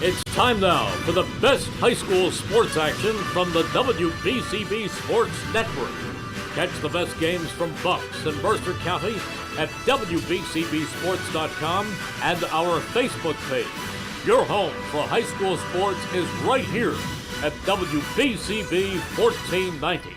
It's time now for the best high school sports action from the WBCB Sports Network. Catch the best games from Bucks and Mercer County at WBCBsports.com and our Facebook page. Your home for high school sports is right here at WBCB 1490.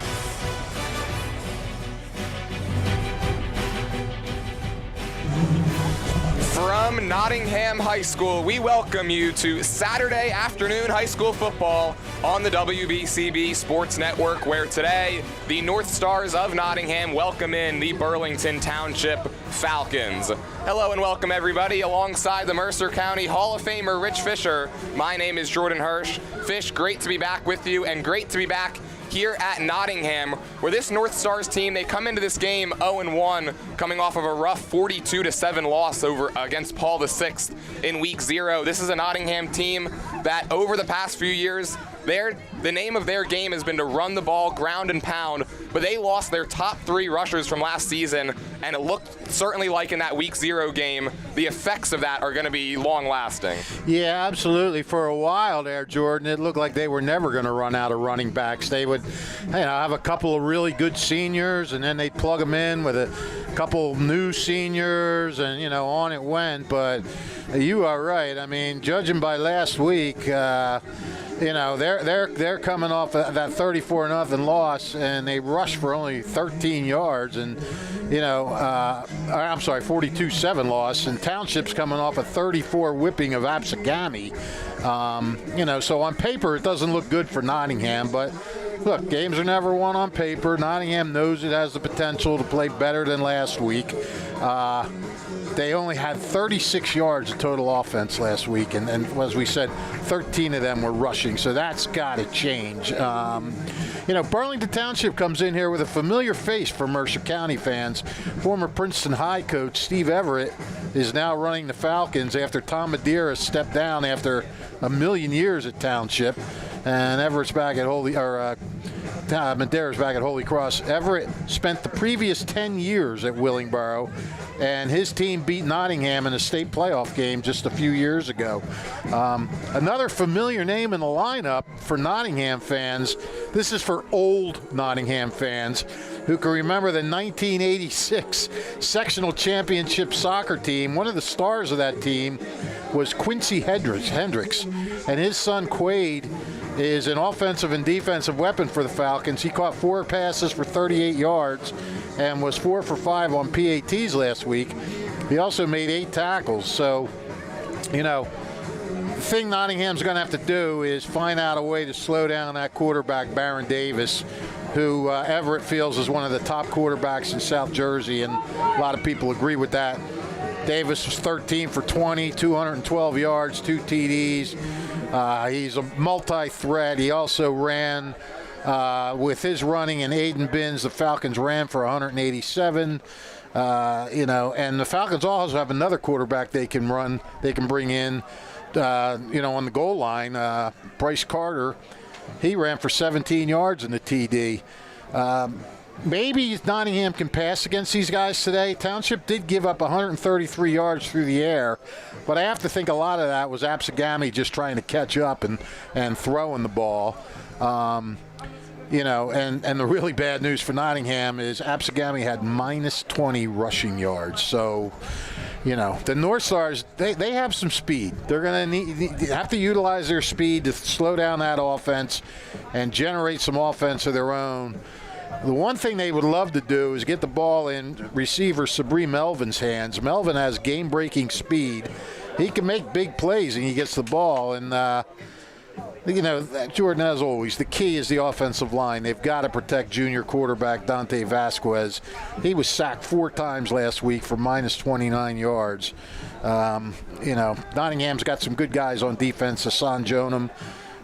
From Nottingham High School, we welcome you to Saturday afternoon high school football on the WBCB Sports Network, where today the Northstars of Nottingham welcome in the Burlington Township Falcons. Hello and welcome everybody alongside the Mercer County Hall of Famer Rich Fisher. My name is Jordan Hirsch. Fish, great to be back with you and great to be back here at Nottingham, where this Northstars team, they come into this game 0-1, coming off of a rough 42-7 loss against Paul VI in week 0. This is a Nottingham team that over the past few years, the name of their game has been to run the ball, ground and pound, but they lost their top 3 rushers from last season, and it looked certainly like in that week 0 game, the effects of that are going to be long-lasting. Yeah, absolutely. For a while there, Jordan, it looked like they were never going to run out of running backs. They would have a couple of really good seniors, and then they'd plug them in with a couple new seniors, and, on it went. But you are right. I mean, judging by last week, they're coming off that 34-0 loss, and they rushed for only 13 yards, and 42-7 loss, and Township's coming off a 34 whipping of Absegami. So on paper it doesn't look good for Nottingham, but look, games are never won on paper. Nottingham knows it has the potential to play better than last week. They only had 36 yards of total offense last week, and as we said, 13 of them were rushing, so that's got to change. Burlington Township comes in here with a familiar face for Mercer County fans. Former Princeton High coach Steve Everett is now running the Falcons after Tom Madeira stepped down after a million years at Township, and Everett's back at Madeira's back at Holy Cross. Everett spent the previous 10 years at Willingboro, and his team beat Nottingham in a state playoff game just a few years ago. Another familiar name in the lineup for Nottingham fans. This is for old Nottingham fans who can remember the 1986 sectional championship soccer team. One of the stars of that team was Quincy Hendricks, and his son Quade is an offensive and defensive weapon for the Falcons. He caught 4 passes for 38 yards and was 4 for 5 on PATs last week. He also made 8 tackles. So, the thing Nottingham's going to have to do is find out a way to slow down that quarterback, Baron Davis, who Everett feels is one of the top quarterbacks in South Jersey, and a lot of people agree with that. Davis was 13 for 20, 212 yards, 2 TDs. He's a multi-threat. He also ran with his running and Aiden Binns. The Falcons ran for 187. And the Falcons also have another quarterback they can bring in, on the goal line. Bryce Carter, he ran for 17 yards in the TD. Maybe Nottingham can pass against these guys today. Township did give up 133 yards through the air, but I have to think a lot of that was Absegami just trying to catch up and throwing the ball. And the really bad news for Nottingham is Absegami had minus 20 rushing yards. So, the Northstars, they have some speed. They're going to have to utilize their speed to slow down that offense and generate some offense of their own. The one thing they would love to do is get the ball in receiver Sabri Melvin's hands. Melvin has game-breaking speed. He can make big plays and he gets the ball. And, Jordan, as always, the key is the offensive line. They've got to protect junior quarterback Dante Vasquez. He was sacked 4 times last week for minus 29 yards. Nottingham's got some good guys on defense. Hassan Jonam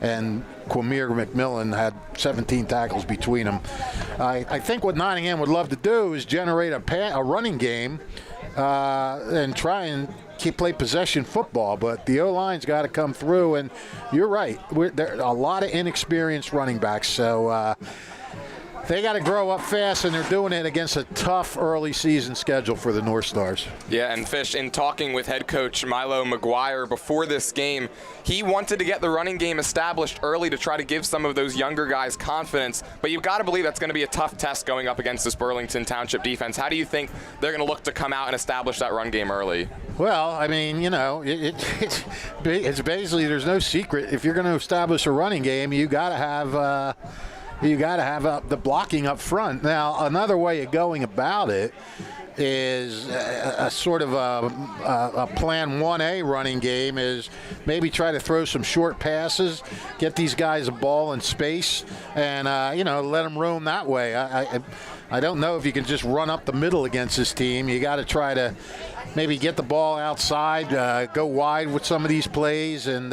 and Quamir McMillan had 17 tackles between them. I think what Nottingham would love to do is generate a running game and try and play possession football, but the O-line's got to come through, and you're right. There are a lot of inexperienced running backs, so they got to grow up fast, and they're doing it against a tough early season schedule for the Northstars. Yeah, and Fish, in talking with head coach Milo McGuire before this game, he wanted to get the running game established early to try to give some of those younger guys confidence, but you've got to believe that's going to be a tough test going up against this Burlington Township defense. How do you think they're going to look to come out and establish that run game early? Well, I mean, it's basically, there's no secret. If you're going to establish a running game, you got to have the blocking up front. Now, another way of going about it is a sort of a plan 1A running game is maybe try to throw some short passes, get these guys a ball in space, and let them roam that way. I don't know if you can just run up the middle against this team. You got to try to maybe get the ball outside, go wide with some of these plays, and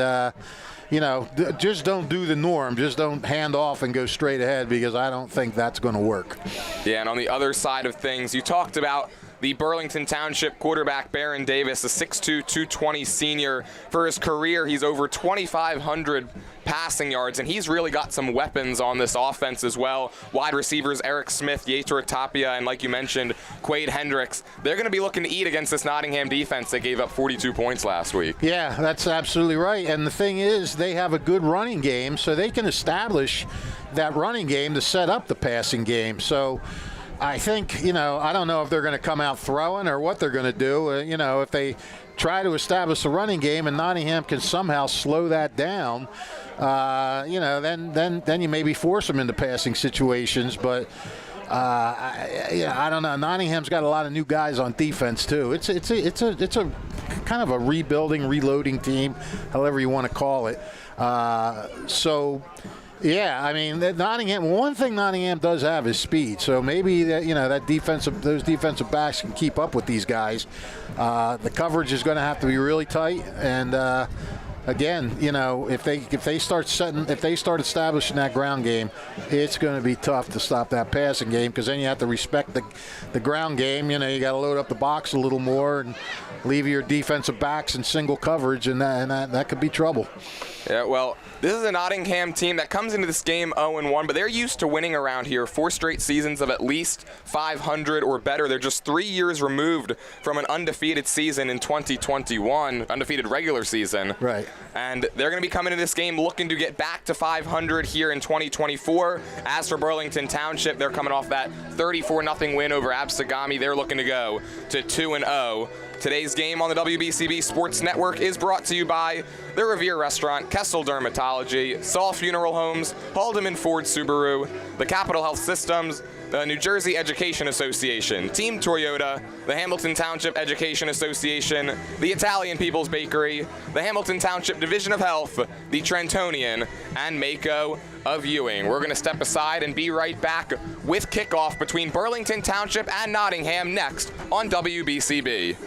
just don't do the norm. Just don't hand off and go straight ahead, because I don't think that's going to work. Yeah, and on the other side of things, you talked about the Burlington Township quarterback, Baron Davis, a 6'2", 220 senior. For his career, he's over 2,500 passing yards, and he's really got some weapons on this offense as well. Wide receivers Eric Smith, Yetur Tapia, and like you mentioned, Quade Hendricks. They're going to be looking to eat against this Nottingham defense that gave up 42 points last week. Yeah, that's absolutely right. And the thing is, they have a good running game, so they can establish that running game to set up the passing game. So I think, I don't know if they're going to come out throwing or what they're going to do. If they try to establish a running game and Nottingham can somehow slow that down, then you maybe force them into passing situations. But I don't know. Nottingham's got a lot of new guys on defense too. It's a kind of a reloading team, however you want to call it. Yeah, I mean, one thing Nottingham does have is speed. So maybe those defensive backs can keep up with these guys. The coverage is going to have to be really tight, and again, if they start establishing that ground game, it's going to be tough to stop that passing game, because then you have to respect the ground game. You got to load up the box a little more and leave your defensive backs in single coverage, and that could be trouble. Yeah, well, this is a Nottingham team that comes into this game 0-1, but they're used to winning around here. 4 straight seasons of at least 500 or better. They're just 3 years removed from an undefeated season in 2021, undefeated regular season. Right. And they're going to be coming into this game looking to get back to 500 here in 2024. As for Burlington Township, they're coming off that 34-0 win over Absegami. They're looking to go to 2-0. Today's game on the WBCB Sports Network is brought to you by the Revere Restaurant, Kessel Dermatology, Saul Funeral Homes, Haldeman Ford Subaru, the Capital Health Systems, the New Jersey Education Association, Team Toyota, the Hamilton Township Education Association, the Italian People's Bakery, the Hamilton Township Division of Health, the Trentonian, and Mako of Ewing. We're going to step aside and be right back with kickoff between Burlington Township and Nottingham next on WBCB.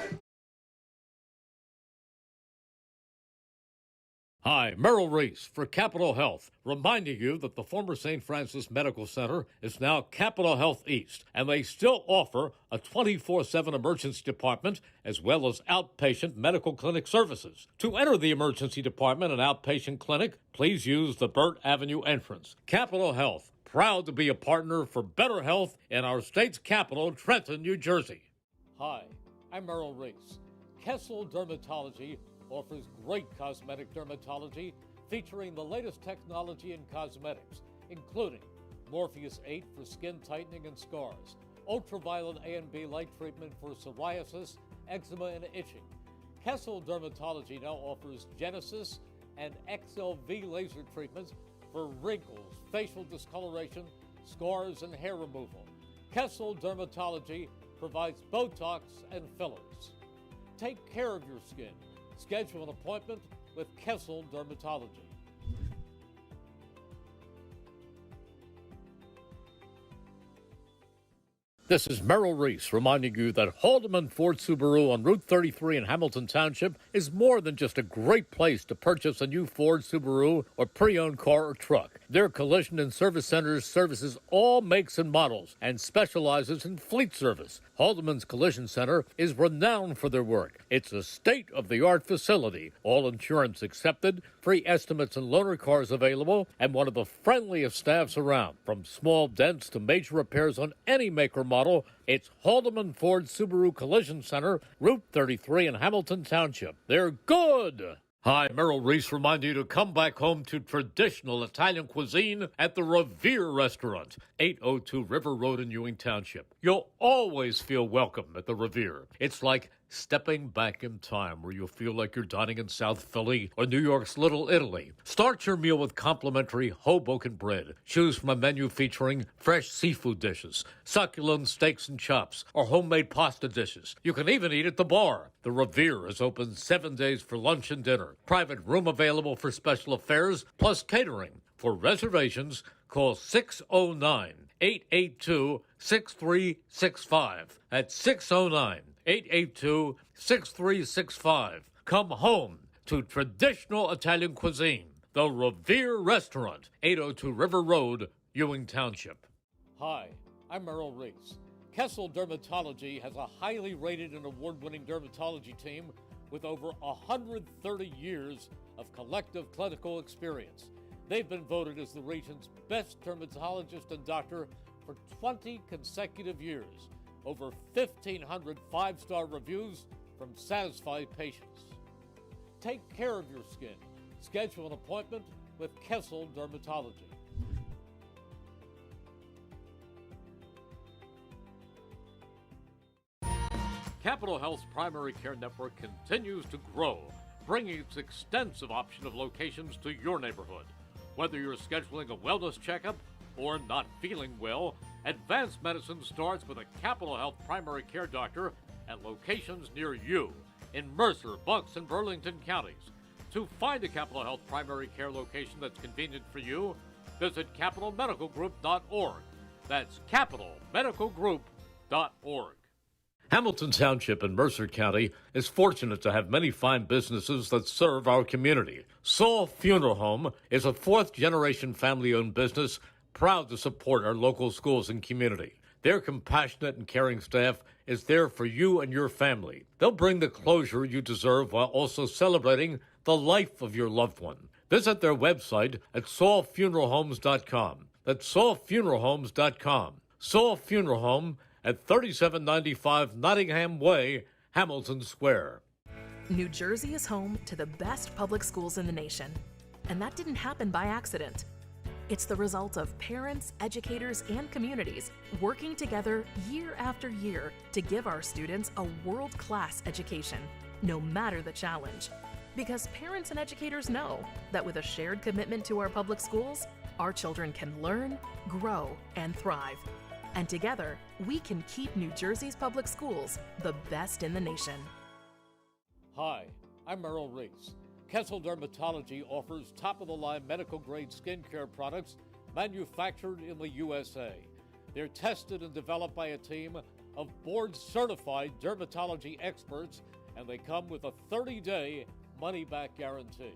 Hi, Merrill Reese for Capital Health, reminding you that the former St. Francis Medical Center is now Capital Health East, and they still offer a 24/7 emergency department as well as outpatient medical clinic services. To enter the emergency department and outpatient clinic, please use the Burt Avenue entrance. Capital Health, proud to be a partner for better health in our state's capital, Trenton, New Jersey. Hi, I'm Merrill Reese. Kessel Dermatology offers great cosmetic dermatology featuring the latest technology in cosmetics, including Morpheus 8 for skin tightening and scars, ultraviolet A and B light treatment for psoriasis, eczema, and itching. Kessel Dermatology now offers Genesis and XLV laser treatments for wrinkles, facial discoloration, scars, and hair removal. Kessel Dermatology provides Botox and fillers. Take care of your skin. Schedule an appointment with Kessel Dermatology. This is Merrill Reese reminding you that Haldeman Ford Subaru on Route 33 in Hamilton Township is more than just a great place to purchase a new Ford Subaru or pre-owned car or truck. Their collision and service centers services all makes and models and specializes in fleet service. Haldeman's Collision Center is renowned for their work. It's a state-of-the-art facility, all insurance accepted, free estimates and loaner cars available, and one of the friendliest staffs around. From small dents to major repairs on any make or model, it's Haldeman Ford Subaru Collision Center, Route 33 in Hamilton Township. They're good! Hi, Merrill Reese reminding you to come back home to traditional Italian cuisine at the Revere Restaurant, 802 River Road in Ewing Township. You'll always feel welcome at the Revere. It's like stepping back in time where you'll feel like you're dining in South Philly or New York's Little Italy. Start your meal with complimentary Hoboken bread. Choose from a menu featuring fresh seafood dishes, succulent steaks and chops, or homemade pasta dishes. You can even eat at the bar. The Revere is open 7 days for lunch and dinner. Private room available for special affairs, plus catering. For reservations, call 609-882-6365. That's 609-882-6365. Come home to traditional Italian cuisine. The Revere Restaurant, 802 River Road, Ewing Township. Hi, I'm Merrill Reese. Kessel Dermatology has a highly rated and award-winning dermatology team with over 130 years of collective clinical experience. They've been voted as the region's best dermatologist and doctor for 20 consecutive years. Over 1,500 five-star reviews from satisfied patients. Take care of your skin. Schedule an appointment with Kessel Dermatology. Capital Health's primary care network continues to grow, bringing its extensive option of locations to your neighborhood. Whether you're scheduling a wellness checkup or not feeling well, advanced medicine starts with a Capital Health primary care doctor at locations near you in Mercer, Bucks, and Burlington counties. To find a Capital Health primary care location that's convenient for you, visit capitalmedicalgroup.org. That's capitalmedicalgroup.org. Hamilton Township in Mercer County is fortunate to have many fine businesses that serve our community. Saul Funeral Home is a fourth-generation family-owned business proud to support our local schools and community. Their compassionate and caring staff is there for you and your family. They'll bring the closure you deserve while also celebrating the life of your loved one. Visit their website at saulfuneralhomes.com. That's saulfuneralhomes.com. Saul Funeral Home at 3795 Nottingham Way, Hamilton Square. New Jersey is home to the best public schools in the nation. And that didn't happen by accident. It's the result of parents, educators, and communities working together year after year to give our students a world-class education, no matter the challenge. Because parents and educators know that with a shared commitment to our public schools, our children can learn, grow, and thrive. And together, we can keep New Jersey's public schools the best in the nation. Hi, I'm Merrill Reese. Kessel Dermatology offers top-of-the-line medical-grade skincare products manufactured in the USA. They're tested and developed by a team of board-certified dermatology experts, and they come with a 30-day money-back guarantee.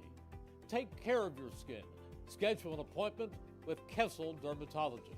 Take care of your skin. Schedule an appointment with Kessel Dermatology.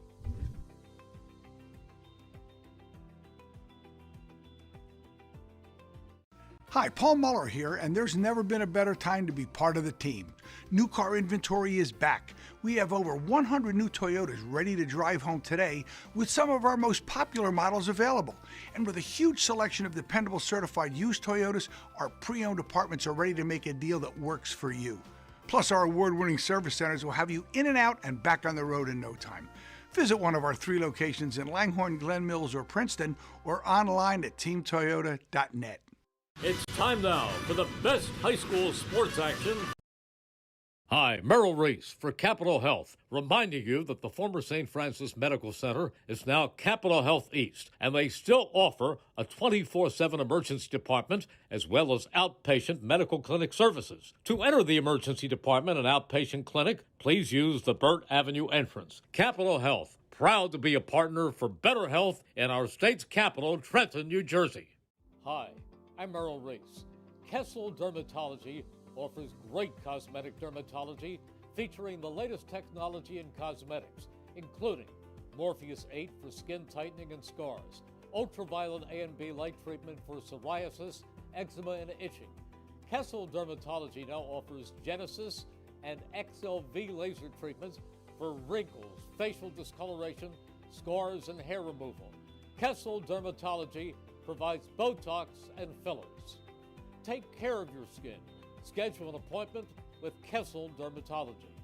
Hi, Paul Muller here, and there's never been a better time to be part of the team. New car inventory is back. We have over 100 new Toyotas ready to drive home today with some of our most popular models available. And with a huge selection of dependable certified used Toyotas, our pre-owned departments are ready to make a deal that works for you. Plus, our award-winning service centers will have you in and out and back on the road in no time. Visit one of our 3 locations in Langhorne, Glen Mills, or Princeton, or online at teamtoyota.net. It's time now for the best high school sports action. Hi, Merrill Reese for Capital Health, reminding you that the former St. Francis Medical Center is now Capital Health East, and they still offer a 24/7 emergency department as well as outpatient medical clinic services. To enter the emergency department and outpatient clinic, please use the Burt Avenue entrance. Capital Health, proud to be a partner for better health in our state's capital, Trenton, New Jersey. Hi, I'm Merrill Reese. Kessel Dermatology offers great cosmetic dermatology featuring the latest technology in cosmetics, including Morpheus 8 for skin tightening and scars, ultraviolet A and B light treatment for psoriasis, eczema, and itching. Kessel Dermatology now offers Genesis and XLV laser treatments for wrinkles, facial discoloration, scars, and hair removal. Kessel Dermatology provides Botox and fillers. Take care of your skin. Schedule an appointment with Kessel Dermatology.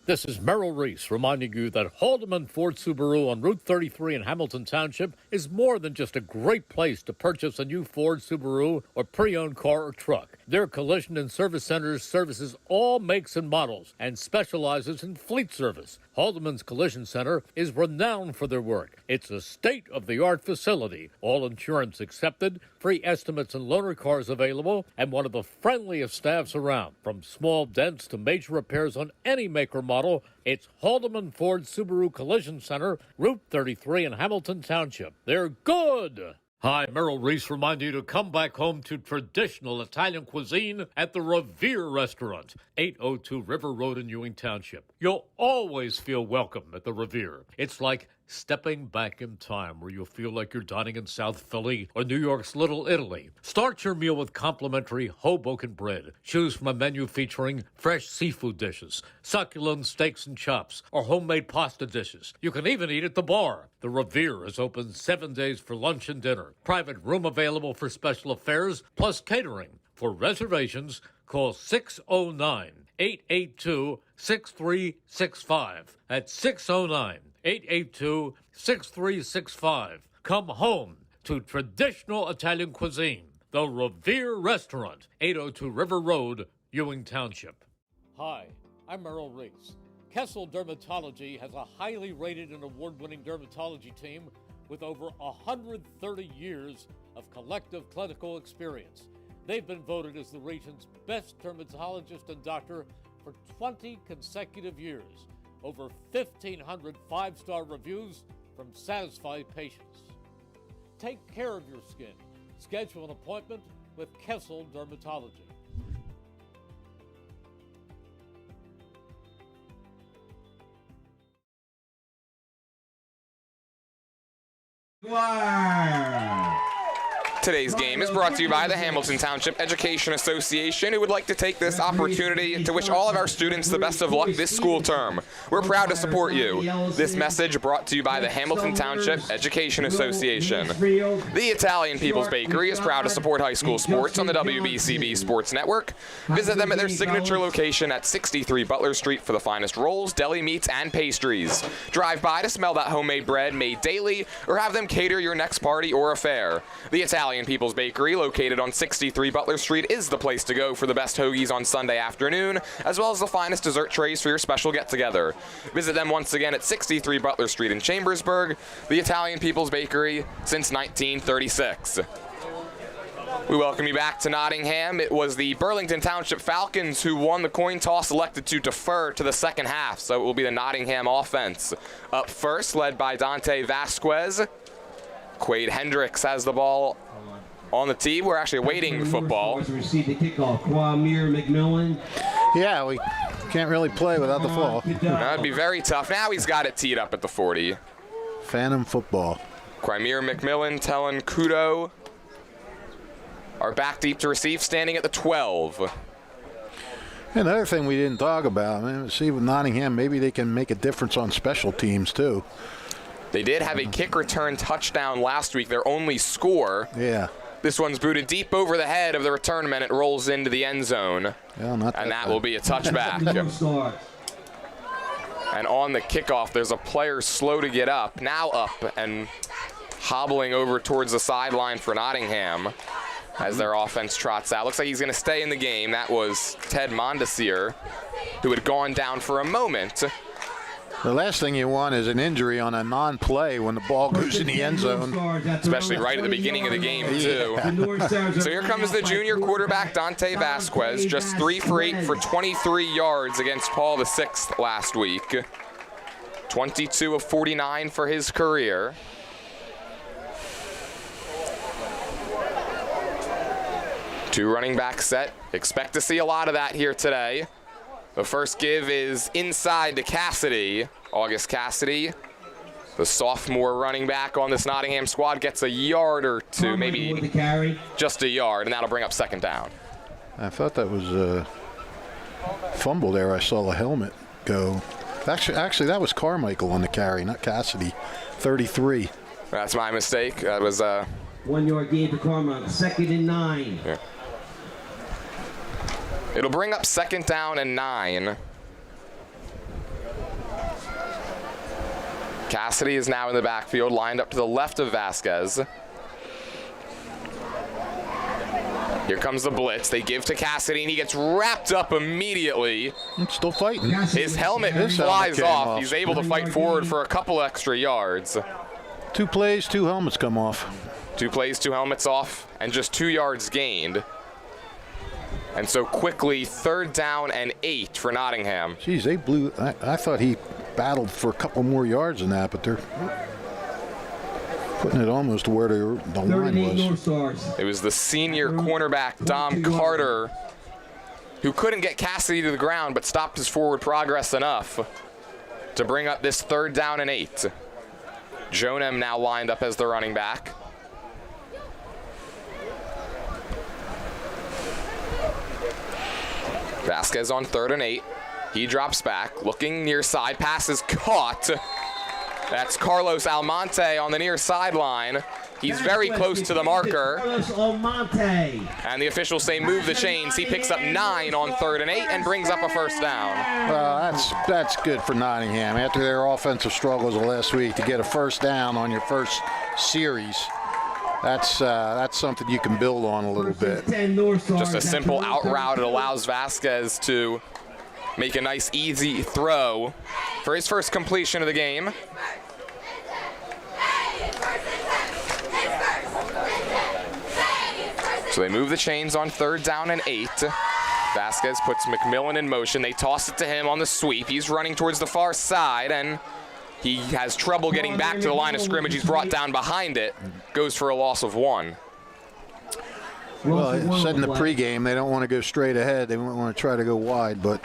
This is Merrill Reese reminding you that Haldeman Ford Subaru on Route 33 in Hamilton Township is more than just a great place to purchase a new Ford Subaru or pre-owned car or truck. Their collision and service centers services all makes and models and specializes in fleet service. Haldeman's Collision Center is renowned for their work. It's a state-of-the-art facility, all insurance accepted, free estimates and loaner cars available, and one of the friendliest staffs around. From small dents to major repairs on any make or model, it's Haldeman Ford Subaru Collision Center, Route 33 in Hamilton Township. They're good! Hi, Merrill Reese reminding you to come back home to traditional Italian cuisine at the Revere Restaurant, 802 River Road in Ewing Township. You'll always feel welcome at the Revere. It's like stepping back in time where you'll feel like you're dining in South Philly or New York's Little Italy. Start your meal with complimentary Hoboken bread. Choose from a menu featuring fresh seafood dishes, succulent steaks and chops, or homemade pasta dishes. You can even eat at the bar. The Revere is open 7 days for lunch and dinner. Private room available for special affairs, plus catering. For reservations, call 609-882-6365. That's 609-882-6365. Come home to traditional Italian cuisine. The Revere Restaurant, 802 River Road, Ewing Township. Hi, I'm Merrill Reese. Kessel Dermatology has a highly rated and award-winning dermatology team with over 130 years of collective clinical experience. They've been voted as the region's best dermatologist and doctor for 20 consecutive years. Over 1,500 five-star reviews from satisfied patients. Take care of your skin. Schedule an appointment with Kessel Dermatology. Today's game is brought to you by the Hamilton Township Education Association, who would like to take this opportunity to wish all of our students the best of luck this school term. We're proud to support you. This message brought to you by the Hamilton Township Education Association. The Italian People's Bakery is proud to support high school sports on the WBCB Sports Network. Visit them at their signature location at 63 Butler Street for the finest rolls, deli meats, and pastries. Drive by to smell that homemade bread made daily, or have them cater your next party or affair. The Italian People's Bakery, located on 63 Butler Street, is the place to go for the best hoagies on Sunday afternoon, as well as the finest dessert trays for your special get-together. Visit them once again at 63 Butler Street in Chambersburg, the Italian People's Bakery since 1936. We welcome you back to Nottingham. It was the Burlington Township Falcons who won the coin toss, elected to defer to the second half, so it will be the Nottingham offense. Up first, led by Dante Vasquez. Quade Hendricks has the ball on the tee. We're actually awaiting football. Receive the kickoff. Quamir McMillan. Yeah, we can't really play without the ball. That'd be very tough. Now he's got it teed up at the 40. Phantom football. Quamir McMillan, Tellen Kudo are back deep to receive, standing at the 12. Another thing we didn't talk about, see with Nottingham, maybe they can make a difference on special teams too. They did have a kick return touchdown last week, their only score. Yeah. This one's booted deep over the head of the return man. It rolls into the end zone. Well, not and that will be a touchback. And on the kickoff, there's a player slow to get up, now up and hobbling over towards the sideline for Nottingham as their offense trots out. Looks like he's going to stay in the game. That was Ted Mondesir, who had gone down for a moment. The last thing you want is an injury on a non-play when the ball goes in the end zone. Especially right at the beginning of the game, too. So here comes the junior quarterback, Dante Vasquez, just 3 for 8 for 23 yards against Paul VI last week. 22 of 49 for his career. Two running back set. Expect to see a lot of that here today. The first give is inside to Cassidy. August Cassidy, the sophomore running back on this Nottingham squad, gets a yard or two, maybe just a yard, and that'll bring up second down. I thought that was a fumble there. I saw the helmet go. Actually, that was Carmichael on the carry, not Cassidy. 33. That's my mistake. That was 1 yard gain for Carmichael. 2nd and 9. Yeah. It'll bring up second down and 9. Cassidy is now in the backfield, lined up to the left of Vasquez. Here comes the blitz. They give to Cassidy, and he gets wrapped up immediately. It's still fighting. His helmet flies off. He's able to fight forward for a couple extra yards. 2 plays, 2 helmets come off. 2 plays, 2 helmets off, and just 2 yards gained. And so quickly, 3rd down and 8 for Nottingham. Geez, they blew. I thought he battled for a couple more yards than that, but they're putting it almost to where the line was. It was the senior cornerback, Dom Carter, who couldn't get Cassidy to the ground, but stopped his forward progress enough to bring up this 3rd down and 8. Jonem now lined up as the running back. Vasquez on 3rd and 8. He drops back, looking near side. Pass is caught. That's Carlos Almonte on the near sideline. He's very close to the marker. Carlos Almonte. And the officials say move the chains. He picks up 9 on 3rd and 8 and brings up a first down. That's good for Nottingham. After their offensive struggles of last week, to get a first down on your first series, that's something you can build on a little bit. Just a simple out route. It allows Vasquez to make a nice, easy throw for his first completion of the game. So they move the chains on 3rd down and 8. Vasquez puts McMillan in motion. They toss it to him on the sweep. He's running towards the far side, and he has trouble getting back to the line of scrimmage. He's brought down behind it. Goes for a loss of 1. Well, it said in the pregame they don't want to go straight ahead. They want to try to go wide, but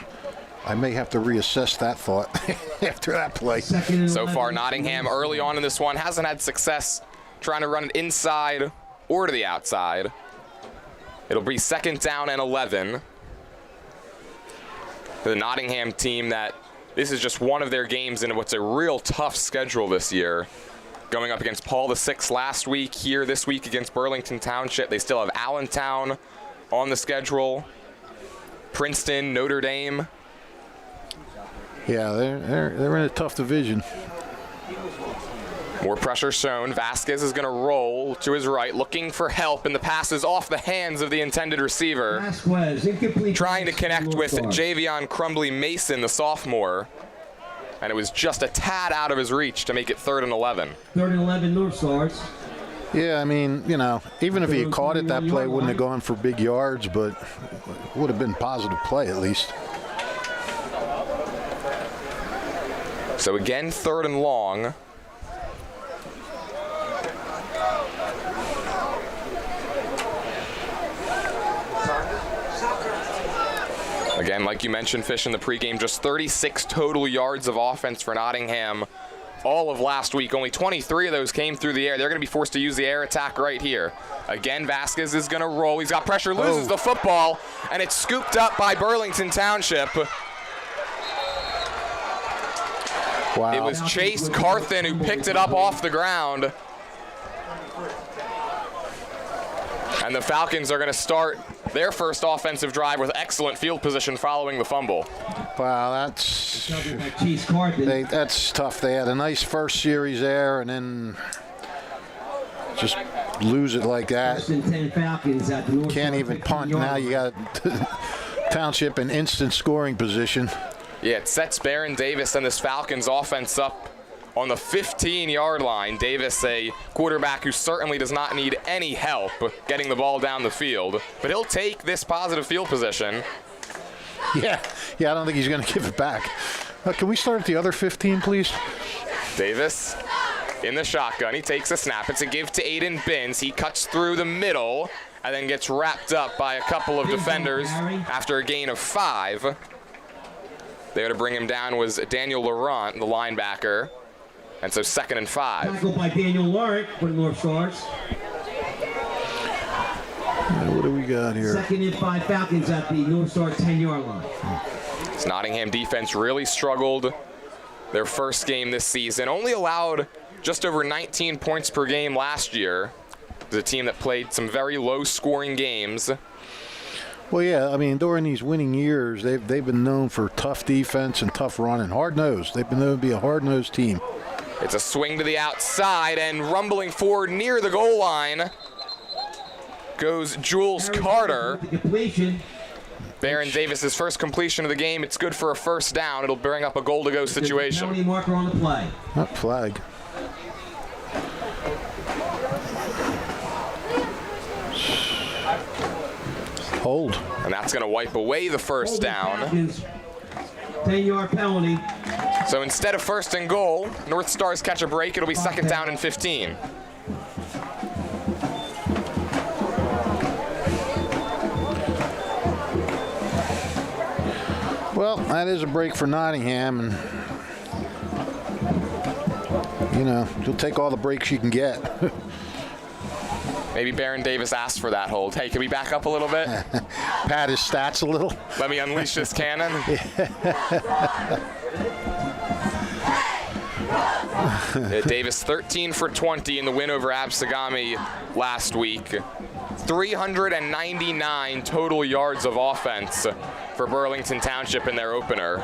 I may have to reassess that thought after that play. So far, Nottingham early on in this one hasn't had success trying to run it inside or to the outside. It'll be 2nd down and 11. The Nottingham team that this is just one of their games in what's a real tough schedule this year. Going up against Paul VI last week, here this week against Burlington Township. They still have Allentown on the schedule. Princeton, Notre Dame. Yeah, they're in a tough division. More pressure shown. Vasquez is going to roll to his right, looking for help, and the pass is off the hands of the intended receiver. Trying to connect with Javion Crumbly Mason, the sophomore, and it was just a tad out of his reach to make it 3rd and 11. 3rd and 11 Northstars. Yeah, I mean, you know, even if he had caught it, that play wouldn't have gone for big yards, but it would have been a positive play at least. So again, 3rd and long. Again, like you mentioned, Fish, in the pregame, just 36 total yards of offense for Nottingham all of last week. Only 23 of those came through the air. They're going to be forced to use the air attack right here. Again, Vasquez is going to roll. He's got pressure, loses the football, and it's scooped up by Burlington Township. Wow. It was Chase Carthen who picked it up off the ground. And the Falcons are going to start their first offensive drive with excellent field position following the fumble. Wow, that's tough. They had a nice first series there, and then just lose it like that. Can't even punt. Now you got Township in instant scoring position. Yeah, it sets Baron Davis and this Falcons offense up on the 15-yard line. Davis, a quarterback who certainly does not need any help getting the ball down the field, but he'll take this positive field position. Yeah, I don't think he's going to give it back. Can we start at the other 15, please? Davis in the shotgun. He takes a snap. It's a give to Aiden Binns. He cuts through the middle and then gets wrapped up by a couple of defenders after a gain of 5. There to bring him down was Daniel Laurent, the linebacker. And so 2nd and 5. Tackled by Daniel Laurent for the Northstars. What do we got here? 2nd and 5 Falcons at the Northstar 10-yard line. This Nottingham defense really struggled their first game this season. Only allowed just over 19 points per game last year. It was a team that played some very low-scoring games. Well, yeah, I mean, during these winning years, they've been known for tough defense and tough running. Hard-nosed. They've been known to be a hard-nosed team. It's a swing to the outside, and rumbling forward near the goal line goes Jules Carter. Baron Davis's first completion of the game. It's good for a first down. It'll bring up a goal-to-go situation. Penalty marker on the play. Flag. Hold. And that's going to wipe away the first down. 10-yard penalty. So instead of 1st and goal, North Stars catch a break. It'll be 2nd down and 15. Well, that is a break for Nottingham, and you know, you'll take all the breaks you can get. Maybe Baron Davis asked for that hold. Hey, can we back up a little bit? Pad his stats a little. Let me unleash this cannon. Davis 13 for 20 in the win over Absegami last week. 399 total yards of offense for Burlington Township in their opener.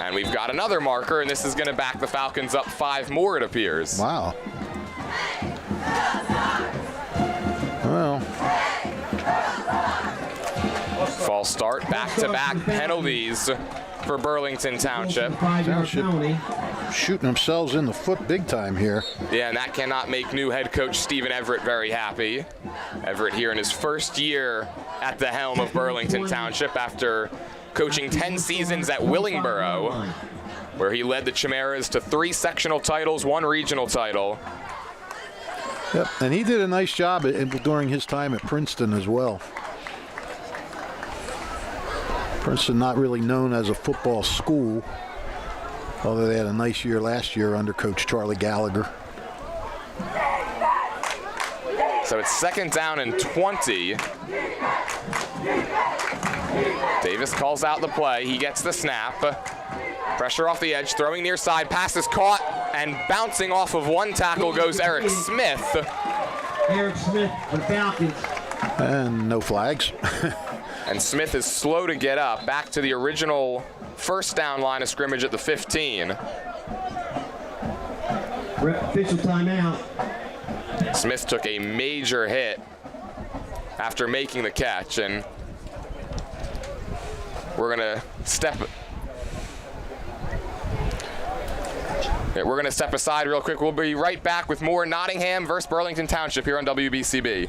And we've got another marker, and this is going to back the Falcons up 5 more, it appears. Wow. Well. False start, back-to-back penalties for Burlington Township. Shooting themselves in the foot big time here. Yeah, and that cannot make new head coach Stephen Everett very happy. Everett here in his first year at the helm of Burlington Township after coaching 10 seasons at Willingboro, where he led the Chimeras to 3 sectional titles, 1 regional title. Yep, and he did a nice job during his time at Princeton as well. Princeton not really known as a football school, although they had a nice year last year under Coach Charlie Gallagher. So it's 2nd down and 20. Davis calls out the play. He gets the snap. Pressure off the edge, throwing near side. Pass is caught, and bouncing off of one tackle goes Eric Smith. Eric Smith for the Falcons. And no flags. And Smith is slow to get up. Back to the original first down line of scrimmage at the 15. Official timeout. Smith took a major hit after making the catch, and we're gonna step aside real quick. We'll be right back with more Nottingham versus Burlington Township here on WBCB.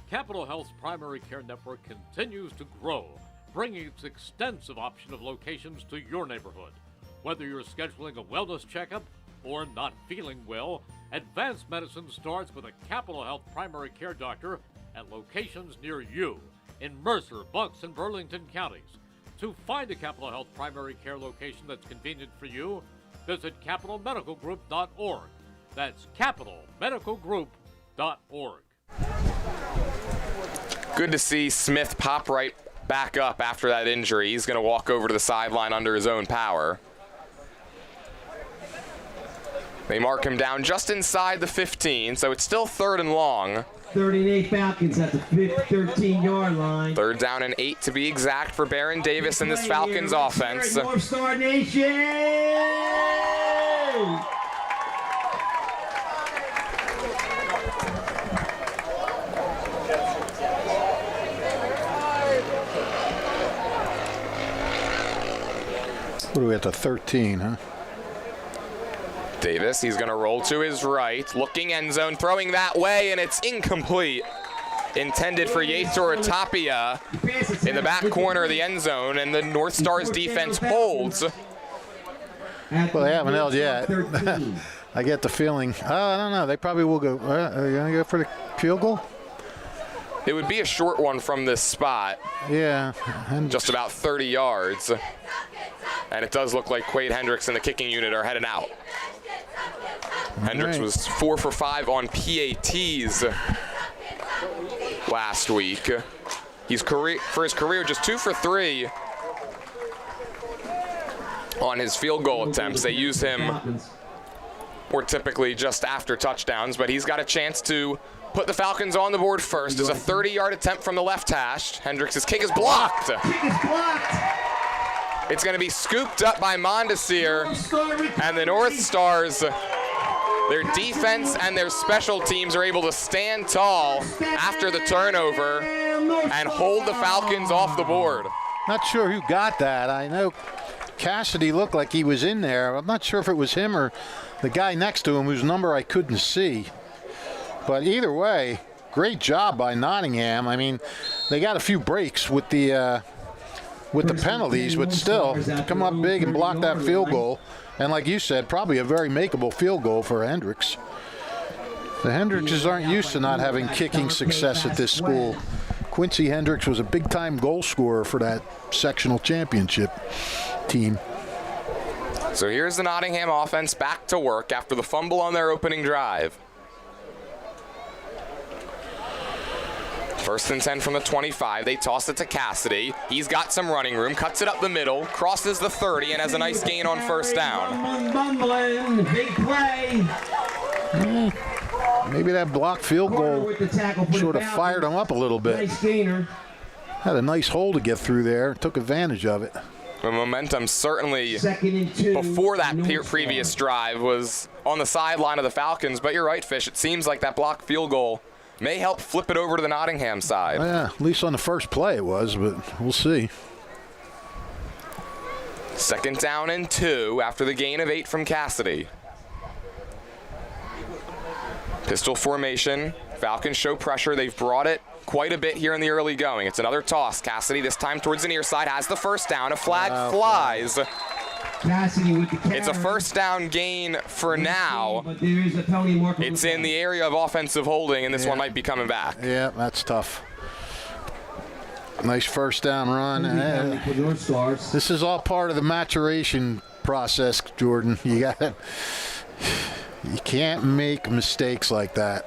Capital Health's primary care network continues to grow, bringing its extensive option of locations to your neighborhood. Whether you're scheduling a wellness checkup or not feeling well, advanced medicine starts with a Capital Health primary care doctor at locations near you in Mercer, Bucks, and Burlington counties. To find a Capital Health primary care location that's convenient for you, visit capitalmedicalgroup.org. That's capitalmedicalgroup.org. Good to see Smith pop right back up after that injury. He's going to walk over to the sideline under his own power. They mark him down just inside the 15, so it's still 3rd and long. 38 Falcons at the 13-yard line. 3rd down and 8 to be exact for Baron Davis and this Falcons offense. North Star Nation! What are we at the 13, huh? Davis, he's going to roll to his right, looking end zone, throwing that way, and it's incomplete. Intended for Yetur Tapia in the back corner of the end zone, and the North Stars defense holds. Well, they haven't held yet. I get the feeling. I don't know. They probably will go. Are you going to go for the field goal? It would be a short one from this spot. Yeah. Just about 30 yards. And it does look like Quade Hendricks and the kicking unit are headed out. Hendricks was 4 for 5 on PATs last week. He's for his career just 2 for 3 on his field goal attempts. They use him more typically just after touchdowns, but he's got a chance to put the Falcons on the board first. It's a 30-yard attempt from the left hash. Hendricks' kick is blocked. It's going to be scooped up by Mondesir, and the North Stars, their defense and their special teams are able to stand tall after the turnover and hold the Falcons off the board. Not sure who got that. I know Cassidy looked like he was in there. I'm not sure if it was him or the guy next to him whose number I couldn't see. But either way, great job by Nottingham. I mean, they got a few breaks with the penalties, but still, to come up big and block that field goal. And like you said, probably a very makeable field goal for Hendricks. The Hendrickses aren't used to not having kicking success at this school. Quincy Hendricks was a big-time goal scorer for that sectional championship team. So here's the Nottingham offense back to work after the fumble on their opening drive. 1st and 10 from the 25. They toss it to Cassidy. He's got some running room, cuts it up the middle, crosses the 30, and has a nice gain on 1st down. Bumbling, big play. Maybe that blocked field goal sort of fired him up a little bit. Nice gainer. Had a nice hole to get through there, took advantage of it. The momentum certainly before that previous drive was on the sideline of the Falcons, but you're right, Fish. It seems like that blocked field goal may help flip it over to the Nottingham side. Yeah, at least on the first play it was, but we'll see. 2nd down and 2 after the gain of 8 from Cassidy. Pistol formation. Falcons show pressure. They've brought it quite a bit here in the early going. It's another toss. Cassidy this time towards the near side has the 1st down. A flag flies. Cassidy with the carry. It's a 1st down gain for now. But there is a penalty marker. It's in the area of offensive holding, and this one might be coming back. Yeah, that's tough. Nice 1st down run. This is all part of the maturation process, Jordan. You can't make mistakes like that.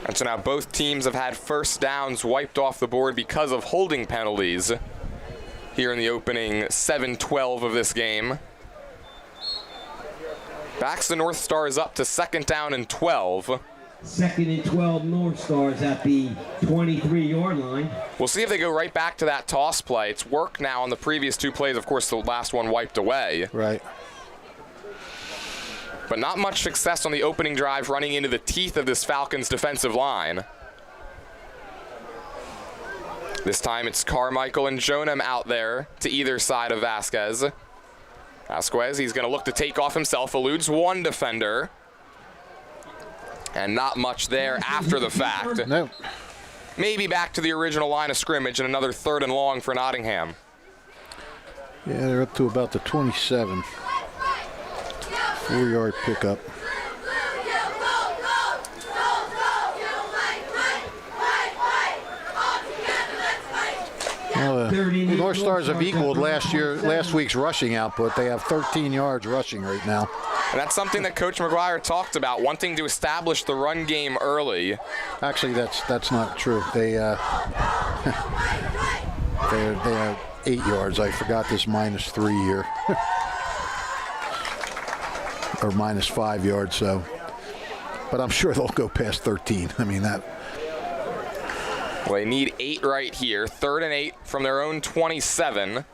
And so now both teams have had 1st downs wiped off the board because of holding penalties here in the opening 7-12 of this game. Backs the North Stars up to 2nd down and 12. 2nd and 12, North Stars at the 23-yard line. We'll see if they go right back to that toss play. It's worked now on the previous 2 plays. Of course, the last one wiped away. Right. But not much success on the opening drive running into the teeth of this Falcons defensive line. This time it's Carmichael and Jonam out there to either side of Vasquez. Vasquez, he's going to look to take off himself, eludes one defender. And not much there after the fact. No. Maybe back to the original line of scrimmage and another 3rd and long for Nottingham. Yeah, they're up to about the 27. 4-yard pickup. Well, the North Stars have equaled last week's rushing output. They have 13 yards rushing right now. And that's something that Coach McGuire talked about, wanting to establish the run game early. Actually, that's not true. They are 8 yards. I forgot this -3 here. Or -5 yards, so. But I'm sure they'll go past 13. I mean, that. Well, they need 8 right here. 3rd and 8 from their own 27.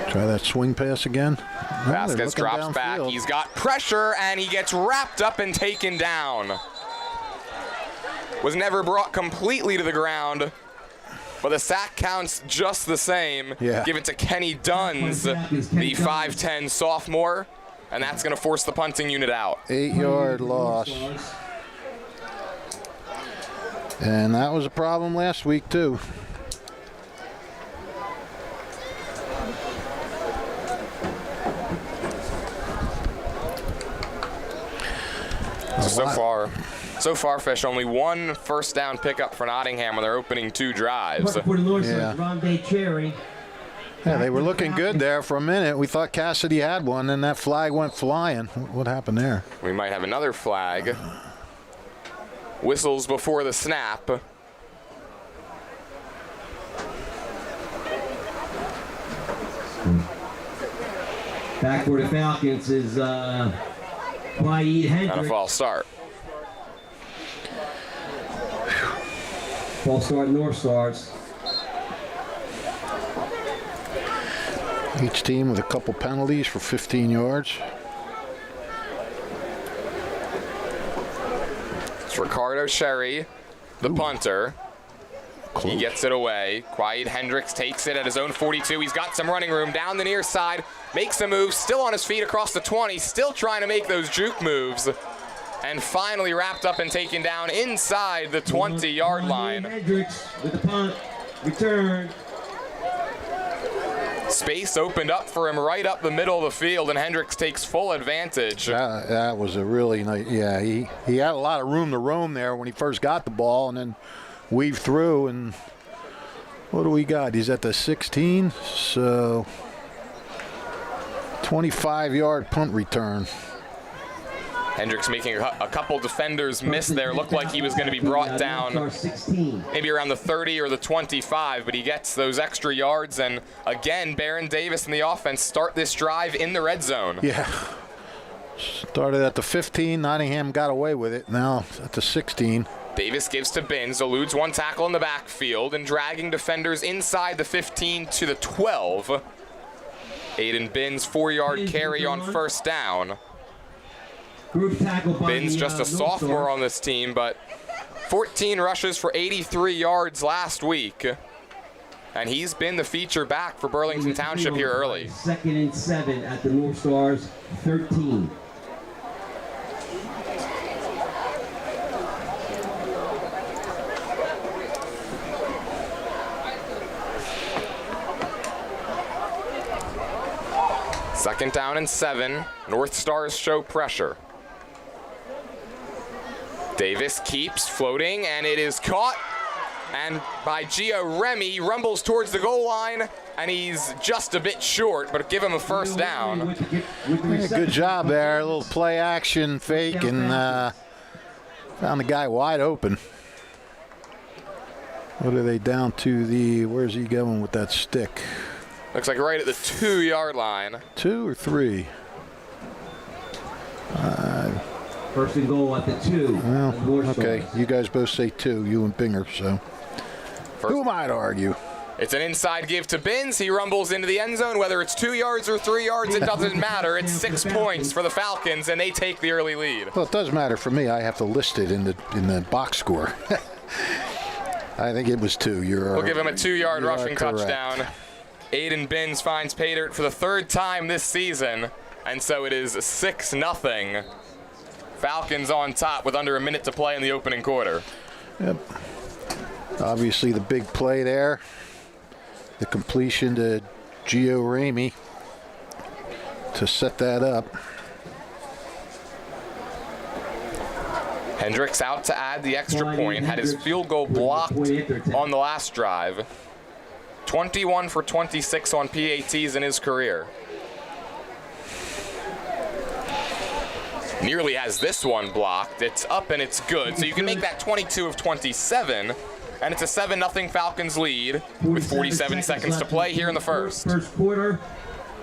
Try that swing pass again. Vasquez drops back. He's got pressure, and he gets wrapped up and taken down. Was never brought completely to the ground, but the sack counts just the same. Yeah. Give it to Kenny Duns, the 5'10 sophomore, and that's going to force the punting unit out. 8-yard loss. And that was a problem last week, too. So far, Fish, only one first down pickup for Nottingham on their opening 2 drives. Yeah, they were looking good there for a minute. We thought Cassidy had one, and that flag went flying. What happened there? We might have another flag. Whistles before the snap. Back for the Falcons is Quaid Hendricks. And a false start. False start Northstars. Each team with a couple penalties for 15 yards. It's Ricardo Sherry, the punter. Close. He gets it away. Quaid Hendricks takes it at his own 42. He's got some running room down the near side. Makes a move, still on his feet across the 20. Still trying to make those juke moves. And finally wrapped up and taken down inside the 20-yard line. Hendricks with the punt. Return. Space opened up for him right up the middle of the field, and Hendricks takes full advantage. That was a really nice, yeah, he had a lot of room to roam there when he first got the ball, and then weaved through, and what do we got? He's at the 16, so 25-yard punt return. Hendricks making a couple defenders miss there. Looked like he was going to be brought down maybe around the 30 or the 25, but he gets those extra yards. And again, Baron Davis and the offense start this drive in the red zone. Yeah. Started at the 15. Nottingham got away with it. Now at the 16. Davis gives to Binns, eludes one tackle in the backfield, and dragging defenders inside the 15 to the 12. Aiden Binns, 4-yard carry on first down. Binns just a sophomore on this team, but 14 rushes for 83 yards last week. And he's been the feature back for Burlington Township here early. 2nd and 7 at the Northstars 13. Second down and 7. Northstars show pressure. Davis keeps floating, and it is caught. And by Gio Remy, he rumbles towards the goal line, and he's just a bit short, but give him a first down. Yeah, good job there. A little play action fake, and found the guy wide open. What are they down to the, where's he going with that stick? Looks like right at the 2-yard line. 2 or 3? First and goal at the 2. Well, okay. You guys both say 2, you and Binger, so. Who am I to argue? It's an inside give to Binns. He rumbles into the end zone. Whether it's 2 yards or 3 yards, it doesn't matter. It's 6 points for the Falcons, and they take the early lead. Well, it does matter for me. I have to list it in the box score. I think it was 2. We'll give him a 2-yard rushing touchdown. Aiden Binns finds pay dirt for the 3rd time this season, and so it is 6-0. Falcons on top with under a minute to play in the opening quarter. Yep. Obviously the big play there. The completion to Gio Ramey to set that up. Hendricks out to add the extra point. Had his field goal blocked on the last drive. 21 for 26 on PATs in his career. Nearly has this one blocked. It's up and it's good. So you can make that 22 of 27. And it's a 7-0 Falcons lead with 47 seconds to play here in the first. First quarter,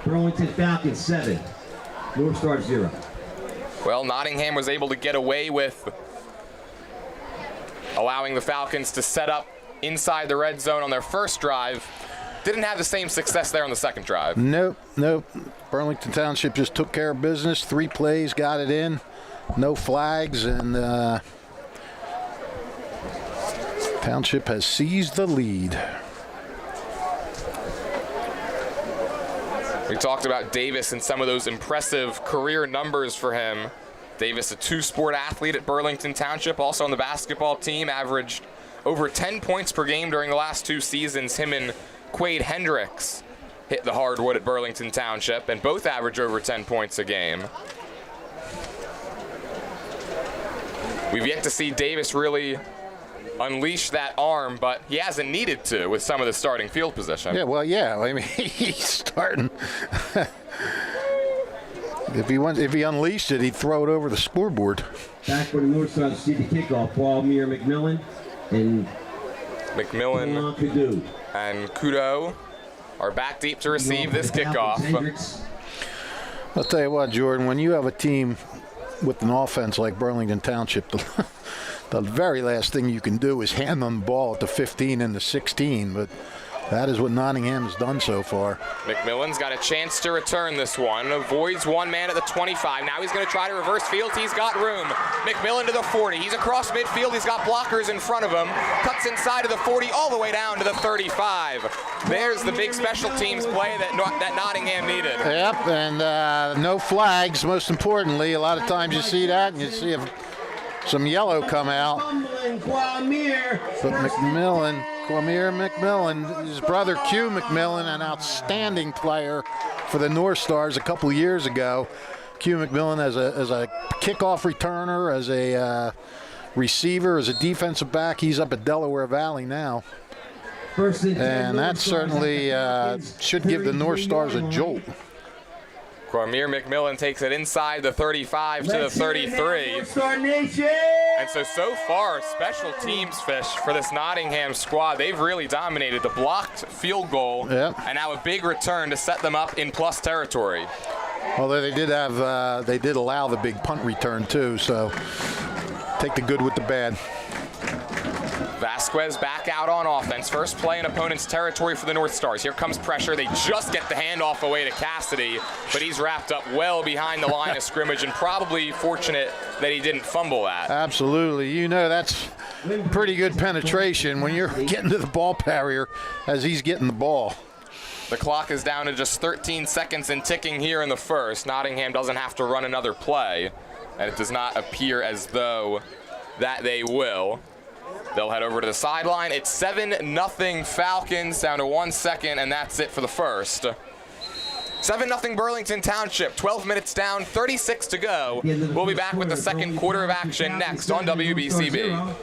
Burlington Falcons 7, Northstars 0. Well, Nottingham was able to get away with allowing the Falcons to set up inside the red zone on their first drive. Didn't have the same success there on the second drive. Nope. Burlington Township just took care of business. 3 plays, got it in. No flags, and Township has seized the lead. We talked about Davis and some of those impressive career numbers for him. Davis, a 2-sport athlete at Burlington Township, also on the basketball team, averaged over 10 points per game during the last 2 seasons. Him and Quaid Hendricks hit the hardwood at Burlington Township, and both average over 10 points a game. We've yet to see Davis really unleash that arm, but he hasn't needed to with some of the starting field position. Yeah, well, yeah. I mean, he's starting. If he unleashed it, he'd throw it over the scoreboard. Back for the Northstars, see the kickoff. Palmier McMillan and McMillan and Kudo are back deep to receive this kickoff. I'll tell you what, Jordan, when you have a team with an offense like Burlington Township, the very last thing you can do is hand them the ball at the 15 and the 16, but that is what Nottingham has done so far. McMillan's got a chance to return this one. Avoids one man at the 25. Now he's going to try to reverse field. He's got room. McMillan to the 40. He's across midfield. He's got blockers in front of him. Cuts inside of the 40 all the way down to the 35. There's the big special teams play that Nottingham needed. Yep, and no flags, most importantly. A lot of times you see that and you see some yellow come out. But Kwamir McMillan, his brother Q McMillan, an outstanding player for the Northstars a couple of years ago. Q McMillan as a kickoff returner, as a receiver, as a defensive back. He's up at Delaware Valley now. And that certainly should give the Northstars a jolt. Cormier McMillan takes it inside the 35 to the 33. And so far, special teams fish for this Nottingham squad. They've really dominated the blocked field goal, and now a big return to set them up in plus territory. Although they did allow the big punt return too, so take the good with the bad. Vasquez back out on offense. First play in opponent's territory for the Northstars. Here comes pressure. They just get the handoff away to Cassidy, but he's wrapped up well behind the line of scrimmage and probably fortunate that he didn't fumble that. Absolutely. You know, that's pretty good penetration when you're getting to the ball carrier as he's getting the ball. The clock is down to just 13 seconds and ticking here in the first. Nottingham doesn't have to run another play, and it does not appear as though that they will. They'll head over to the sideline. It's 7-0 Falcons, down to 1 second, and that's it for the first. 7-0 Burlington Township, 12 minutes down, 36 to go. We'll be back with the second quarter of action next on WBCB.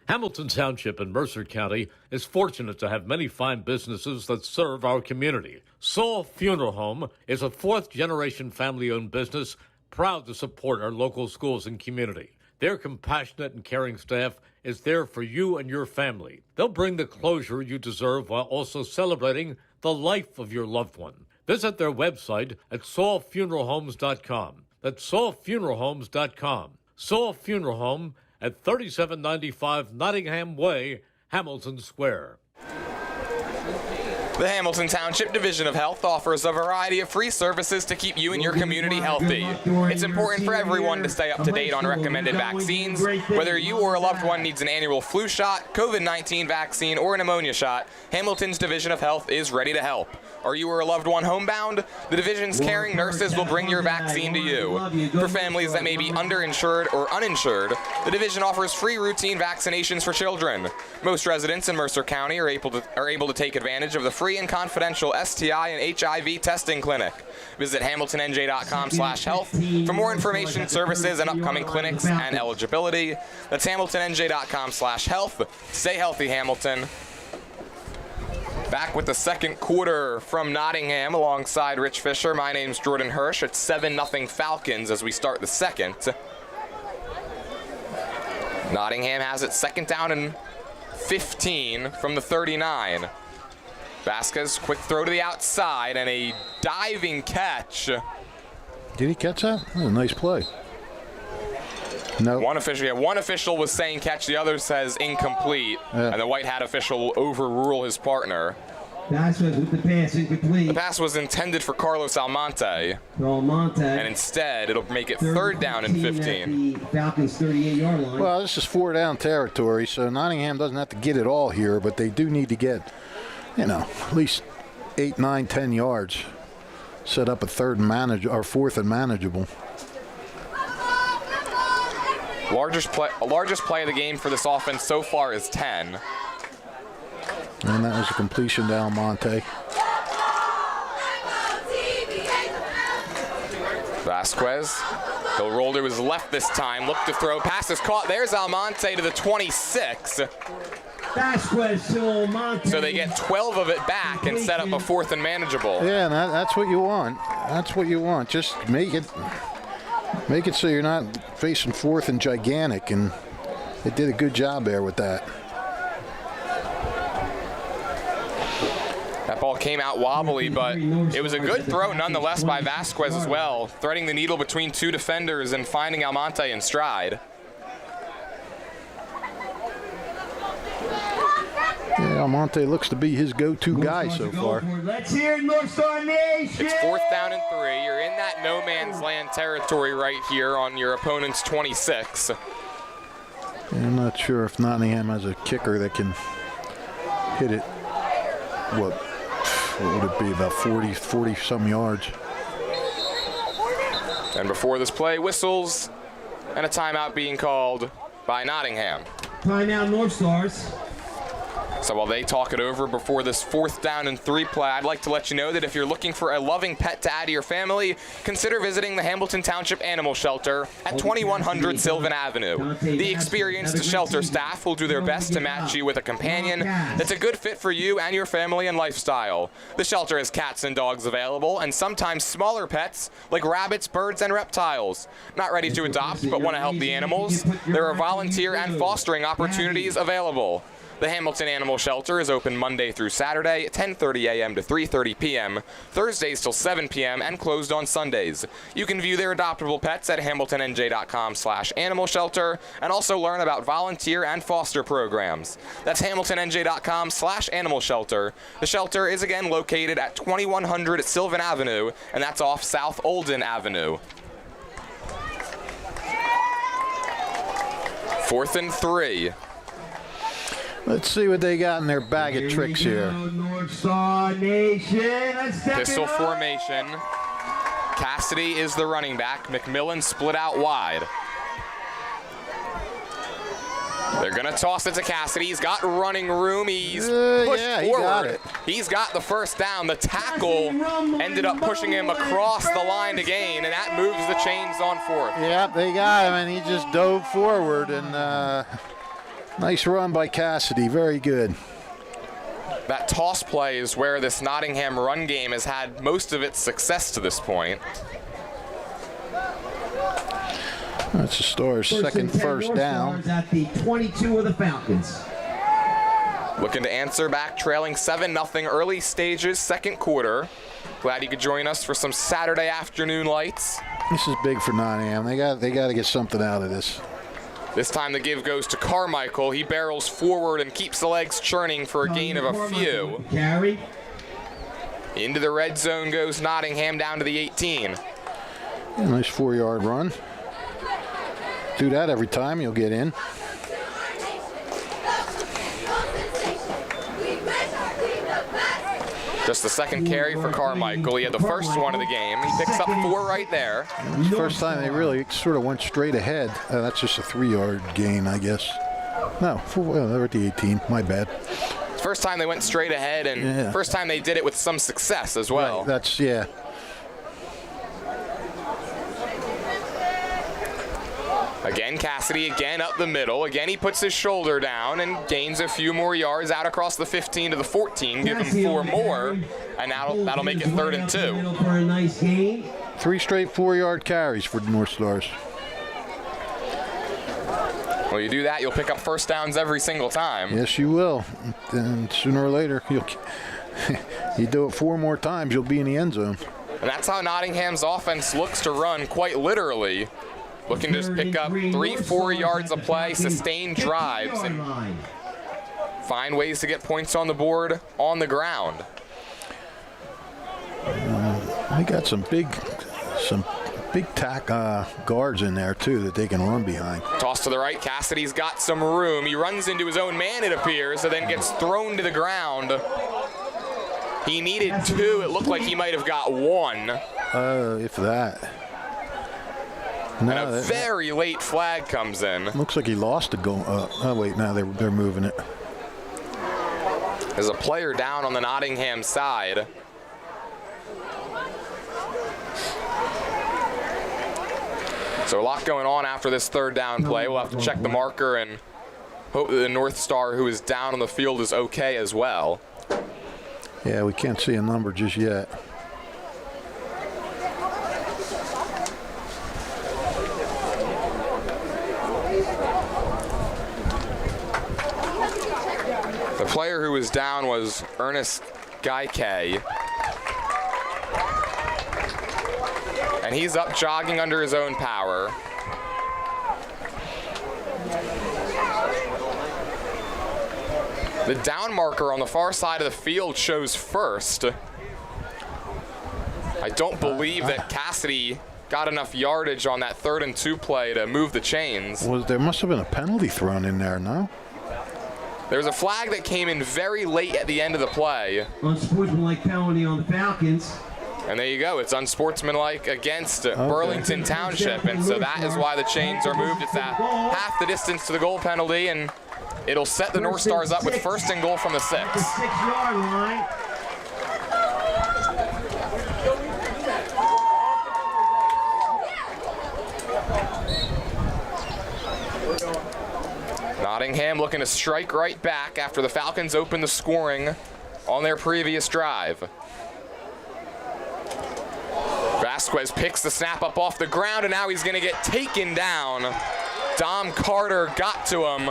Hamilton Township in Mercer County is fortunate to have many fine businesses that serve our community. Saul Funeral Home is a fourth-generation family-owned business proud to support our local schools and community. Their compassionate and caring staff is there for you and your family. They'll bring the closure you deserve while also celebrating the life of your loved one. Visit their website at saulfuneralhomes.com. That's saulfuneralhomes.com. Saul Funeral Home at 3795 Nottingham Way, Hamilton Square. The Hamilton Township Division of Health offers a variety of free services to keep you and your community healthy. It's important for everyone to stay up to date on recommended vaccines. Whether you or a loved one needs an annual flu shot, COVID-19 vaccine, or a pneumonia shot, Hamilton's Division of Health is ready to help. Are you or a loved one homebound? The division's caring nurses will bring your vaccine to you. For families that may be underinsured or uninsured, the division offers free routine vaccinations for children. Most residents in Mercer County are able to take advantage of the free and confidential STI and HIV testing clinic. Visit hamiltonnj.com/health for more information, services, and upcoming clinics and eligibility. That's hamiltonnj.com/health. Stay healthy, Hamilton. Back with the second quarter from Nottingham alongside Rich Fisher. My name's Jordan Hirsch. It's 7-0 Falcons as we start the second. Nottingham has it second down and 15 from the 39. Vasquez, quick throw to the outside and a diving catch. Did he catch that? That was a nice play. No. One official was saying catch, the other says incomplete, and the white hat official will overrule his partner. Vasquez with the pass incomplete. The pass was intended for Carlos Almonte, and instead it'll make it third down and 15. The Falcons 38-yard line. Well, this is 4-down territory, so Nottingham doesn't have to get it all here, but they do need to get, at least 8, 9, 10 yards. Set up a fourth and manageable. Largest play of the game for this offense so far is 10. And that was a completion to Almonte. Vasquez, he'll roll to his left this time, look to throw, pass is caught, there's Almonte to the 26. Vasquez to Almonte. So they get 12 of it back and set up a 4th and manageable. Yeah, and that's what you want. That's what you want. Just make it so you're not facing 4th and gigantic, and they did a good job there with that. That ball came out wobbly, but it was a good throw nonetheless by Vasquez as well, threading the needle between 2 defenders and finding Almonte in stride. Yeah, Almonte looks to be his go-to guy so far. Let's hear it, North Star Nation! It's 4th down and 3. You're in that no man's land territory right here on your opponent's 26. Yeah, I'm not sure if Nottingham has a kicker that can hit it. What would it be, about 40 some yards? And before this play, whistles and a timeout being called by Nottingham. Timeout, North Stars. So while they talk it over before this 4th down and 3 play, I'd like to let you know that if you're looking for a loving pet to add to your family, consider visiting the Hamilton Township Animal Shelter at 2100 Sylvan Avenue. The experienced shelter staff will do their best to match you with a companion that's a good fit for you and your family and lifestyle. The shelter has cats and dogs available, and sometimes smaller pets like rabbits, birds, and reptiles. Not ready to adopt but want to help the animals? There are volunteer and fostering opportunities available. The Hamilton Animal Shelter is open Monday through Saturday, 10:30 a.m. to 3:30 p.m., Thursdays till 7 p.m., and closed on Sundays. You can view their adoptable pets at hamiltonnj.com/animal shelter and also learn about volunteer and foster programs. That's hamiltonnj.com/animal shelter. The shelter is again located at 2100 Sylvan Avenue, and that's off South Olden Avenue. 4th and 3. Let's see what they got in their bag of tricks here. North Star Nation. Pistol formation. Cassidy is the running back. McMillan split out wide. They're going to toss it to Cassidy. He's got running room. He's pushed forward. He's got the 1st down. The tackle ended up pushing him across the line to gain, and that moves the chains on 4th. Yep, they got him, and he just dove forward, and nice run by Cassidy. Very good. That toss play is where this Nottingham run game has had most of its success to this point. That's the Stars' second first down. At the 22 of the Falcons. Looking to answer back, trailing 7-0 early stages, 2nd quarter. Glad you could join us for some Saturday afternoon lights. This is big for Nottingham. They got to get something out of this. This time the give goes to Carmichael. He barrels forward and keeps the legs churning for a gain of a few. Carry. Into the red zone goes Nottingham down to the 18. Yeah, nice 4-yard run. Do that every time, you'll get in. Just the 2nd carry for Carmichael. He had the first one of the game. He picks up 4 right there. The first time they really sort of went straight ahead. That's just a 3-yard gain, I guess. No, they're at the 18. My bad. First time they went straight ahead, and first time they did it with some success as well. Right, yeah. Again, Cassidy, again up the middle. Again, he puts his shoulder down and gains a few more yards out across the 15 to the 14. Give him 4 more, and that'll make it 3rd and 2. For a nice gain. 3 straight 4-yard carries for the North Stars. Well, you do that, you'll pick up first downs every single time. Yes, you will. And sooner or later, you do it 4 more times, you'll be in the end zone. And that's how Nottingham's offense looks to run, quite literally. Looking to just pick up 3-4 yards a play, sustain drives, and find ways to get points on the board on the ground. They got some big guards in there too that they can run behind. Toss to the right. Cassidy's got some room. He runs into his own man, it appears, and then gets thrown to the ground. He needed 2. It looked like he might have got 1. If that. No, and a very late flag comes in. Looks like he lost the goal. Oh wait, now they're moving it. There's a player down on the Nottingham side. So a lot going on after this third down play. We'll have to check the marker and hope that the North Star, who is down on the field, is okay as well. Yeah, we can't see a number just yet. The player who was down was Ernest Gaike. And he's up jogging under his own power. The down marker on the far side of the field shows first. I don't believe that Cassidy got enough yardage on that 3rd and 2 play to move the chains. There must have been a penalty thrown in there, no? There's a flag that came in very late at the end of the play. Unsportsmanlike penalty on the Falcons. And there you go. It's unsportsmanlike against Burlington Township. And so that is why the chains are moved. It's at half the distance to the goal penalty, and it'll set the North Stars up with 1st and goal from the 6. The 6-yard line. Nottingham looking to strike right back after the Falcons opened the scoring on their previous drive. Vasquez picks the snap up off the ground, and now he's going to get taken down. Dom Carter got to him.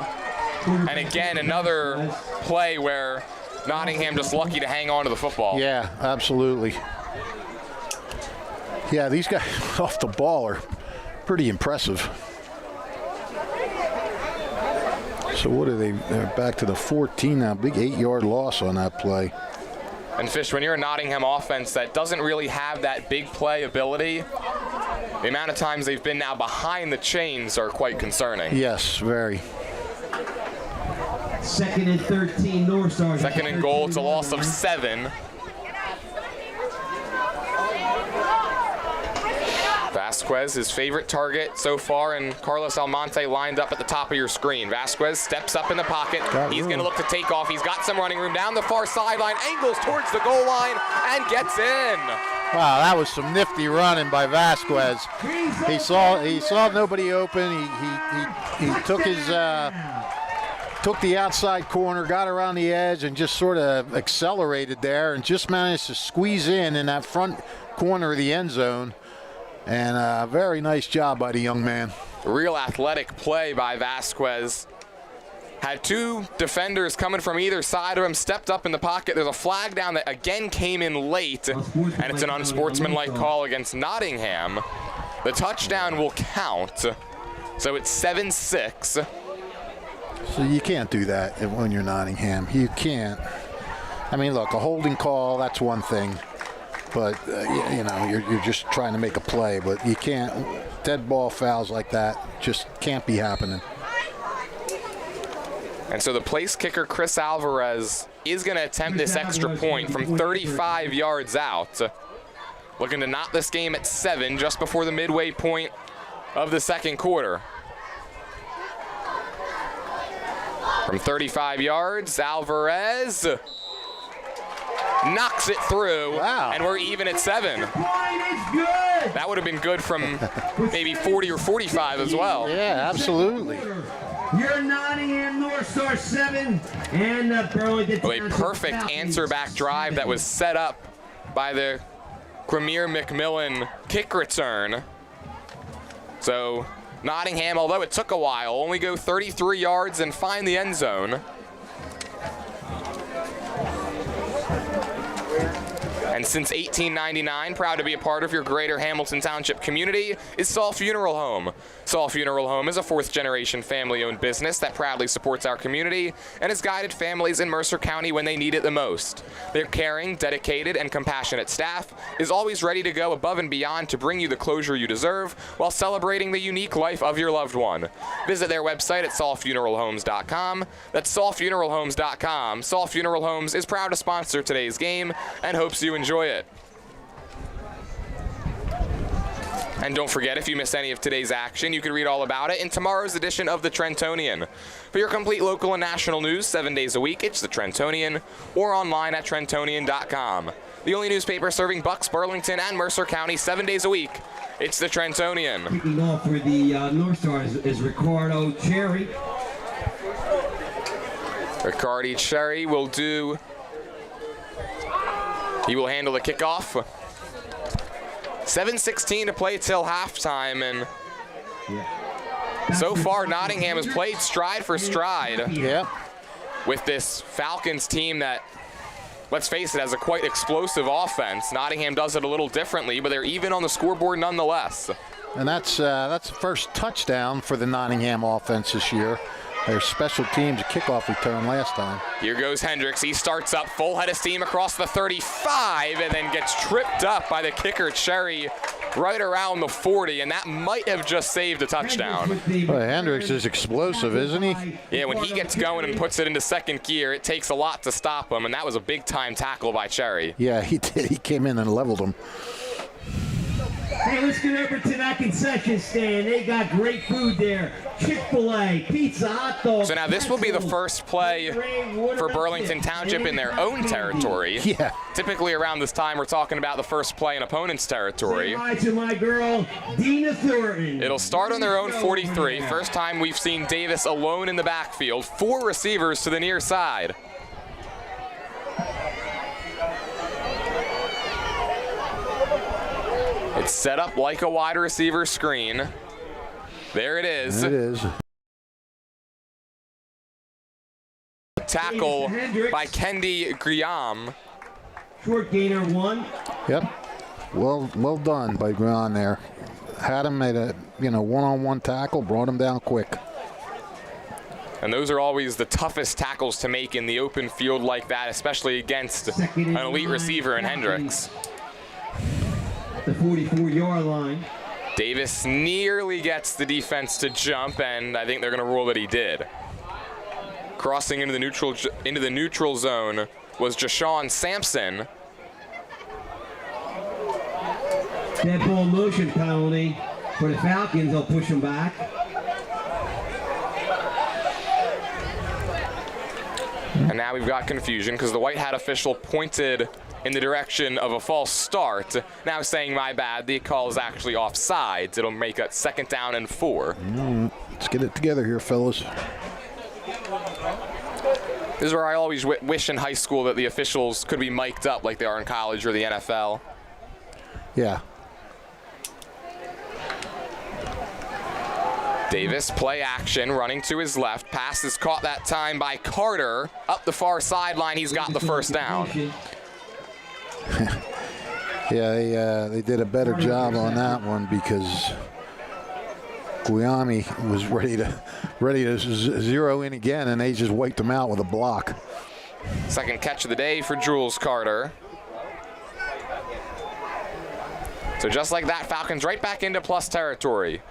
And again, another play where Nottingham just lucky to hang on to the football. Yeah, absolutely. Yeah, these guys off the ball are pretty impressive. So what are they? They're back to the 14 now. Big 8-yard loss on that play. And Fish, when you're a Nottingham offense that doesn't really have that big play ability, the amount of times they've been now behind the chains are quite concerning. Yes, very. 2nd and 13, North Stars. 2nd and goal, it's a loss of 7. Vasquez, his favorite target so far, and Carlos Almonte lined up at the top of your screen. Vasquez steps up in the pocket. He's going to look to take off. He's got some running room down the far sideline, angles towards the goal line, and gets in. Wow, that was some nifty running by Vasquez. He saw nobody open. He took his took the outside corner, got around the edge, and just sort of accelerated there, and just managed to squeeze in that front corner of the end zone. And a very nice job by the young man. Real athletic play by Vasquez. Had 2 defenders coming from either side of him, stepped up in the pocket. There's a flag down that again came in late, and it's an unsportsmanlike call against Nottingham. The touchdown will count, so it's 7-6. So you can't do that when you're Nottingham. You can't. I mean, look, a holding call, that's one thing. But, you know, you're just trying to make a play. But you can't. Dead ball fouls like that just can't be happening. And so the place kicker, Chris Alvarez, is going to attempt this extra point from 35 yards out. Looking to knot this game at 7 just before the midway point of the 2nd quarter. From 35 yards, Alvarez knocks it through, wow. And we're even at 7. That would have been good from maybe 40 or 45 as well. Yeah, absolutely. Your Nottingham Northstars 7 and Burlington. A perfect answer back drive that was set up by the Gramir McMillan kick return. So Nottingham, although it took a while, only go 33 yards and find the end zone. And since 1899, proud to be a part of your greater Hamilton Township community, is Saul Funeral Home. Saul Funeral Home is a 4th-generation family-owned business that proudly supports our community and has guided families in Mercer County when they need it the most. Their caring, dedicated, and compassionate staff is always ready to go above and beyond to bring you the closure you deserve while celebrating the unique life of your loved one. Visit their website at saulfuneralhomes.com. That's saulfuneralhomes.com. Saul Funeral Homes is proud to sponsor today's game and hopes you enjoy it. And don't forget, if you miss any of today's action, you can read all about it in tomorrow's edition of the Trentonian. For your complete local and national news 7 days a week, it's the Trentonian, or online at trentonian.com. The only newspaper serving Bucks, Burlington, and Mercer County 7 days a week. It's the Trentonian. Kicking off for the Northstars is Ricardo Cherry. Ricardo Cherry will handle the kickoff. 7:16 to play till halftime, and so far Nottingham has played stride for stride with this Falcons team that, let's face it, has a quite explosive offense. Nottingham does it a little differently, but they're even on the scoreboard nonetheless. And that's the first touchdown for the Nottingham offense this year. Their special teams kickoff return last time. Here goes Hendricks. He starts up full head of steam across the 35 and then gets tripped up by the kicker Cherry right around the 40, and that might have just saved a touchdown. Well, Hendricks is explosive, isn't he? Yeah, when he gets going and puts it into second gear, it takes a lot to stop him, and that was a big-time tackle by Cherry. Yeah, he did. He came in and leveled him. Hey, let's get over to that concession stand. They got great food there. Chick-fil-A, pizza, hot dogs. So now this will be the first play for Burlington Township in their own territory. Yeah. Typically around this time, we're talking about the first play in opponent's territory. Say hi to my girl, Dina Thornton. It'll start on their own 43. First time we've seen Davis alone in the backfield. 4 receivers to the near side. It's set up like a wide receiver screen. There it is. It is. Tackle by Kendi Griam. Short gainer 1. Yep. Well done by Griam there. Had him at a one-on-one tackle, brought him down quick. And those are always the toughest tackles to make in the open field like that, especially against an elite receiver in Hendricks. The 44-yard line. Davis nearly gets the defense to jump, and I think they're going to rule that he did. Crossing into the neutral zone was Jashawn Sampson. Dead ball motion penalty for the Falcons. They'll push him back. And now we've got confusion because the white hat official pointed in the direction of a false start. Now saying, my bad, the call is actually offsides. It'll make it 2nd down and 4. Let's get it together here, fellas. This is where I always wish in high school that the officials could be mic'd up like they are in college or the NFL. Yeah. Davis, play action, running to his left. Pass is caught that time by Carter. Up the far sideline, he's got the first down. Yeah, they did a better job on that one because Guiami was ready to zero in again, and they just wiped him out with a block. Second catch of the day for Jules Carter. So just like that, Falcons right back into plus territory.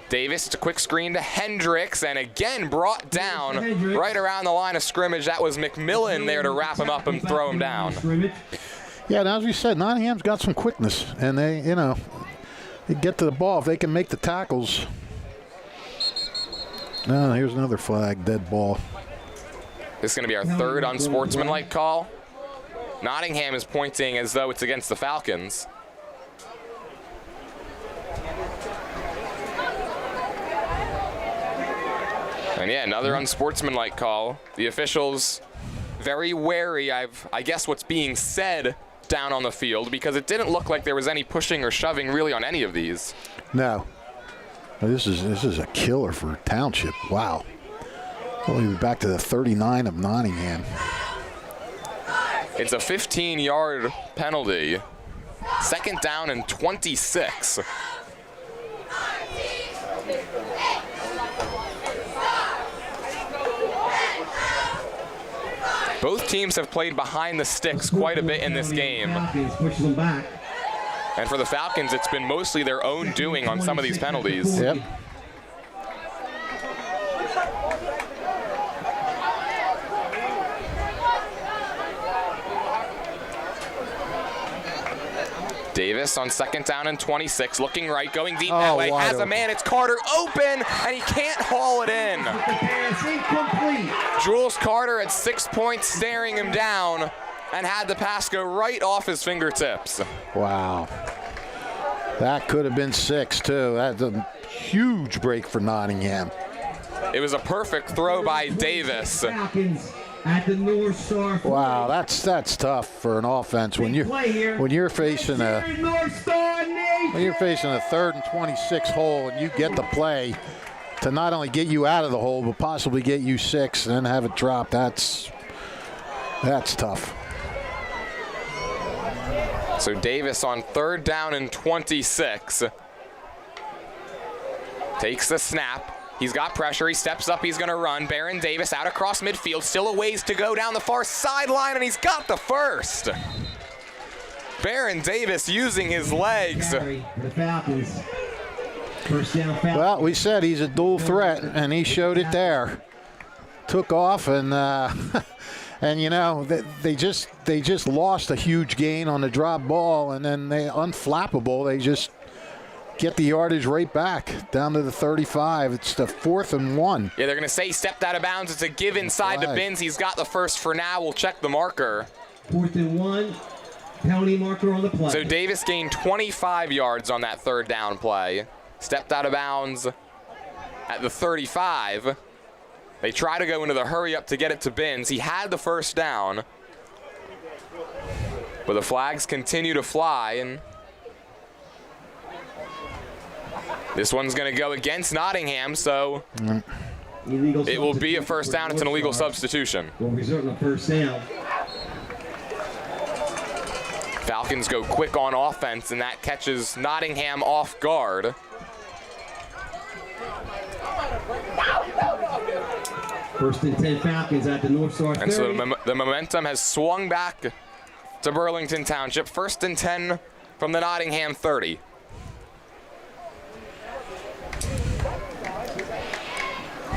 Davis, it's a quick screen to Hendricks, and again brought down right around the line of scrimmage. That was McMillan there to wrap him up and throw him down. Yeah, and as we said, Nottingham's got some quickness, and they get to the ball if they can make the tackles. Oh, here's another flag, dead ball. This is going to be our 3rd unsportsmanlike call. Nottingham is pointing as though it's against the Falcons. And yeah, another unsportsmanlike call. The officials very wary, I guess, what's being said down on the field, because it didn't look like there was any pushing or shoving really on any of these. No. This is a killer for Township. Wow. We'll be back to the 39 of Nottingham. It's a 15-yard penalty. 2nd down and 26. Both teams have played behind the sticks quite a bit in this game. And for the Falcons, it's been mostly their own doing on some of these penalties. Yep. Davis on 2nd down and 26, looking right, going deep that way, has a man, it's Carter open, and he can't haul it in. Jules Carter at 6 points, staring him down, and had the pass go right off his fingertips. Wow. That could have been 6, too. That's a huge break for Nottingham. It was a perfect throw by Davis. Falcons at the North Star. Wow, that's tough for an offense when you're facing a 3rd and 26 hole and you get the play to not only get you out of the hole but possibly get you 6 and then have it drop. That's tough. So Davis on 3rd down and 26. Takes the snap. He's got pressure. He steps up. He's going to run. Baron Davis out across midfield. Still a ways to go down the far sideline, and he's got the first. Baron Davis using his legs. The Falcons. First down, Falcons. Well, we said he's a dual threat, and he showed it there. Took off, and and you know they just lost a huge gain on the drop ball, and then they unflappable. They just get the yardage right back down to the 35. It's the 4th and 1. Yeah, they're going to say he stepped out of bounds. It's a give inside to Binns. He's got the first for now. We'll check the marker. 4th and 1. Penalty marker on the play. So Davis gained 25 yards on that 3rd down play. Stepped out of bounds at the 35. They try to go into the hurry up to get it to Binns. He had the first down. But the flags continue to fly, and this one's going to go against Nottingham, so it will be a first down. It's an illegal substitution. We'll result in a first down. Falcons go quick on offense, and that catches Nottingham off guard. First and 10 Falcons at the Northstars 30. And so the momentum has swung back to Burlington Township. 1st and 10 from the Nottingham 30.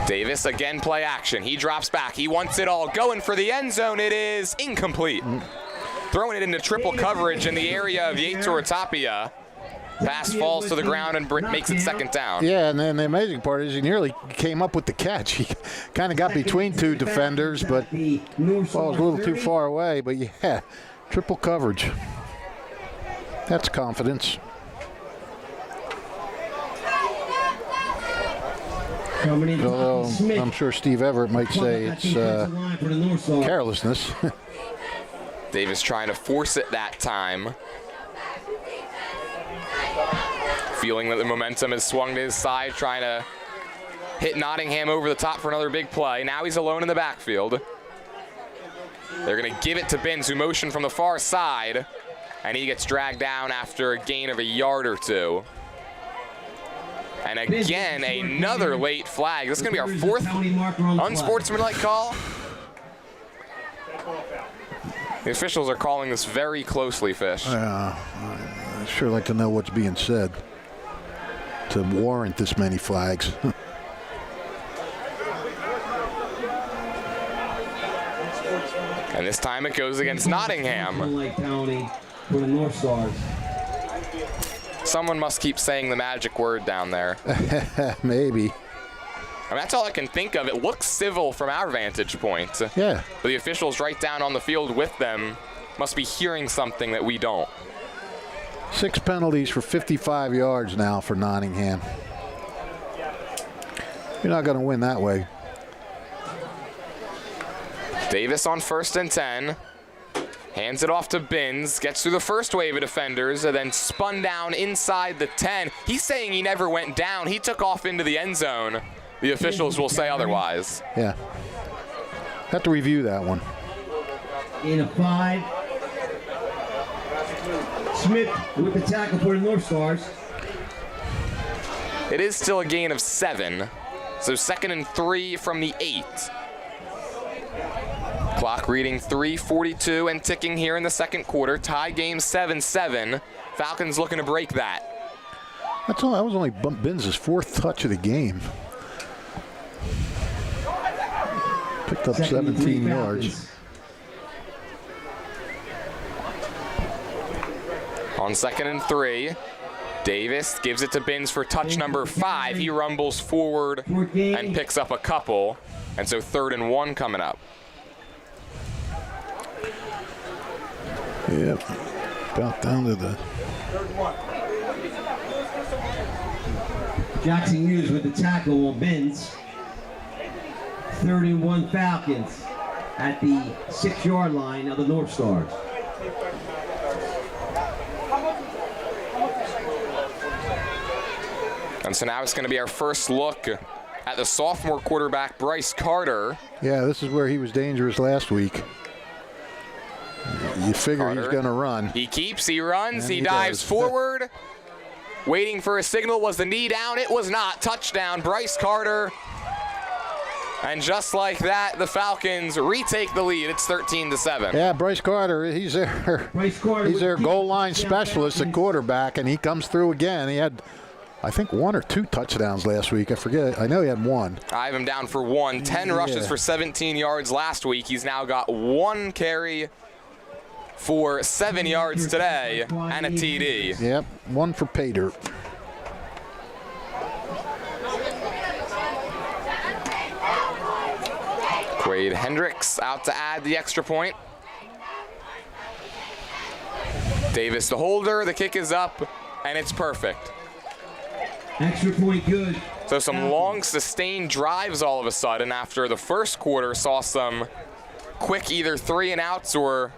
Davis again play action. He drops back. He wants it all. Going for the end zone. It is incomplete. Throwing it into triple coverage in the area of Yates or Tapia. Pass falls to the ground and makes it 2nd down. Yeah, and then the amazing part is he nearly came up with the catch. He kind of got between 2 defenders, but falls a little too far away. But yeah, triple coverage. That's confidence. Although I'm sure Steve Everett might say it's carelessness. Davis trying to force it that time. Feeling that the momentum has swung to his side, trying to hit Nottingham over the top for another big play. Now he's alone in the backfield. They're going to give it to Binns, who motioned from the far side, and he gets dragged down after a gain of a yard or 2. And again, another late flag. This is going to be our 4th unsportsmanlike call. The officials are calling this very closely, Fish. I'd sure like to know what's being said to warrant this many flags. And this time it goes against Nottingham. For the Northstars. Someone must keep saying the magic word down there. Maybe. I mean, that's all I can think of. It looks civil from our vantage point. Yeah. But the officials right down on the field with them must be hearing something that we don't. 6 penalties for 55 yards now for Nottingham. You're not going to win that way. Davis on 1st and 10. Hands it off to Binns, gets through the first wave of defenders, and then spun down inside the 10. He's saying he never went down. He took off into the end zone. The officials will say otherwise. Yeah. Have to review that one. In a 5. Smith with the tackle for the Northstars. It is still a gain of 7. So 2nd and 3 from the 8. Clock reading 3:42 and ticking here in the 2nd quarter. Tie game 7-7. Falcons looking to break that. That was only Binns' 4th touch of the game. Picked up 17 yards. On 2nd and 3, Davis gives it to Binns for touch number 5. He rumbles forward and picks up a couple. And so 3rd and 1 coming up. Yep, about down to the Jackson Hughes with the tackle on Benz. 31 Falcons at the 6-yard line of the Northstars. And so now it's going to be our first look at the sophomore quarterback, Bryce Carter. Yeah, this is where he was dangerous last week. You figure Carter, he's going to run. He keeps, he runs, And he he dives does. forward. Waiting for a signal. Was the knee down? It was not. Touchdown, Bryce Carter. And just like that, the Falcons retake the lead. It's 13-7. Yeah, Bryce Carter, he's their goal line specialist at quarterback, and he comes through again. He had, I think, 1 or 2 touchdowns last week. I forget. I know he had 1. I have him down for 1. 10 rushes for 17 yards last week. He's now got 1 carry for 7 yards today and a TD. Yep, 1 for pay dirt. Quade Hendricks out to add the extra point. Davis the holder, the kick is up, and it's perfect. Extra point good. So some long sustained drives all of a sudden after the first quarter saw some quick either 3 and outs or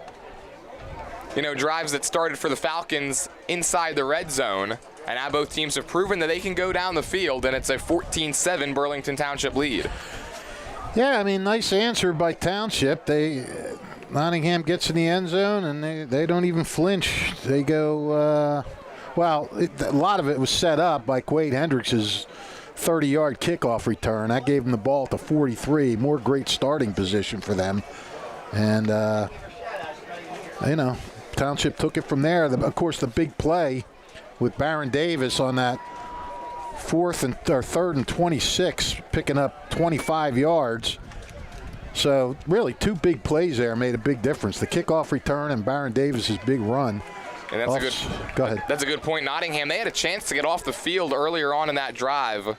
drives that started for the Falcons inside the red zone. And now both teams have proven that they can go down the field, and it's a 14-7 Burlington Township lead. Yeah, I mean, nice answer by Township. Nottingham gets in the end zone, and they don't even flinch. They go, a lot of it was set up by Quade Hendricks' 30-yard kickoff return. That gave them the ball at the 43, more great starting position for them. And, Township took it from there. Of course, the big play with Baron Davis on that 3rd and 26, picking up 25 yards. So really 2 big plays there made a big difference. The kickoff return and Baron Davis's big run. And Go ahead. That's a good point. Nottingham, they had a chance to get off the field earlier on in that drive.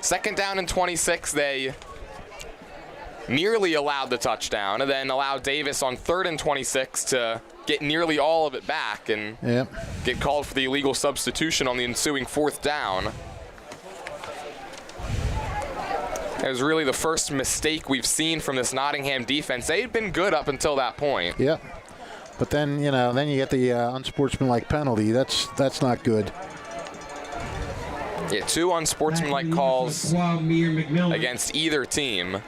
2nd down and 26, they nearly allowed the touchdown and then allowed Davis on 3rd and 26 to get nearly all of it back and get called for the illegal substitution on the ensuing 4th down. It was really the first mistake we've seen from this Nottingham defense. They had been good up until that point. Yep. But then, you get the unsportsmanlike penalty. That's not good. Yeah, 2 unsportsmanlike calls against either team.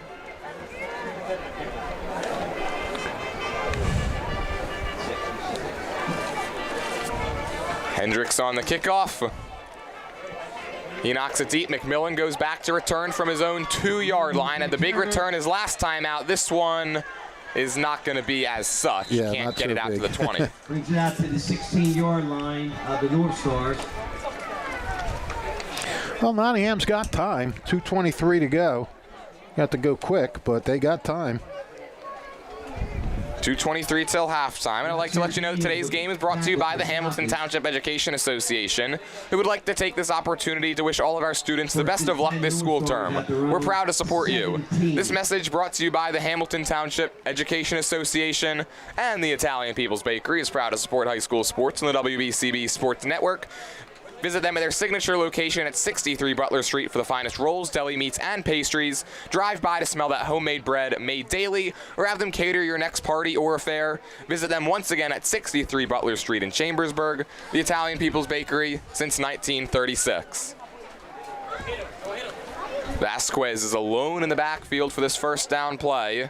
Hendricks on the kickoff. He knocks it deep. McMillan goes back to return from his own 2-yard line. And the big return is last time out. This one is not going to be as such. Yeah, can't get it out to the 20. Brings it out to the 16-yard line of the Northstars. Well, Nottingham's got time. 2:23 to go. Got to go quick, but they got time. 2:23 till halftime, and I'd like to let you know that today's game is brought to you by the Hamilton Township Education Association, who would like to take this opportunity to wish all of our students the best of luck this school term. We're proud to support you. This message brought to you by the Hamilton Township Education Association, and the Italian People's Bakery is proud to support high school sports on the WBCB Sports Network. Visit them at their signature location at 63 Butler Street for the finest rolls, deli meats, and pastries. Drive by to smell that homemade bread made daily, or have them cater your next party or affair. Visit them once again at 63 Butler Street in Chambersburg, the Italian People's Bakery since 1936. Vasquez is alone in the backfield for this 1st down play.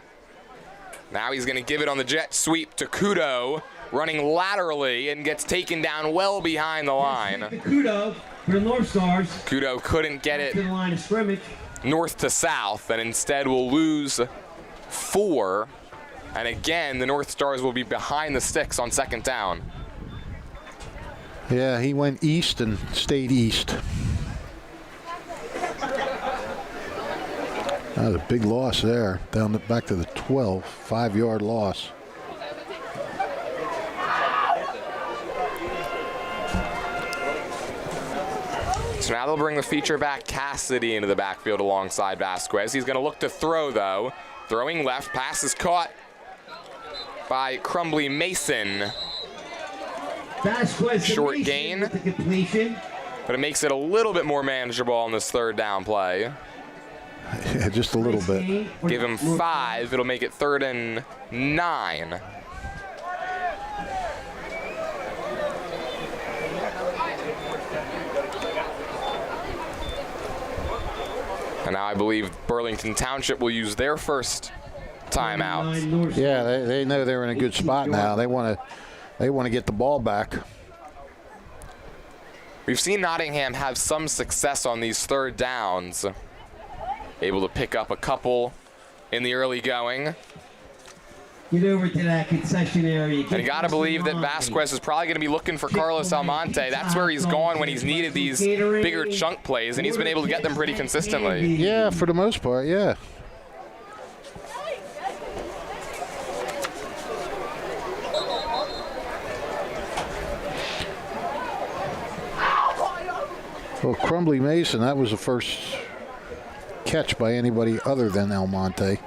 Now he's going to give it on the jet sweep to Kudo, running laterally and gets taken down well behind the line. Kudo for the Northstars. Kudo couldn't get it to the line of scrimmage. North to south, and instead will lose 4. And again, the Northstars will be behind the sticks on 2nd down. Yeah, he went east and stayed east. That was a big loss there, back to the 12, 5-yard loss. So now they'll bring the feature back Cassidy into the backfield alongside Vasquez. He's going to look to throw, though. Throwing left, pass is caught by Crumbly Mason. Vasquez Short gain. With the completion. but it makes it a little bit more manageable on this third down play. Yeah, just a little bit. Give him 5. It'll make it 3rd and 9. And now I believe Burlington Township will use their first timeout. Yeah, they know they're in a good spot now. They want to get the ball back. We've seen Nottingham have some success on these third downs. Able to pick up a couple in the early going. Get over to that concession area. And you got to believe that Vasquez is probably going to be looking for Carlos Almonte. That's where he's gone when he's needed these bigger chunk plays, and he's been able to get them pretty consistently. Yeah, for the most part, yeah. Well, Crumbly Mason, that was the first catch by anybody other than Almonte.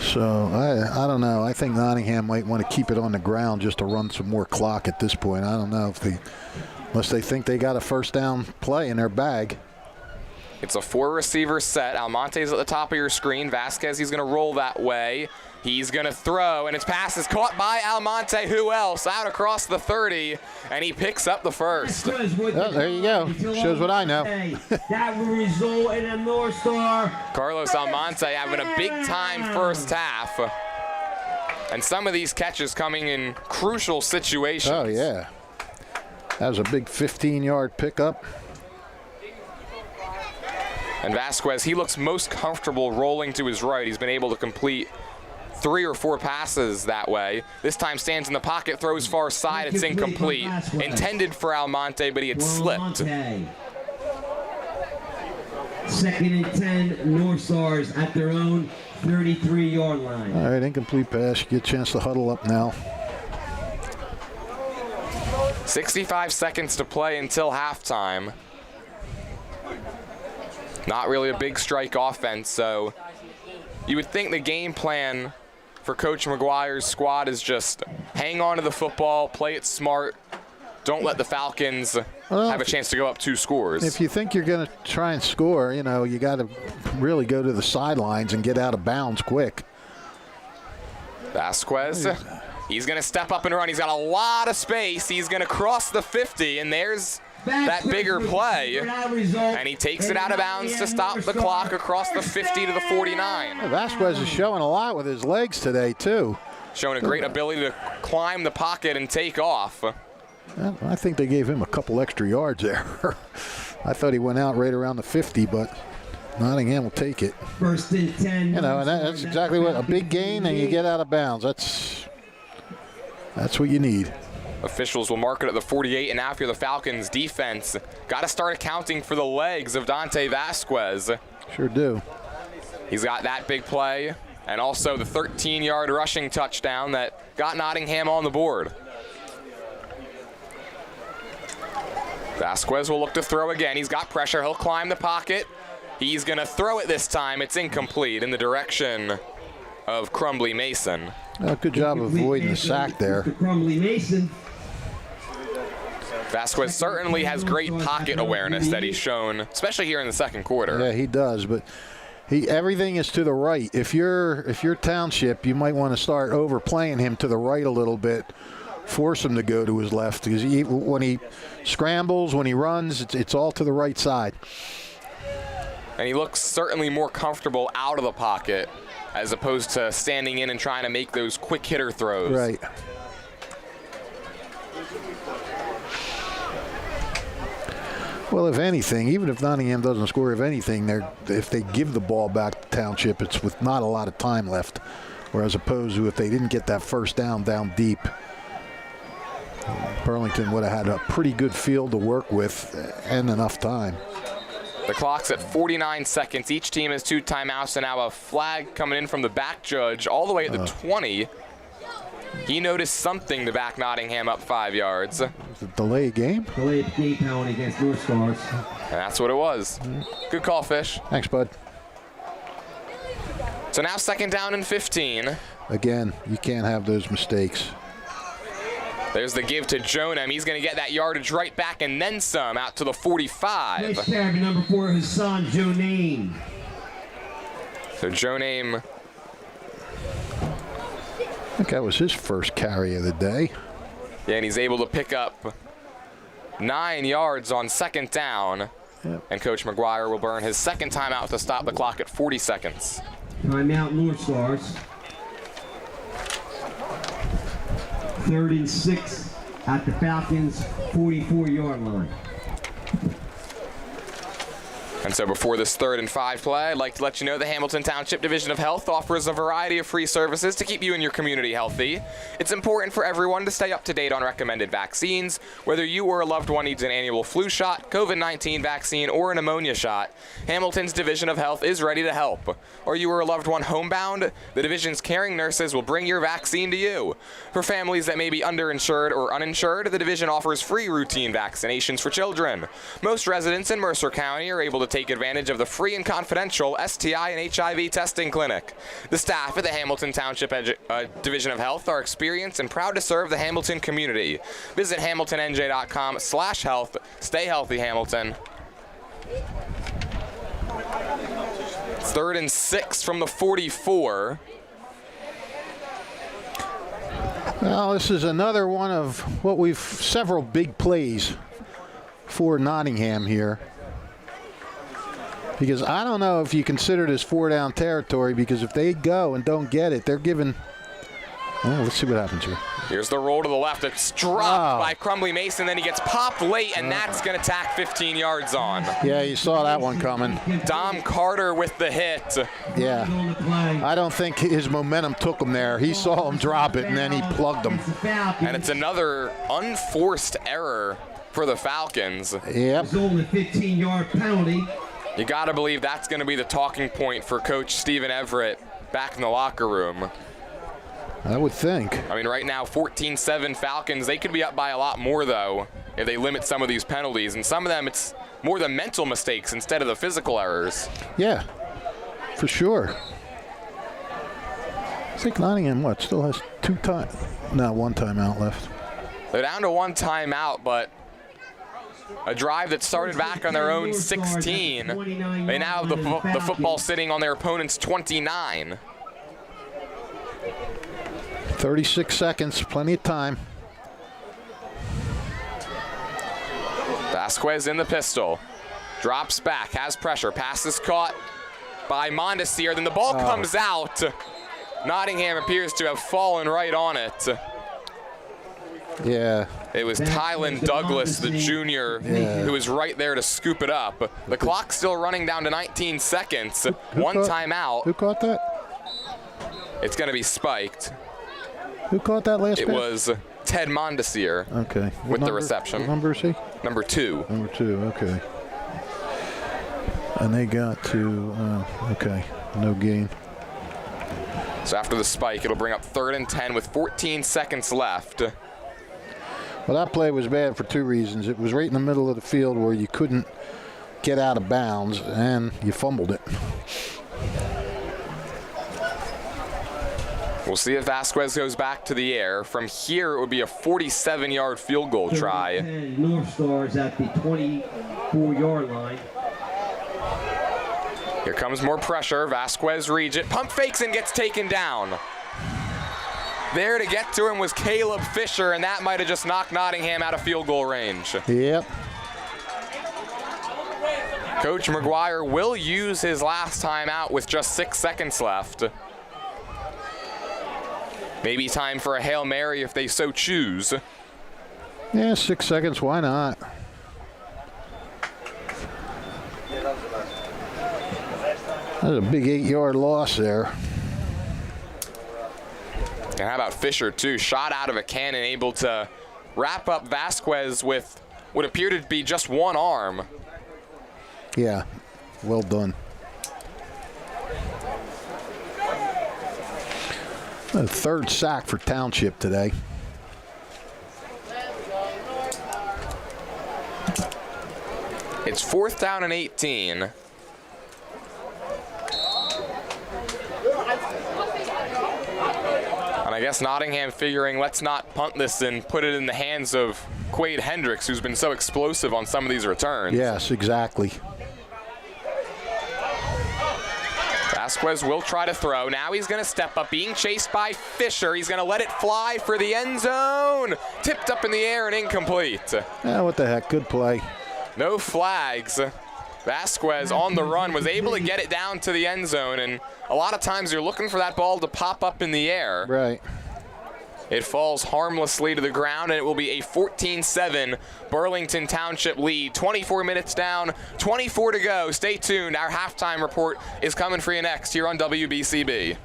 So, I don't know. I think Nottingham might want to keep it on the ground just to run some more clock at this point. I don't know if unless they think they got a first down play in their bag. It's a 4-receiver set. Almonte's at the top of your screen. Vasquez, he's going to roll that way. He's going to throw, and his pass is caught by Almonte. Who else? Out across the 30, and he picks up the first. Oh, there you go. Shows what I know. That will result in a North Star. Carlos Almonte having a big-time first half. And some of these catches coming in crucial situations. Oh, yeah. That was a big 15-yard pickup. And Vasquez, he looks most comfortable rolling to his right. He's been able to complete 3 or 4 passes that way. This time stands in the pocket, throws far side. It's incomplete. Intended for Almonte, but he had slipped. 2nd and 10, North Stars at their own 33-yard line. All right, incomplete pass. You get a chance to huddle up now. 65 seconds to play until halftime. Not really a big strike offense, so you would think the game plan for Coach McGuire's squad is just hang on to the football, play it smart, don't let the Falcons have a chance to go up 2 scores. If you think you're going to try and score, you know, you got to really go to the sidelines and get out of bounds quick. Vasquez, he's going to step up and run. He's got a lot of space. He's going to cross the 50, and there's that bigger play, and he takes it out of bounds to stop the clock across the 50 to the 49. Vasquez is showing a lot with his legs today, too. Showing a great ability to climb the pocket and take off. Well, I think they gave him a couple extra yards there. I thought he went out right around the 50, but Nottingham will take it. 1st and 10. You know, and that's exactly what a big gain, and you get out of bounds. That's what you need. Officials will mark it at the 48, and after the Falcons defense got to start accounting for the legs of Dante Vasquez. Sure do. He's got that big play and also the 13-yard rushing touchdown that got Nottingham on the board. Vasquez will look to throw again. He's got pressure. He'll climb the pocket. He's going to throw it this time. It's incomplete in the direction of Crumbly Mason. Good job avoiding the sack there. Crumbly Mason. Vasquez certainly has great pocket awareness that he's shown, especially here in the second quarter. Yeah, he does, but everything is to the right. If you're Township, you might want to start overplaying him to the right a little bit, force him to go to his left, because when he scrambles, when he runs, it's all to the right side. And he looks certainly more comfortable out of the pocket as opposed to standing in and trying to make those quick hitter throws. Right. Well, if anything, even if Nottingham doesn't score, if anything, if they give the ball back to Township, it's with not a lot of time left. Whereas opposed to if they didn't get that first down deep, Burlington would have had a pretty good field to work with and enough time. The clock's at 49 seconds. Each team has 2 timeouts, and now a flag coming in from the back judge all the way at the 20. He noticed something to back Nottingham up 5 yards. Delay game? Delayed game penalty against North Stars. And that's what it was. Good call, Fish. Thanks, bud. So now 2nd down and 15. again, you can't have those mistakes. There's the give to Jonam. He's going to get that yardage right back and then some out to the 45. Nice carry, number 4, Hassan Jonam. So Jonam. I think that was his first carry of the day. Yeah, and he's able to pick up 9 yards on second down. Yep. And Coach McGuire will burn his second timeout to stop the clock at 40 seconds. Timeout, Northstars. 3rd and 6 at the Falcons' 44-yard line. And so before this 3rd and 5 play, I'd like to let you know the Hamilton Township Division of Health offers a variety of free services to keep you and your community healthy. It's important for everyone to stay up to date on recommended vaccines. Whether you or a loved one needs an annual flu shot, COVID-19 vaccine, or a pneumonia shot, Hamilton's Division of Health is ready to help. Or you or a loved one homebound, the division's caring nurses will bring your vaccine to you. For families that may be underinsured or uninsured, the division offers free routine vaccinations for children. Most residents in Mercer County are able to take advantage of the free and confidential STI and HIV testing clinic. The staff at the Hamilton Township Division of Health are experienced and proud to serve the Hamilton community. Visit hamiltonnj.com/health. Stay healthy, Hamilton. 3rd and 6 from the 44. Well, this is another one of several big plays for Nottingham here. Because I don't know if you consider this 4-down territory, because if they go and don't get it, they're giving. Oh, let's see what happens here. Here's the roll to the left. It's dropped by Crumbly Mason. Then he gets popped late, and that's going to tack 15 yards on. Yeah, you saw that one coming. Dom Carter with the hit. Yeah. I don't think his momentum took him there. He saw him drop it, and then he plugged him. And it's another unforced error for the Falcons. Yep. It's only a 15-yard penalty. You got to believe that's going to be the talking point for Coach Stephen Everett back in the locker room. I would think. I mean, right now, 14-7 Falcons. They could be up by a lot more, though, if they limit some of these penalties. And some of them, it's more the mental mistakes instead of the physical errors. Yeah, for sure. I think Nottingham, still has 1 timeout left. They're down to 1 timeout, but a drive that started back on their own 16. They now have the football sitting on their opponent's 29. 36 seconds, plenty of time. Vasquez in the pistol. Drops back, has pressure. Pass is caught by Mondesir. Then the ball comes out. Nottingham appears to have fallen right on it. Yeah. It was Tylen Douglas, the junior, who was right there to scoop it up. The clock's still running down to 19 seconds. One timeout. Who caught that? It's going to be spiked. Who caught that last It pass? was Ted Mondesir with the reception. What number is he? Number 2. Number 2, okay. And they got to, no gain. So after the spike, it'll bring up 3rd and 10 with 14 seconds left. Well, that play was bad for 2 reasons. It was right in the middle of the field where you couldn't get out of bounds, and you fumbled it. We'll see if Vasquez goes back to the air. From here, it would be a 47-yard field goal try. Northstars at the 24-yard line. Here comes more pressure. Vasquez reads it. Pump fakes and gets taken down. There to get to him was Caleb Fisher, and that might have just knocked Nottingham out of field goal range. Yep. Coach McGuire will use his last time out with just 6 seconds left. Maybe time for a Hail Mary if they so choose. Yeah, 6 seconds, why not? That's a big 8-yard loss there. And how about Fisher, too? Shot out of a cannon, able to wrap up Vasquez with what appeared to be just one arm. Yeah, well done. A 3rd sack for Township today. It's 4th down and 18. guess Nottingham figuring, let's not punt this and put it in the hands of Quade Hendricks, who's been so explosive on some of these returns. Yes, exactly. Vasquez will try to throw. Now he's going to step up, being chased by Fisher. He's going to let it fly for the end zone. Tipped up in the air and incomplete. Yeah, what the heck, good play. No flags. Vasquez on the run was able to get it down to the end zone, and a lot of times you're looking for that ball to pop up in the air. Right. It falls harmlessly to the ground, and it will be a 14-7 Burlington Township lead. 24 minutes down, 24 to go. Stay tuned. Our halftime report is coming for you next here on WBCB.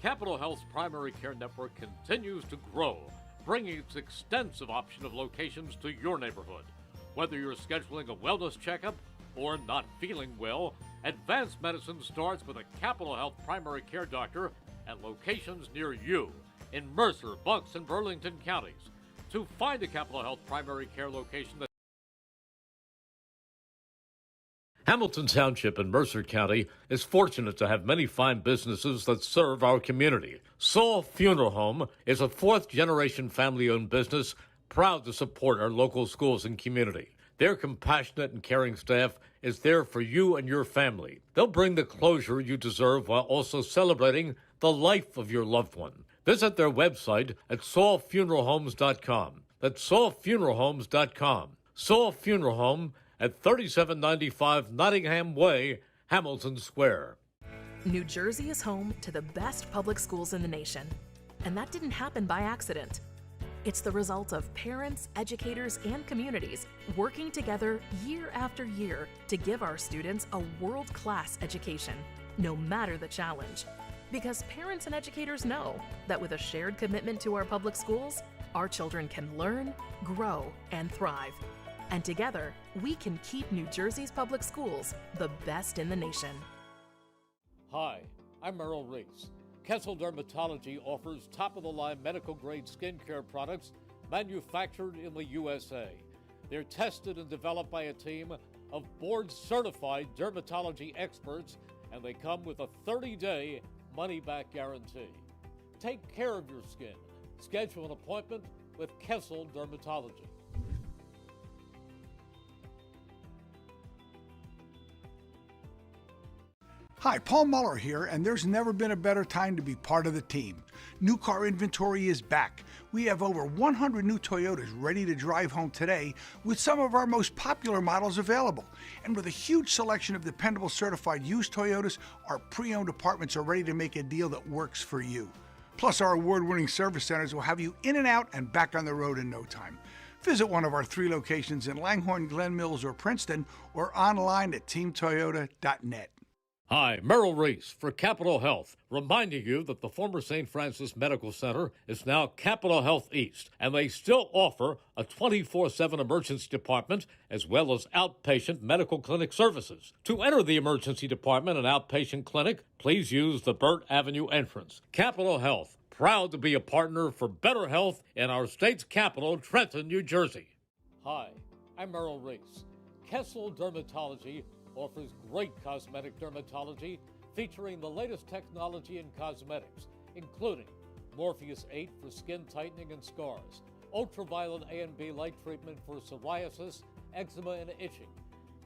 Capital Health's primary care network continues to grow, bringing its extensive option of locations to your neighborhood. Whether you're scheduling a wellness checkup or not feeling well, advanced medicine starts with a Capital Health primary care doctor at locations near you in Mercer, Bucks, and Burlington counties. To find a Capital Health primary care location that Hamilton Township in Mercer County is fortunate to have many fine businesses that serve our community. Saul Funeral Home is a fourth-generation family-owned business proud to support our local schools and community. Their compassionate and caring staff is there for you and your family. They'll bring the closure you deserve while also celebrating the life of your loved one. Visit their website at saulfuneralhomes.com. That's saulfuneralhomes.com. Saul Funeral Home at 3795 Nottingham Way, Hamilton Square. New Jersey is home to the best public schools in the nation. And that didn't happen by accident. It's the result of parents, educators, and communities working together year after year to give our students a world-class education, no matter the challenge. Because parents and educators know that with a shared commitment to our public schools, our children can learn, grow, and thrive. And together, we can keep New Jersey's public schools the best in the nation. Hi, I'm Merrill Reese. Kessel Dermatology offers top-of-the-line medical-grade skincare products manufactured in the USA. They're tested and developed by a team of board-certified dermatology experts, and they come with a 30-day money-back guarantee. Take care of your skin. Schedule an appointment with Kessel Dermatology. Hi, Paul Muller here, and there's never been a better time to be part of the team. New car inventory is back. We have over 100 new Toyotas ready to drive home today with some of our most popular models available. And with a huge selection of dependable certified used Toyotas, our pre-owned departments are ready to make a deal that works for you. Plus, our award-winning service centers will have you in and out and back on the road in no time. Visit one of our 3 locations in Langhorne, Glen Mills, or Princeton, or online at teamtoyota.net. Hi, Merrill Reese for Capital Health, reminding you that the former St. Francis Medical Center is now Capital Health East, and they still offer a 24/7 emergency department as well as outpatient medical clinic services. To enter the emergency department and outpatient clinic, please use the Burt Avenue entrance. Capital Health, proud to be a partner for better health in our state's capital, Trenton, New Jersey. Hi, I'm Merrill Reese. Kessel Dermatology offers great cosmetic dermatology featuring the latest technology in cosmetics, including Morpheus 8 for skin tightening and scars, ultraviolet A and B light treatment for psoriasis, eczema, and itching.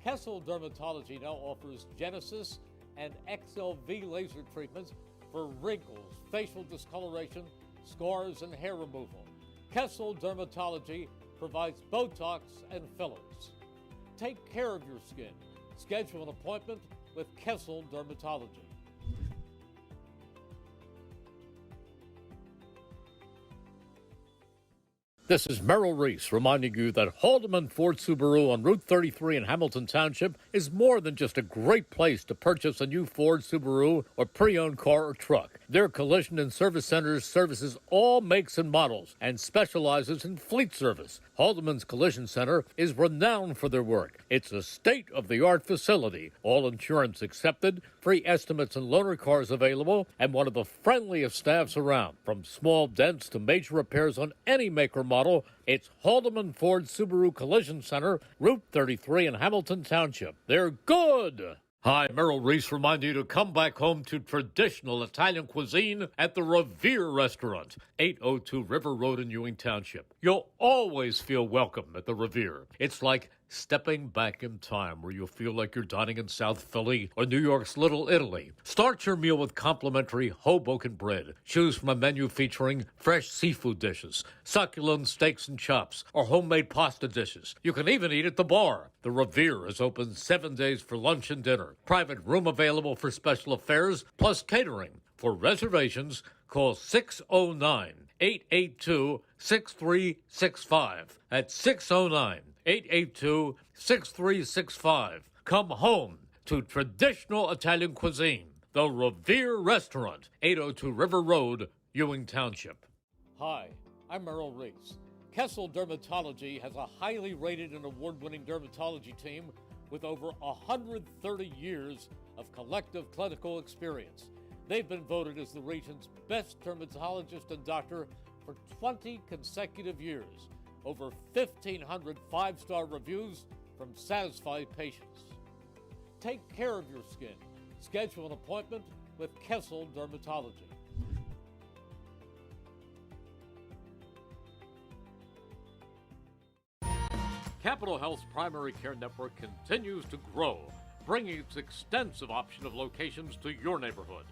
Kessel Dermatology now offers Genesis and XLV laser treatments for wrinkles, facial discoloration, scars, and hair removal. Kessel Dermatology provides Botox and fillers. Take care of your skin. Schedule an appointment with Kessel Dermatology. This is Merrill Reese reminding you that Haldeman Ford Subaru on Route 33 in Hamilton Township is more than just a great place to purchase a new Ford, Subaru, or pre-owned car or truck. Their collision and service centers services all makes and models and specializes in fleet service. Haldeman's Collision Center is renowned for their work. It's a state-of-the-art facility, all insurance accepted, free estimates and loaner cars available, and one of the friendliest staffs around. From small dents to major repairs on any make or model, model, it's Haldeman Ford Subaru Collision Center, Route 33 in Hamilton Township. They're good. Hi, Merrill Reese reminding you to come back home to traditional Italian cuisine at the Revere Restaurant, 802 River Road in Ewing Township. You'll always feel welcome at the Revere. It's like stepping back in time where you'll feel like you're dining in South Philly or New York's Little Italy. Start your meal with complimentary Hoboken bread. Choose from a menu featuring fresh seafood dishes, succulent steaks and chops, or homemade pasta dishes. You can even eat at the bar. The Revere is open 7 days for lunch and dinner. Private room available for special affairs, plus catering. For reservations, call 609-882-6365. That's 609-882-6365. Come home to traditional Italian cuisine. The Revere Restaurant, 802 River Road, Ewing Township. Hi, I'm Merrill Reese. Kessel Dermatology has a highly rated and award-winning dermatology team with over 130 years of collective clinical experience. They've been voted as the region's best dermatologist and doctor for 20 consecutive years. Over 1,500 five-star reviews from satisfied patients. Take care of your skin. Schedule an appointment with Kessel Dermatology. Capital Health's primary care network continues to grow, bringing its extensive option of locations to your neighborhood.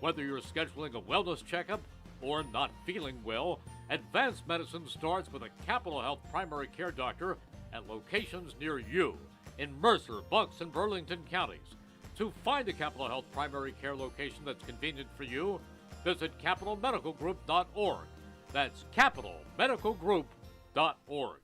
Whether you're scheduling a wellness checkup or not feeling well, advanced medicine starts with a Capital Health primary care doctor at locations near you in Mercer, Bucks, and Burlington counties. To find a Capital Health primary care location that's convenient for you, visit capitalmedicalgroup.org. That's capitalmedicalgroup.org.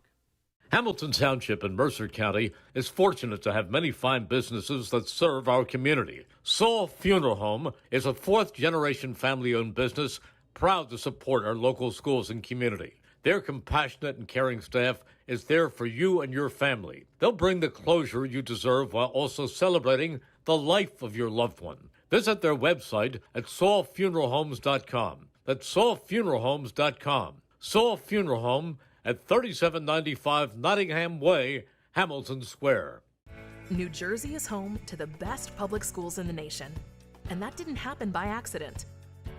Hamilton Township in Mercer County is fortunate to have many fine businesses that serve our community. Saul Funeral Home is a fourth-generation family-owned business proud to support our local schools and community. Their compassionate and caring staff is there for you and your family. They'll bring the closure you deserve while also celebrating the life of your loved one. Visit their website at saulfuneralhomes.com. That's saulfuneralhomes.com. Saul Funeral Home at 3795 Nottingham Way, Hamilton Square. New Jersey is home to the best public schools in the nation. And that didn't happen by accident.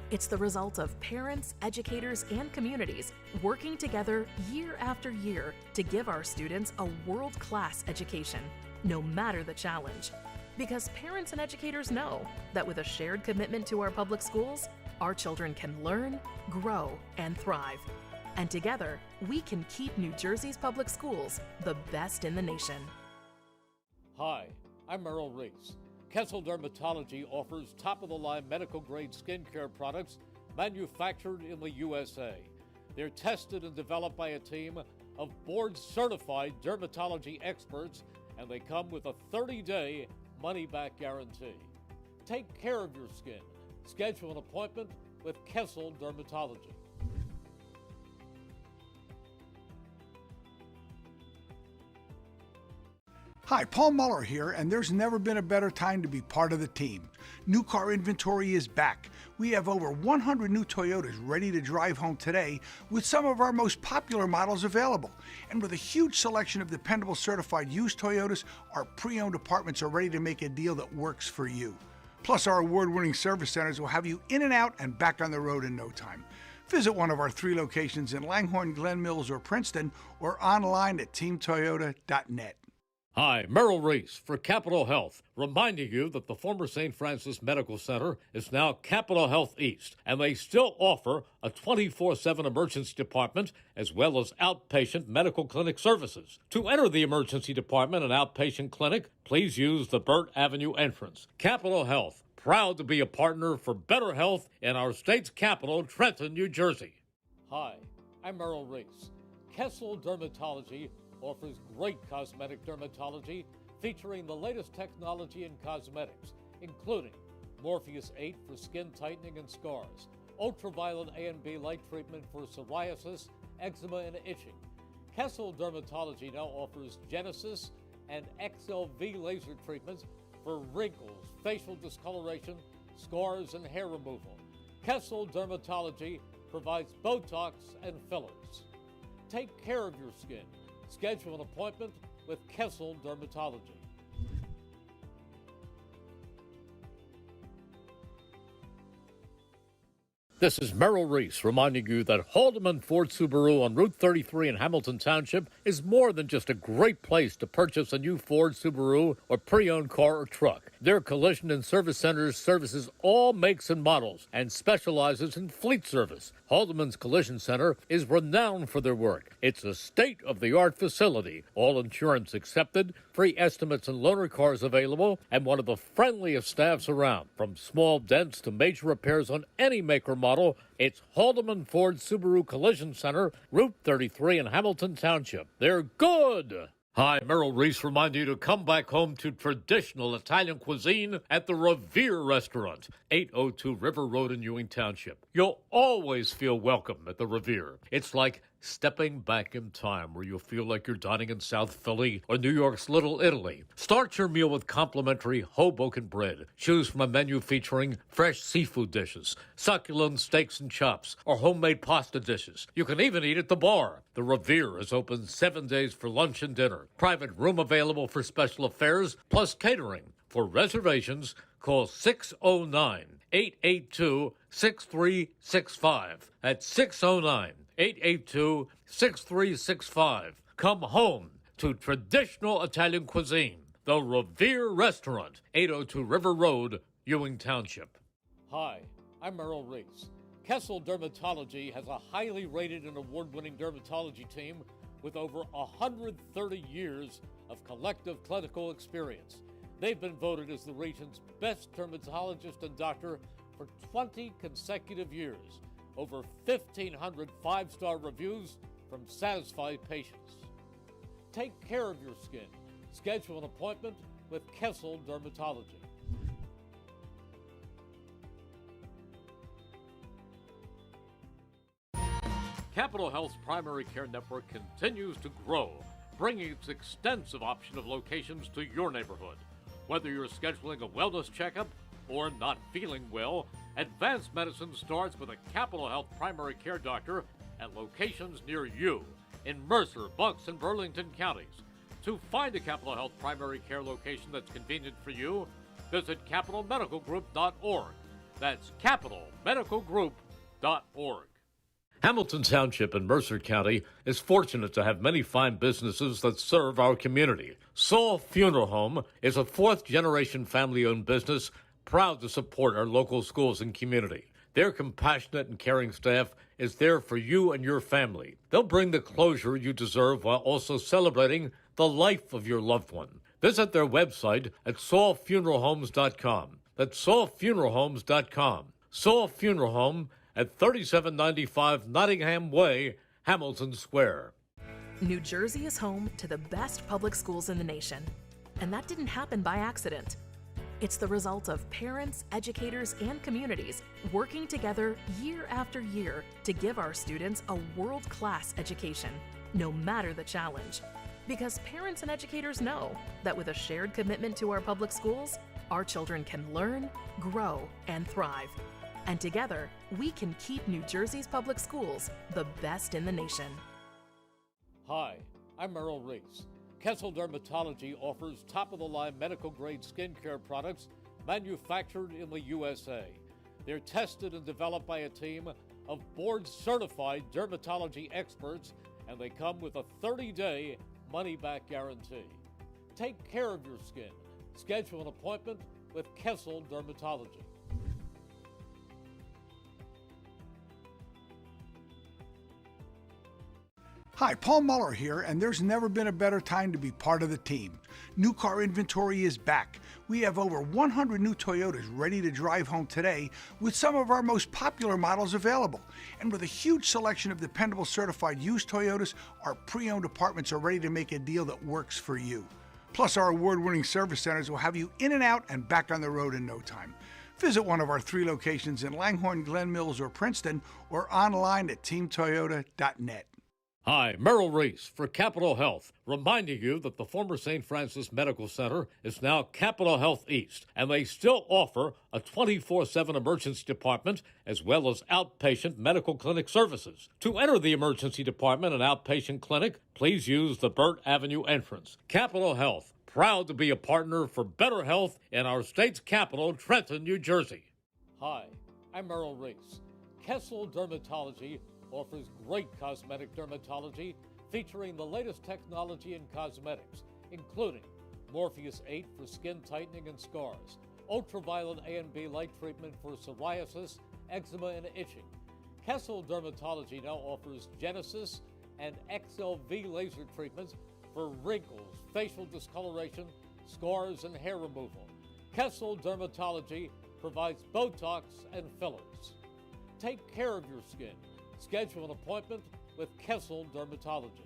It's the result of parents, educators, and communities working together year after year to give our students a world-class education, no matter the challenge. Because parents and educators know that with a shared commitment to our public schools, our children can learn, grow, and thrive. And together, we can keep New Jersey's public schools the best in the nation. Hi, I'm Merrill Reese. Kessel Dermatology offers top-of-the-line medical-grade skincare products manufactured in the USA. They're tested and developed by a team of board-certified dermatology experts, and they come with a 30-day money-back guarantee. Take care of your skin. Schedule an appointment with Kessel Dermatology. Hi, Paul Muller here, and there's never been a better time to be part of the team. New car inventory is back. We have over 100 new Toyotas ready to drive home today with some of our most popular models available. And with a huge selection of dependable certified used Toyotas, our pre-owned departments are ready to make a deal that works for you. Plus, our award-winning service centers will have you in and out and back on the road in no time. Visit one of our 3 locations in Langhorne, Glen Mills, or Princeton, or online at teamtoyota.net. Hi, Merrill Reese for Capital Health, reminding you that the former St. Francis Medical Center is now Capital Health East, and they still offer a 24/7 emergency department as well as outpatient medical clinic services. To enter the emergency department and outpatient clinic, please use the Burt Avenue entrance. Capital Health, proud to be a partner for better health in our state's capital, Trenton, New Jersey. Hi, I'm Merrill Reese. Kessel Dermatology offers great cosmetic dermatology featuring the latest technology in cosmetics, including Morpheus 8 for skin tightening and scars, ultraviolet A and B light treatment for psoriasis, eczema, and itching. Kessel Dermatology now offers Genesis and XLV laser treatments for wrinkles, facial discoloration, scars, and hair removal. Kessel Dermatology provides Botox and fillers. Take care of your skin. Schedule an appointment with Kessel Dermatology. This is Merrill Reese reminding you that Haldeman Ford Subaru on Route 33 in Hamilton Township is more than just a great place to purchase a new Ford, Subaru, or pre-owned car or truck. Their collision and service centers services all makes and models and specializes in fleet service. Haldeman's Collision Center is renowned for their work. It's a state-of-the-art facility, all insurance accepted, free estimates and loaner cars available, and one of the friendliest staffs around. From small dents to major repairs on any make or model, it's Haldeman Ford Subaru Collision Center, Route 33 in Hamilton Township. They're good! Hi, Merrill Reese reminding you to come back home to traditional Italian cuisine at the Revere Restaurant, 802 River Road in Ewing Township. You'll always feel welcome at the Revere. It's like stepping back in time where you'll feel like you're dining in South Philly or New York's Little Italy. Start your meal with complimentary Hoboken bread. Choose from a menu featuring fresh seafood dishes, succulent steaks and chops, or homemade pasta dishes. You can even eat at the bar. The Revere is open 7 days for lunch and dinner. Private room available for special affairs, plus catering. For reservations, call 609-882-6365. That's 609-882-6365. Come home to traditional Italian cuisine. The Revere Restaurant, 802 River Road, Ewing Township. Hi, I'm Merrill Reese. Kessel Dermatology has a highly rated and award-winning dermatology team with over 130 years of collective clinical experience. They've been voted as the region's best dermatologist and doctor for 20 consecutive years. Over 1,500 five-star reviews from satisfied patients. Take care of your skin. Schedule an appointment with Kessel Dermatology. Capital Health's primary care network continues to grow, bringing its extensive option of locations to your neighborhood. Whether you're scheduling a wellness checkup or not feeling well, advanced medicine starts with a Capital Health primary care doctor at locations near you in Mercer, Bucks, and Burlington counties. To find a Capital Health primary care location that's convenient for you, visit capitalmedicalgroup.org. That's capitalmedicalgroup.org. Hamilton Township in Mercer County is fortunate to have many fine businesses that serve our community. Saul Funeral Home is a fourth-generation family-owned business proud to support our local schools and community. Their compassionate and caring staff is there for you and your family. They'll bring the closure you deserve while also celebrating the life of your loved one. Visit their website at saulfuneralhomes.com. That's saulfuneralhomes.com. Saul Funeral Home at 3795 Nottingham Way, Hamilton Square. New Jersey is home to the best public schools in the nation. And that didn't happen by accident. It's the result of parents, educators, and communities working together year after year to give our students a world-class education, no matter the challenge. Because parents and educators know that with a shared commitment to our public schools, our children can learn, grow, and thrive. And together, we can keep New Jersey's public schools the best in the nation. Hi, I'm Merrill Reese. Kessel Dermatology offers top-of-the-line medical-grade skincare products manufactured in the USA. They're tested and developed by a team of board-certified dermatology experts, and they come with a 30-day money-back guarantee. Take care of your skin. Schedule an appointment with Kessel Dermatology. Hi, Paul Muller here, and there's never been a better time to be part of the team. New car inventory is back. We have over 100 new Toyotas ready to drive home today with some of our most popular models available. And with a huge selection of dependable certified used Toyotas, our pre-owned departments are ready to make a deal that works for you. Plus, our award-winning service centers will have you in and out and back on the road in no time. Visit one of our 3 locations in Langhorne, Glen Mills, or Princeton, or online at teamtoyota.net. Hi, Merrill Reese for Capital Health, reminding you that the former St. Francis Medical Center is now Capital Health East, and they still offer a 24/7 emergency department as well as outpatient medical clinic services. To enter the emergency department and outpatient clinic, please use the Burt Avenue entrance. Capital Health, proud to be a partner for better health in our state's capital, Trenton, New Jersey. Hi, I'm Merrill Reese. Kessel Dermatology offers great cosmetic dermatology featuring the latest technology in cosmetics, including Morpheus 8 for skin tightening and scars, ultraviolet A and B light treatment for psoriasis, eczema, and itching. Kessel Dermatology now offers Genesis and XLV laser treatments for wrinkles, facial discoloration, scars, and hair removal. Kessel Dermatology provides Botox and fillers. Take care of your skin. Schedule an appointment with Kessel Dermatology.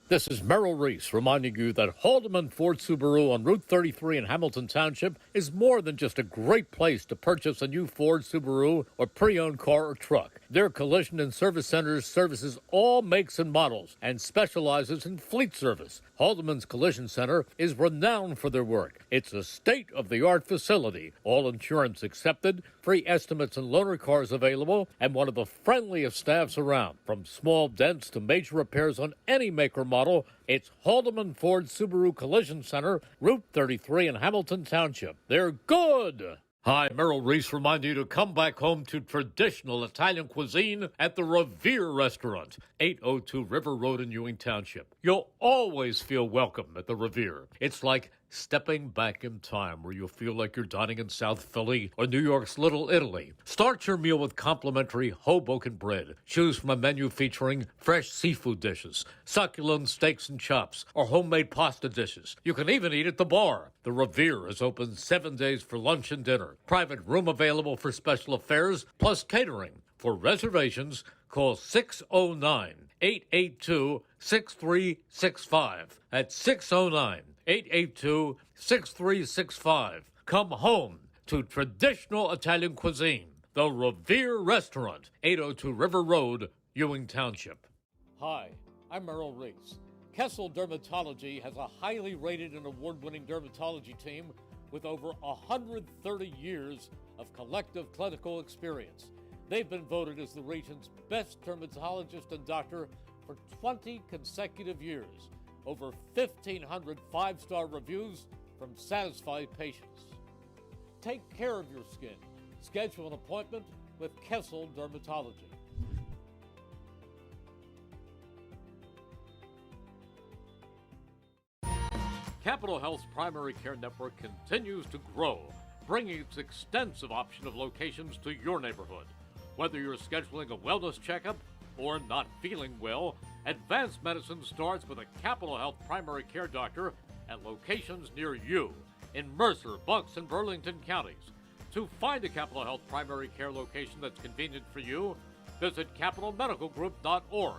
This is Merrill Reese reminding you that Haldeman Ford Subaru on Route 33 in Hamilton Township is more than just a great place to purchase a new Ford, Subaru, or pre-owned car or truck. Their collision and service centers services all makes and models and specializes in fleet service. Haldeman's Collision Center is renowned for their work. It's a state-of-the-art facility, all insurance accepted, free estimates and loaner cars available, and one of the friendliest staffs around. From small dents to major repairs on any make or model, it's Haldeman Ford Subaru Collision Center, Route 33 in Hamilton Township. They're good! Hi, Merrill Reese reminding you to come back home to traditional Italian cuisine at the Revere Restaurant, 802 River Road in Ewing Township. You'll always feel welcome at the Revere. It's like stepping back in time where you'll feel like you're dining in South Philly or New York's Little Italy. Start your meal with complimentary Hoboken bread. Choose from a menu featuring fresh seafood dishes, succulent steaks and chops, or homemade pasta dishes. You can even eat at the bar. The Revere is open 7 days for lunch and dinner. Private room available for special affairs, plus catering. For reservations, call 609-882-6365. That's 609-882-6365. Come home to traditional Italian cuisine. The Revere Restaurant, 802 River Road, Ewing Township. Hi, I'm Merrill Reese. Kessel Dermatology has a highly rated and award-winning dermatology team with over 130 years of collective clinical experience. They've been voted as the region's best dermatologist and doctor for 20 consecutive years. Over 1,500 five-star reviews from satisfied patients. Take care of your skin. Schedule an appointment with Kessel Dermatology. Capital Health's primary care network continues to grow, bringing its extensive option of locations to your neighborhood. Whether you're scheduling a wellness checkup or not feeling well, advanced medicine starts with a Capital Health primary care doctor at locations near you in Mercer, Bucks, and Burlington counties. To find a Capital Health primary care location that's convenient for you, visit capitalmedicalgroup.org.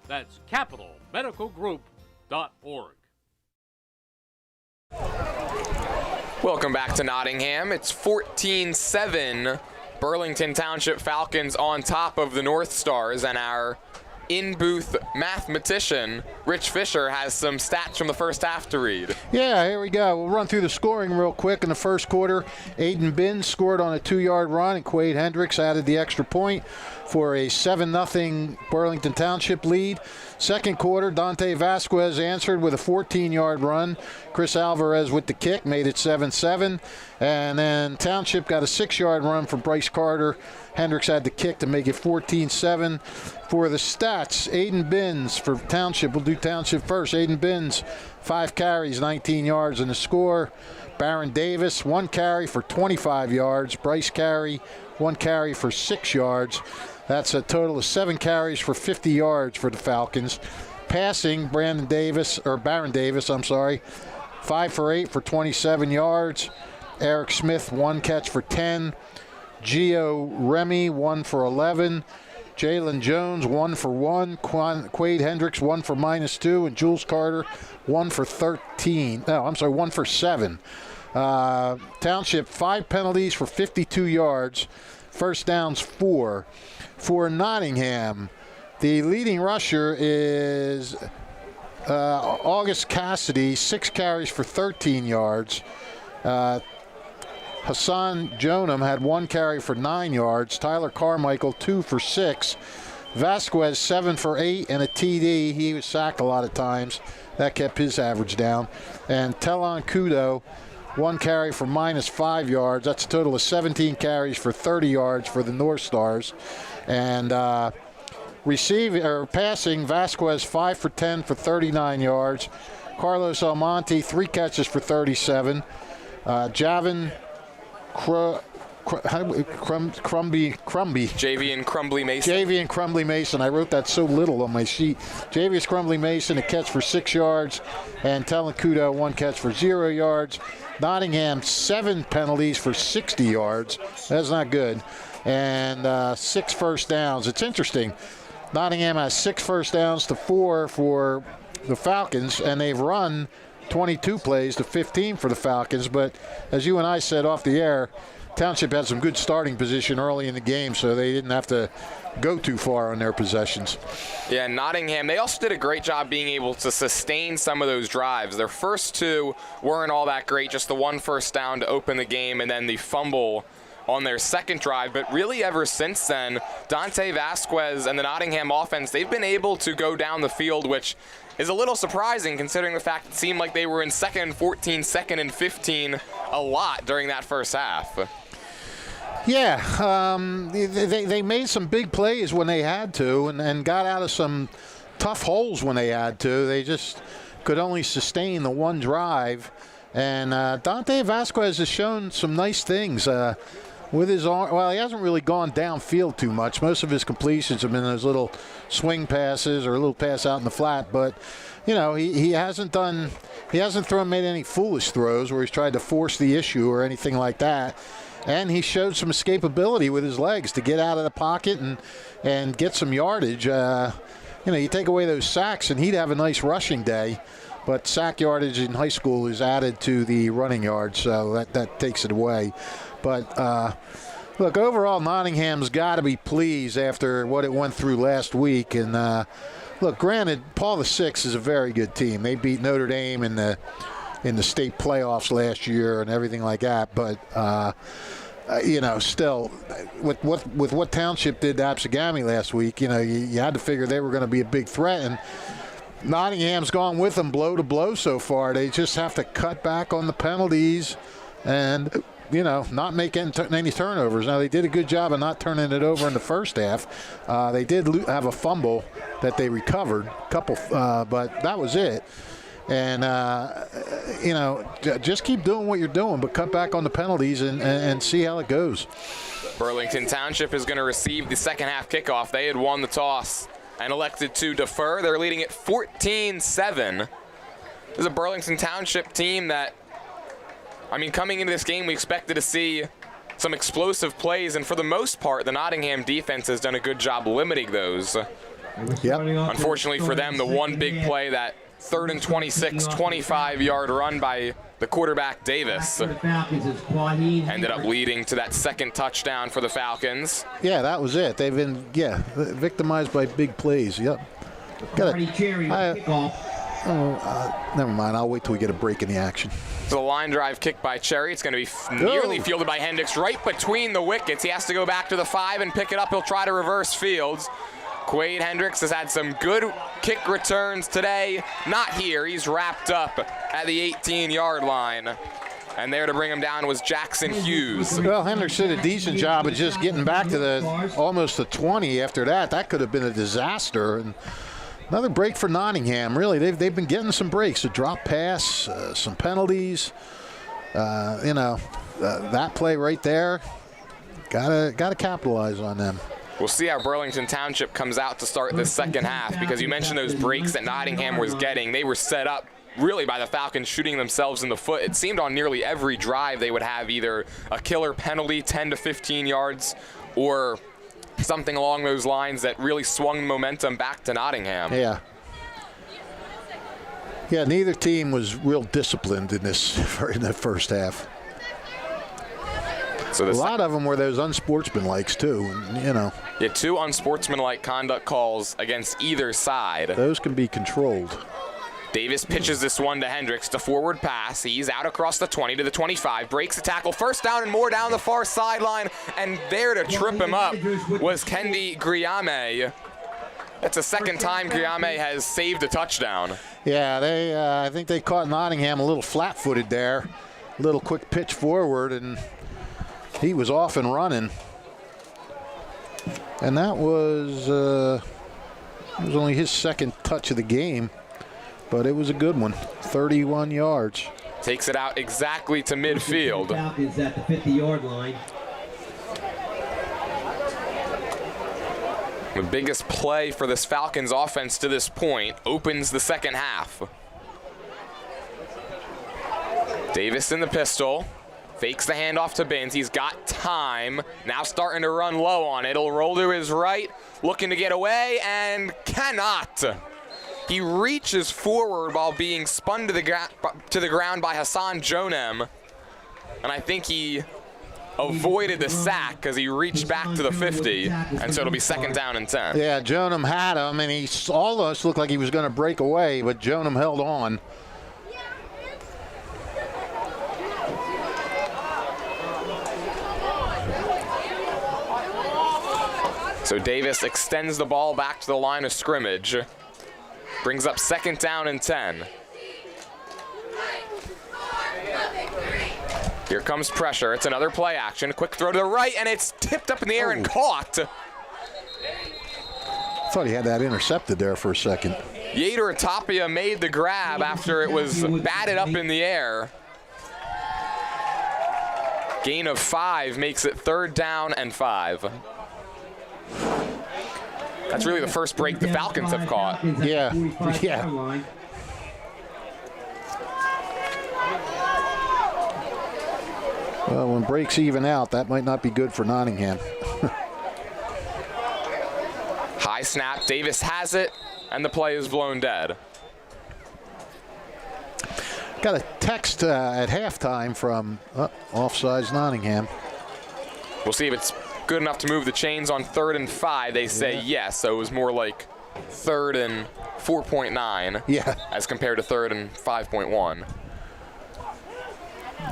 That's capitalmedicalgroup.org. Welcome back to Nottingham. It's 14-7. Burlington Township Falcons on top of the Northstars, and our in-booth mathematician, Rich Fisher, has some stats from the first half to read. Yeah, here we go. We'll run through the scoring real quick. In the first quarter, Aiden Binns scored on a 2-yard run, and Quade Hendricks added the extra point for a 7-0 Burlington Township lead. Second quarter, Dante Vasquez answered with a 14-yard run. Chris Alvarez with the kick made it 7-7. And then Township got a 6-yard run from Bryce Carter. Hendricks had the kick to make it 14-7. For the stats, Aiden Binns for Township. We'll do Township first. Aiden Binns, 5 carries, 19 yards in the score. Baron Davis, 1 carry for 25 yards. Bryce Carey, 1 carry for 6 yards. That's a total of 7 carries for 50 yards for the Falcons. Passing, Baron Davis, 5 for 8 for 27 yards. Eric Smith, 1 catch for 10. Gio Remy, 1 for 11. Jalen Jones, 1 for 1. Quade Hendricks, 1 for -2. And Jules Carter, 1 for 7. Township 5 penalties for 52 yards, first downs 4. For Nottingham, the leading rusher is August Cassidy, 6 carries for 13 yards. Hassan Jonam had 1 carry for 9 yards. Tyler Carmichael, 2 for 6. Vasquez, 7 for 8 and a TD. He was sacked a lot of times. That kept his average down. And Telon Kudo, 1 carry for -5 yards. That's a total of 17 carries for 30 yards for the Northstars. And passing, Vasquez 5 for 10 for 39 yards. Carlos Almonte 3 catches for 37. Javin Javian Crumbly Mason. I wrote that so little on my sheet. Javius Crumbly Mason, a catch for 6 yards, and Telenkudo 1 catch for 0 yards. Nottingham 7 penalties for 60 yards. That's not good. And 6 first downs. It's interesting. Nottingham has 6 first downs to 4 for the Falcons, and they've run 22 plays to 15 for the Falcons. But as you and I said off the air, Township had some good starting position early in the game, so they didn't have to go too far on their possessions. Yeah, Nottingham, they also did a great job being able to sustain some of those drives. Their first 2 weren't all that great, just the 1 first down to open the game and then the fumble on their second drive. But really ever since then, Dante Vasquez and the Nottingham offense, they've been able to go down the field, which is a little surprising considering the fact it seemed like they were in 2nd and 14, 2nd and 15 a lot during that first half. Yeah, they made some big plays when they had to and got out of some tough holes when they had to. They just could only sustain the 1 drive. And Dante Vasquez has shown some nice things with his arm. Well, he hasn't really gone downfield too much. Most of his completions have been those little swing passes or a little pass out in the flat. But, you know, he hasn't made any foolish throws where he's tried to force the issue or anything like that. And he showed some escapability with his legs to get out of the pocket and get some yardage. You take away those sacks, and he'd have a nice rushing day. But sack yardage in high school is added to the running yards, so that takes it away. But, look, overall, Nottingham's got to be pleased after what it went through last week. And, look, granted, Paul VI is a very good team. They beat Notre Dame in the state playoffs last year and everything like that. But, still, with what Township did to Absegami last week, you had to figure they were going to be a big threat. And Nottingham's gone with them blow to blow so far. They just have to cut back on the penalties and, not make any turnovers. Now, they did a good job of not turning it over in the first half. They did have a fumble that they recovered, but that was it. And, just keep doing what you're doing, but cut back on the penalties and see how it goes. Burlington Township is going to receive the second half kickoff. They had won the toss and elected to defer. They're leading at 14-7. This is a Burlington Township team that, coming into this game, we expected to see some explosive plays, and for the most part, the Nottingham defense has done a good job limiting those. Yep. Unfortunately for them, the one big play, that 3rd and 26, 25-yard run by the quarterback Davis, ended up leading to that second touchdown for the Falcons. Yeah, that was it. They've been, victimized by big plays. Yep. Never mind. I'll wait till we get a break in the action. So the line drive kick by Cherry. It's going to be nearly fielded by Hendricks right between the wickets. He has to go back to the 5 and pick it up. He'll try to reverse fields. Quade Hendricks has had some good kick returns today. Not here. He's wrapped up at the 18-yard line. And there to bring him down was Jackson Hughes. Well, Hendricks did a decent job of just getting back to almost the 20 after that. That could have been a disaster. And another break for Nottingham. Really, they've been getting some breaks. A drop pass, some penalties. That play right there, gotta capitalize on them. We'll see how Burlington Township comes out to start the second half, because you mentioned those breaks that Nottingham was getting. They were set up really by the Falcons shooting themselves in the foot. It seemed on nearly every drive they would have either a killer penalty, 10 to 15 yards, or something along those lines that really swung momentum back to Nottingham. Yeah. Yeah, neither team was real disciplined in the first half. So a lot of them were those unsportsmanlikes too, and, Yeah, 2 unsportsmanlike conduct calls against either side. Those can be controlled. Davis pitches this one to Hendricks, the forward pass. He's out across the 20 to the 25, breaks the tackle, first down and more down the far sideline, and there to trip him up was Kendi Griame. That's the second time Griame has saved a touchdown. Yeah, I think they caught Nottingham a little flat-footed there, a little quick pitch forward, and he was off and running. And that was only his second touch of the game. But it was a good one, 31 yards. Takes it out exactly to midfield. Falcons at the 50-yard line. The biggest play for this Falcons offense to this point opens the second half. Davis in the pistol, fakes the handoff to Binns. He's got time, now starting to run low on it. He'll roll to his right, looking to get away, and cannot. He reaches forward while being spun to the ground by Hassan Jonem. And I think he avoided the sack because he reached back to the 50. And so it'll be second down and 10. Yeah, Jonem had him, and he almost looked like he was going to break away, but Jonem held on. So Davis extends the ball back to the line of scrimmage. Brings up second down and 10. Here comes pressure. It's another play action. Quick throw to the right, and it's tipped up in the air and caught. I thought he had that intercepted there for a second. Yader Tapia made the grab after it was batted up in the air. Gain of 5 makes it third down and 5. That's really the first break the Falcons have caught. Yeah. Well, when breaks even out, that might not be good for Nottingham. High snap, Davis has it, and the play is blown dead. Got a text at halftime from offsides Nottingham. We'll see if it's good enough to move the chains on 3rd and 5. They say yes, so it was more like 3rd and 4.9 as compared to 3rd and 5.1.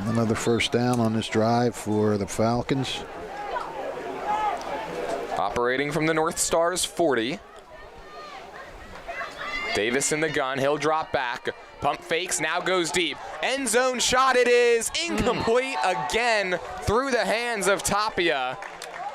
Another first down on this drive for the Falcons. Operating from the Northstars 40. Davis in the gun, he'll drop back. Pump fakes, now goes deep. End zone shot, it is incomplete again through the hands of Tapia.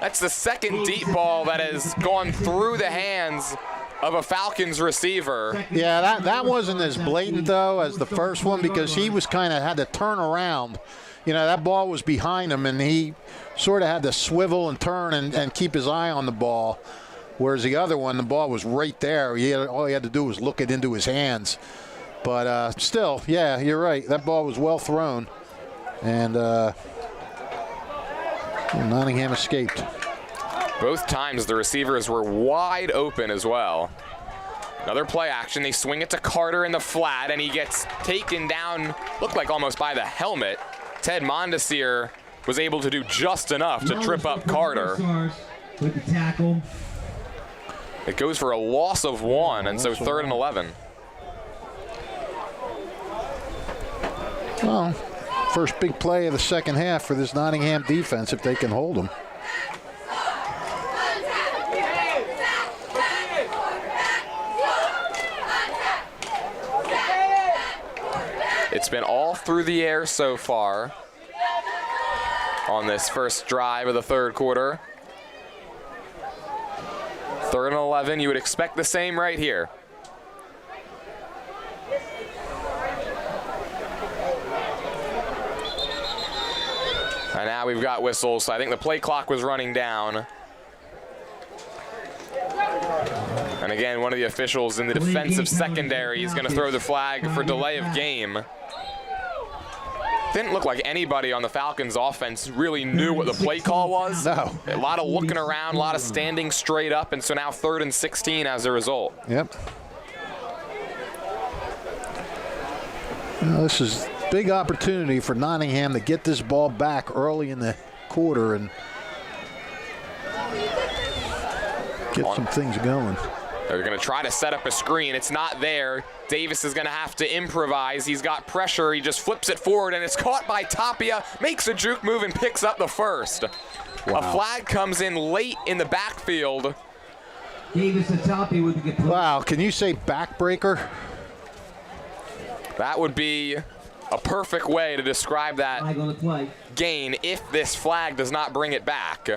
That's the second deep ball that has gone through the hands of a Falcons receiver. Yeah, that wasn't as blatant, though, as the first one because he was kind of had to turn around. You know, that ball was behind him, and he sort of had to swivel and turn and keep his eye on the ball, whereas the other one, the ball was right there. All he had to do was look it into his hands. But still, yeah, you're right. That ball was well thrown, and Nottingham escaped. Both times the receivers were wide open as well. Another play action. They swing it to Carter in the flat, and he gets taken down, looked like almost by the helmet. Ted Mondesir was able to do just enough to trip up Carter. With the tackle. It goes for a loss of 1, and so 3rd and 11. Well, first big play of the second half for this Nottingham defense if they can hold them. It's been all through the air so far on this first drive of the third quarter. 3rd and 11, you would expect the same right here. And now we've got whistles, so I think the play clock was running down. And again, one of the officials in the defensive secondary is going to throw the flag for delay of game. Didn't look like anybody on the Falcons offense really knew what the play call was. No. A lot of looking around, a lot of standing straight up, and so now 3rd and 16 as a result. Yep. Well, this is a big opportunity for Nottingham to get this ball back early in the quarter and get some things going. They're going to try to set up a screen. It's not there. Davis is going to have to improvise. He's got pressure. He just flips it forward, and it's caught by Tapia, makes a juke move, and picks up the first. Wow. A flag comes in late in the backfield. Davis and Tapia with the good play. Wow, can you say backbreaker? That would be a perfect way to describe that Flag on the play. gain if this flag does not bring it back.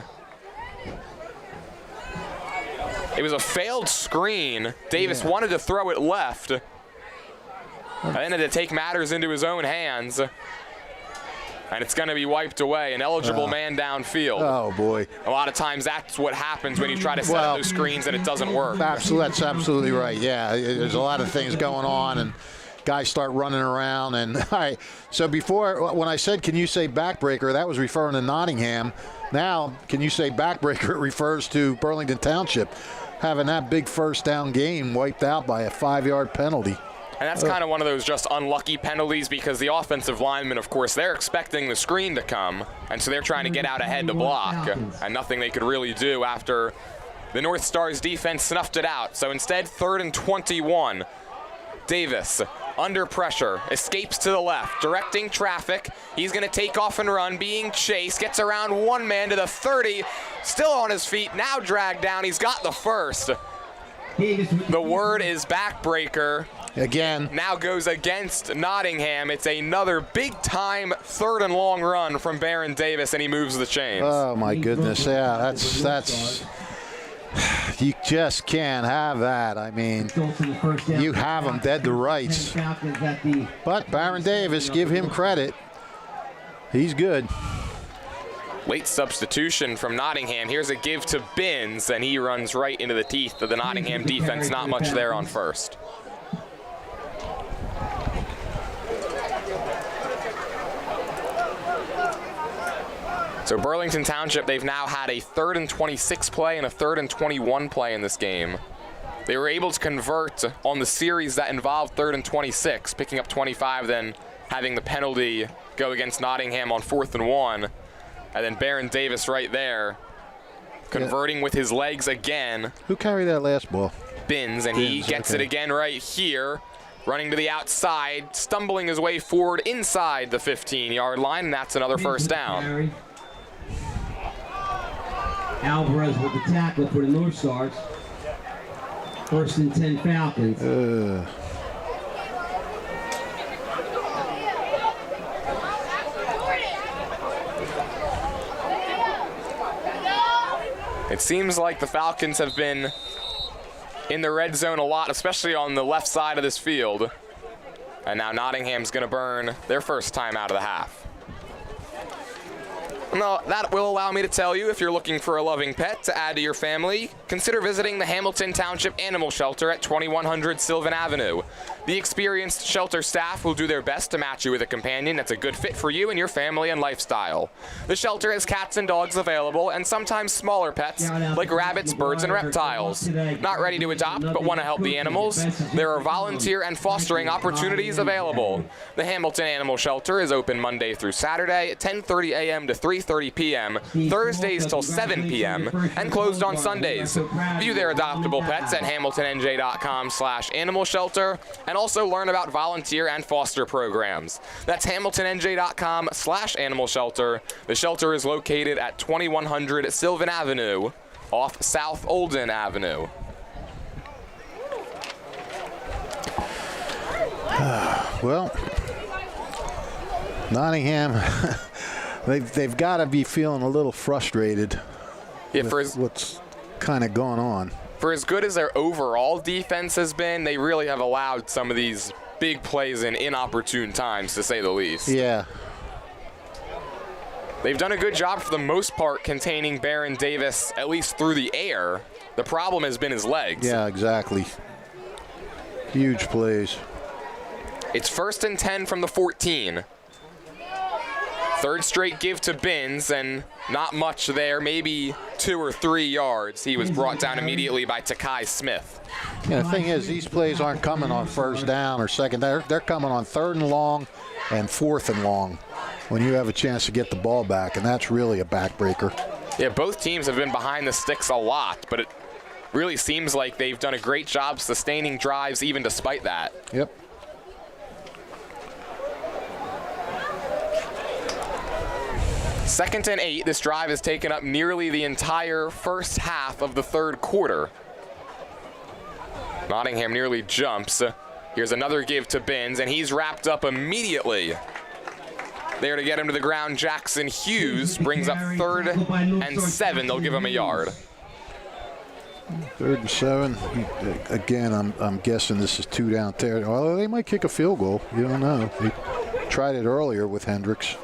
It was a failed screen. Davis wanted to throw it left. And then had to take matters into his own hands. And it's going to be wiped away. An eligible man downfield. Oh, boy. A lot of times that's what happens when you try to set up those screens and it doesn't work. That's absolutely right. Yeah, there's a lot of things going on, and guys start running around. And all right, so before, when I said, can you say backbreaker, that was referring to Nottingham. Now, can you say backbreaker? It refers to Burlington Township having that big first down game wiped out by a 5-yard penalty. And that's kind of one of those just unlucky penalties because the offensive linemen, of course, they're expecting the screen to come, and so they're trying to get out ahead to block, and nothing they could really do after the North Stars defense snuffed it out. So instead, 3rd and 21. Davis, under pressure, escapes to the left, directing traffic. He's going to take off and run, being chased, gets around one man to the 30, still on his feet, now dragged down. He's got the first. The word is backbreaker. Again. Now goes against Nottingham. It's another big-time 3rd and long run from Baron Davis, and he moves the chains. Oh, my goodness. Yeah, that's you just can't have that. I mean, you have them dead to rights. But Baron Davis, give him credit. He's good. Late substitution from Nottingham. Here's a give to Binns, and he runs right into the teeth of the Nottingham defense. Not much there on first. So Burlington Township, they've now had a 3rd and 26 play and a 3rd and 21 play in this game. They were able to convert on the series that involved 3rd and 26, picking up 25, then having the penalty go against Nottingham on 4th and 1. And then Baron Davis right there, converting with his legs again. Who carried that last ball? Binns, and he gets it again right here. Running to the outside, stumbling his way forward inside the 15-yard line, and that's another first down. Alvarez with the tackle for the North Stars. 1st and 10 Falcons. It seems like the Falcons have been in the red zone a lot, especially on the left side of this field. And now Nottingham's going to burn their first time out of the half. No, that will allow me to tell you, if you're looking for a loving pet to add to your family, consider visiting the Hamilton Township Animal Shelter at 2100 Sylvan Avenue. The experienced shelter staff will do their best to match you with a companion that's a good fit for you and your family and lifestyle. The shelter has cats and dogs available, and sometimes smaller pets like rabbits, birds, and reptiles. Not ready to adopt but want to help the animals? There are volunteer and fostering opportunities available. The Hamilton Animal Shelter is open Monday through Saturday at 10:30 a.m. to 3:30 p.m., Thursdays till 7 p.m., and closed on Sundays. View their adoptable pets at hamiltonnj.com/animal shelter, and also learn about volunteer and foster programs. That's hamiltonnj.com/animal shelter. The shelter is located at 2100 Sylvan Avenue, off South Olden Avenue. Well, Nottingham, they've got to be feeling a little frustrated with what's kind of going on. For as good as their overall defense has been, they really have allowed some of these big plays in inopportune times, to say the least. Yeah. They've done a good job, for the most part, containing Baron Davis, at least through the air. The problem has been his legs. Yeah, exactly. Huge plays. It's 1st and 10 from the 14. Third straight give to Binns, and not much there, maybe 2 or 3 yards. He was brought down immediately by Takai Smith. Yeah, the thing is, these plays aren't coming on first down or second. They're coming on 3rd and long and 4th and long when you have a chance to get the ball back, and that's really a backbreaker. Yeah, both teams have been behind the sticks a lot, but it really seems like they've done a great job sustaining drives even despite that. Yep. Second and 8, this drive has taken up nearly the entire first half of the 3rd quarter. Nottingham nearly jumps. Here's another give to Binns, and he's wrapped up immediately. There to get him to the ground, Jackson Hughes brings up 3rd and 7. They'll give him a yard. 3rd and 7. Again, I'm guessing this is 2 down there. Well, they might kick a field goal. You don't know. They tried it earlier with Hendricks.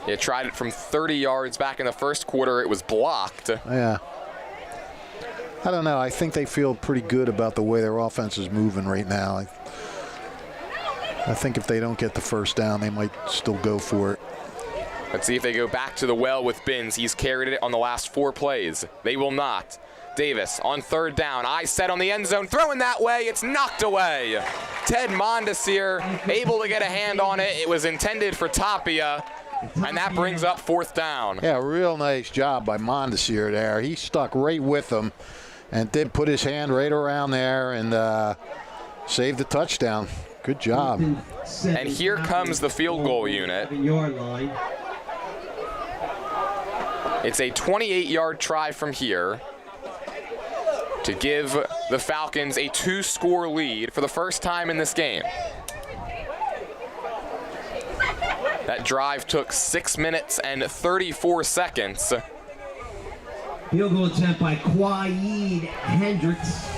They tried it from 30 yards back in the first quarter. It was blocked. Yeah. I don't know. I think they feel pretty good about the way their offense is moving right now. I think if they don't get the first down, they might still go for it. Let's see if they go back to the well with Binns. He's carried it on the last 4 plays. They will not. Davis on 3rd down. Eyes set on the end zone. Throwing that way. It's knocked away. Ted Mondesir able to get a hand on it. It was intended for Tapia. And that brings up 4th down. Yeah, real nice job by Mondesir there. He stuck right with them and did put his hand right around there and saved the touchdown. Good job. And here comes the field goal unit. It's a 28-yard try from here to give the Falcons a 2-score lead for the first time in this game. That drive took 6 minutes and 34 seconds. Field goal attempt by Quaid Hendricks.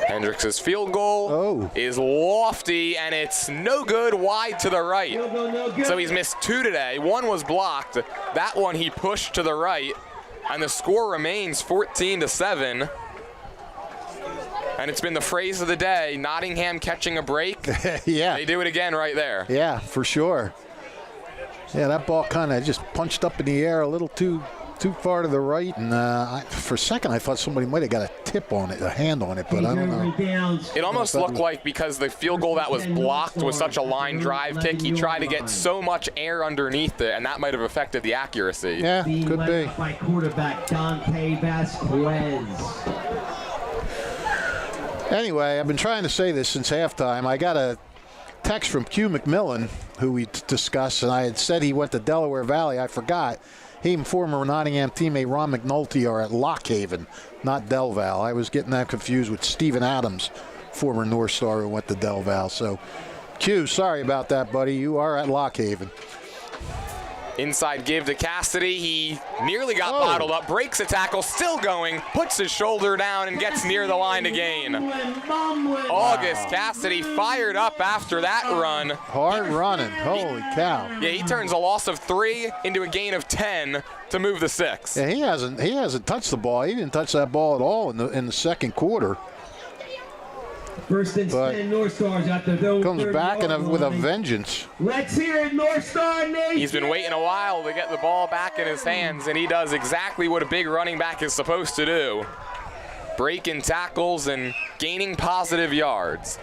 Hendricks' field goal is lofty, and it's no good, wide to the right. Field goal, no good. So he's missed 2 today. 1 was blocked. That one he pushed to the right, and the score remains 14-7. And it's been the phrase of the day, Nottingham catching a break. Yeah. They do it again right there. Yeah, for sure. Yeah, that ball kind of just punched up in the air a little too far to the right. And for a second, I thought somebody might have got a tip on it, a hand on it, but I don't know. It almost looked like because the field goal that was blocked was such a line drive kick, he tried to get so much air underneath it, and that might have affected the accuracy. Yeah, could be. By quarterback Dante Vasquez. Anyway, I've been trying to say this since halftime. I got a text from Q McMillan, who we discussed, and I had said he went to Delaware Valley. I forgot. He and former Nottingham teammate Ron McNulty are at Lockhaven, not Del Val. I was getting that confused with Stephen Adams, former North Star who went to Del Val. So, Q, sorry about that, buddy. You are at Lockhaven. Inside give to Cassidy. He nearly got bottled up, breaks a tackle, still going, puts his shoulder down and gets near the line to gain. August Cassidy fired up after that run. Hard running. Holy cow. Yeah, he turns a loss of 3 into a gain of 10 to move the 6. Yeah, he hasn't touched the ball. He didn't touch that ball at all in the second quarter. First and 10 North Stars out there. Comes back with a vengeance. Let's hear it, North Star Nation. He's been waiting a while to get the ball back in his hands, and he does exactly what a big running back is supposed to do. Breaking tackles and gaining positive yards.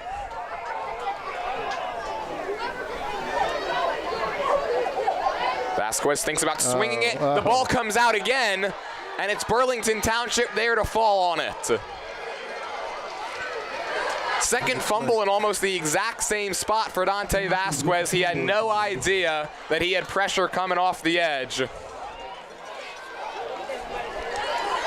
Vasquez thinks about swinging it. The ball comes out again, and it's Burlington Township there to fall on it. Second fumble in almost the exact same spot for Dante Vasquez. He had no idea that he had pressure coming off the edge.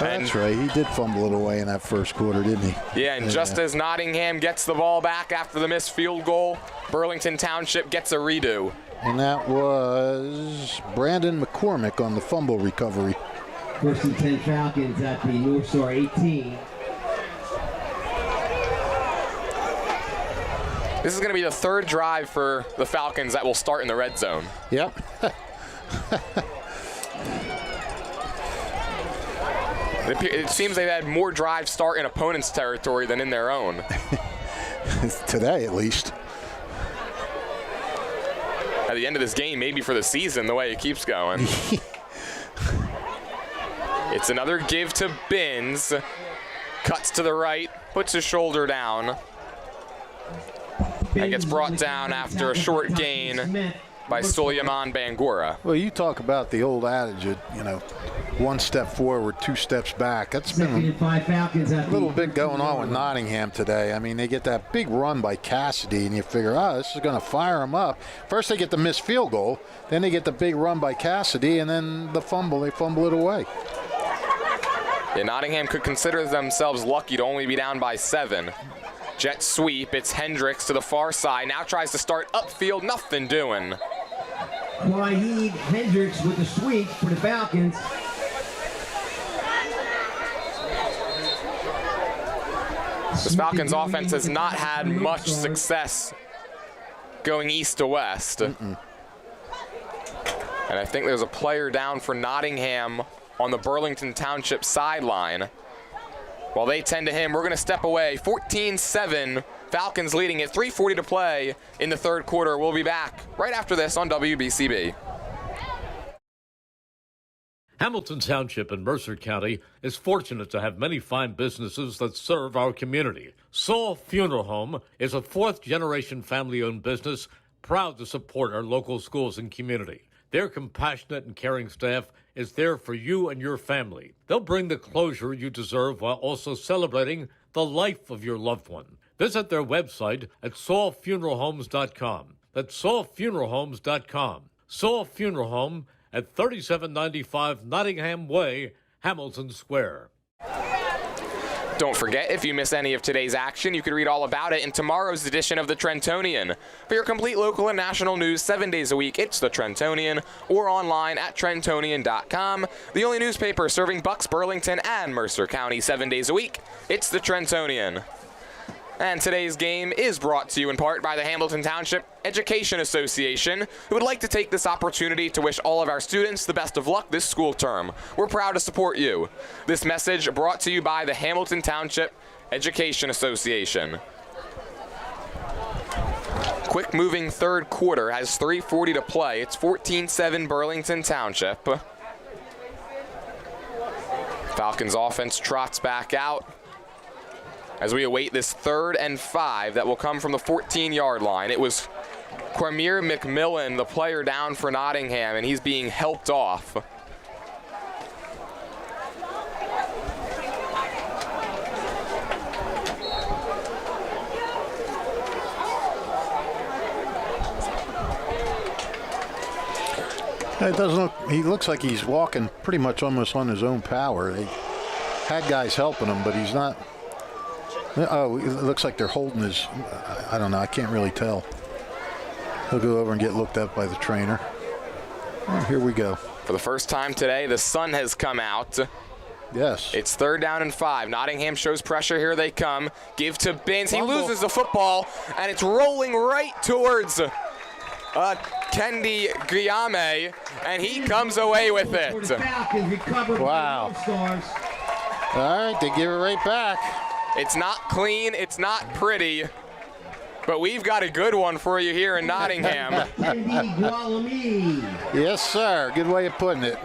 That's right. He did fumble it away in that first quarter, didn't he? Yeah, and just as Nottingham gets the ball back after the missed field goal, Burlington Township gets a redo. And that was Brandon McCormick on the fumble recovery. First and 10 Falcons at the North Star 18. This is going to be the third drive for the Falcons that will start in the red zone. Yep. It seems they've had more drives start in opponents' territory than in their own. Today, at least. at the end of this game, maybe for the season, the way it keeps going. It's another give to Binns. Cuts to the right, puts his shoulder down, and gets brought down after a short gain by Suleiman Bangura. Well, you talk about the old adage, one step forward, two steps back. That's been a little bit going on with Nottingham today. I mean, they get that big run by Cassidy, and you figure, this is going to fire them up. First they get the missed field goal, then they get the big run by Cassidy, and then the fumble, they fumble it away. Yeah, Nottingham could consider themselves lucky to only be down by 7. Jet sweep, it's Hendricks to the far side, now tries to start upfield, nothing doing. Wahid Hendricks with the sweep for the Falcons. This Falcons offense has not had much success going east to west. And I think there's a player down for Nottingham on the Burlington Township sideline. While they tend to him, we're going to step away. 14-7, Falcons leading it, 3:40 to play in the third quarter. We'll be back right after this on WBCB. Hamilton Township in Mercer County is fortunate to have many fine businesses that serve our community. Saul Funeral Home is a fourth-generation family-owned business proud to support our local schools and community. Their compassionate and caring staff is there for you and your family. They'll bring the closure you deserve while also celebrating the life of your loved one. Visit their website at saulfuneralhomes.com. That's saulfuneralhomes.com. Saul Funeral Home at 3795 Nottingham Way, Hamilton Square. Don't forget, if you miss any of today's action, you can read all about it in tomorrow's edition of the Trentonian. For your complete local and national news 7 days a week, it's the Trentonian, or online at trentonian.com. The only newspaper serving Bucks, Burlington, and Mercer County 7 days a week, it's the Trentonian. And today's game is brought to you in part by the Hamilton Township Education Association, who would like to take this opportunity to wish all of our students the best of luck this school term. We're proud to support you. This message brought to you by the Hamilton Township Education Association. Quick moving third quarter has 3:40 to play. It's 14-7 Burlington Township. Falcons offense trots back out as we await this 3rd and 5 that will come from the 14-yard line. It was Quamir McMillan, the player down for Nottingham, and he's being helped off. It doesn't look, he looks like he's walking pretty much almost on his own power. They had guys helping him, but he's not. Oh, it looks like they're holding his, I don't know, I can't really tell. He'll go over and get looked at by the trainer. Oh, here we go. For the first time today, the sun has come out. Yes. It's 3rd down and 5. Nottingham shows pressure. Here they come. Give to Binns. He loses the football, and it's rolling right towards Kendi Guillame, and he comes away with it. Wow. All right, they give it right back. It's not clean, it's not pretty, but we've got a good one for you here in Nottingham. Yes, sir. Good way of putting it.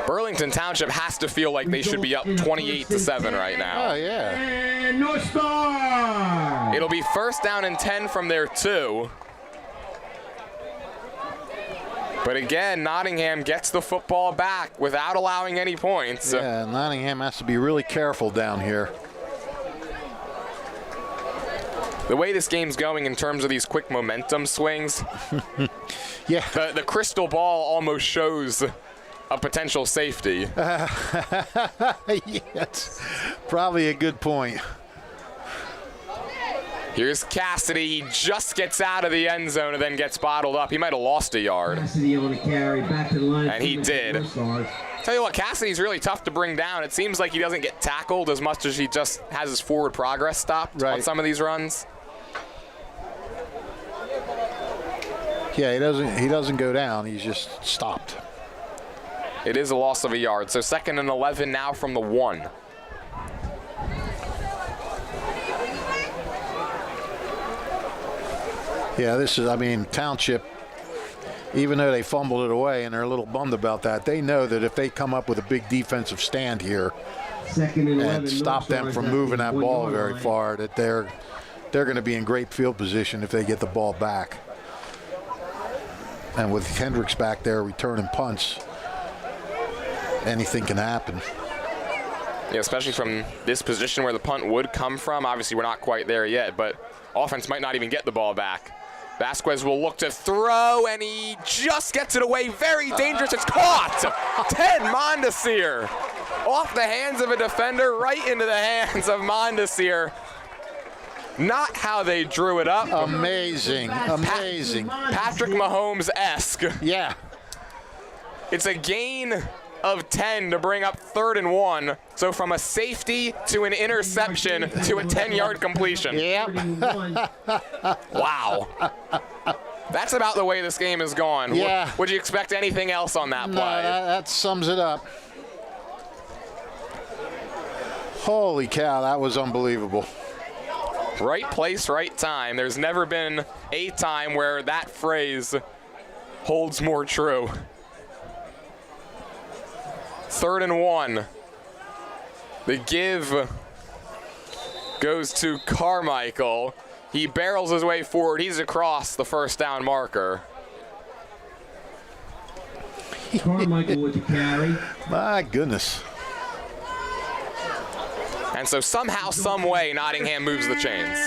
Burlington Township has to feel like they should be up 28-7 right now. Oh, yeah. And Northstars. It'll be 1st down and 10 from their 2. But again, Nottingham gets the football back without allowing any points. Yeah, Nottingham has to be really careful down here. The way this game's going in terms of these quick momentum swings, yeah, the crystal ball almost shows a potential safety. Yes, probably a good point. Here's Cassidy. He just gets out of the end zone and then gets bottled up. He might have lost a yard. Cassidy on the carry back to the line. And he did. Tell you what, Cassidy's really tough to bring down. It seems like he doesn't get tackled as much as he just has his forward progress stopped on some of these runs. Yeah, he doesn't go down. He's just stopped. It is a loss of a yard. So 2nd and 11 now from the 1. Yeah, Township, even though they fumbled it away and they're a little bummed about that, they know that if they come up with a big defensive stand here and stop them from moving that ball very far, that they're going to be in great field position if they get the ball back. And with Hendricks back there returning punts, anything can happen. Yeah, especially from this position where the punt would come from. Obviously, we're not quite there yet, but offense might not even get the ball back. Vasquez will look to throw, and he just gets it away. Very dangerous. It's caught. Ted Mondesir off the hands of a defender, right into the hands of Mondesir. Not how they drew it up. Amazing. Patrick Mahomes-esque. Yeah. It's a gain of 10 to bring up 3rd and 1. So from a safety to an interception to a 10-yard completion. Yep. Wow. That's about the way this game has gone. Yeah. Would you expect anything else on that play? No, that sums it up. Holy cow, that was unbelievable. Right place, right time. There's never been a time where that phrase holds more true. 3rd and 1. The give goes to Carmichael. He barrels his way forward. He's across the first down marker. Carmichael with the carry. My goodness. And so somehow, some way, Nottingham moves the chains.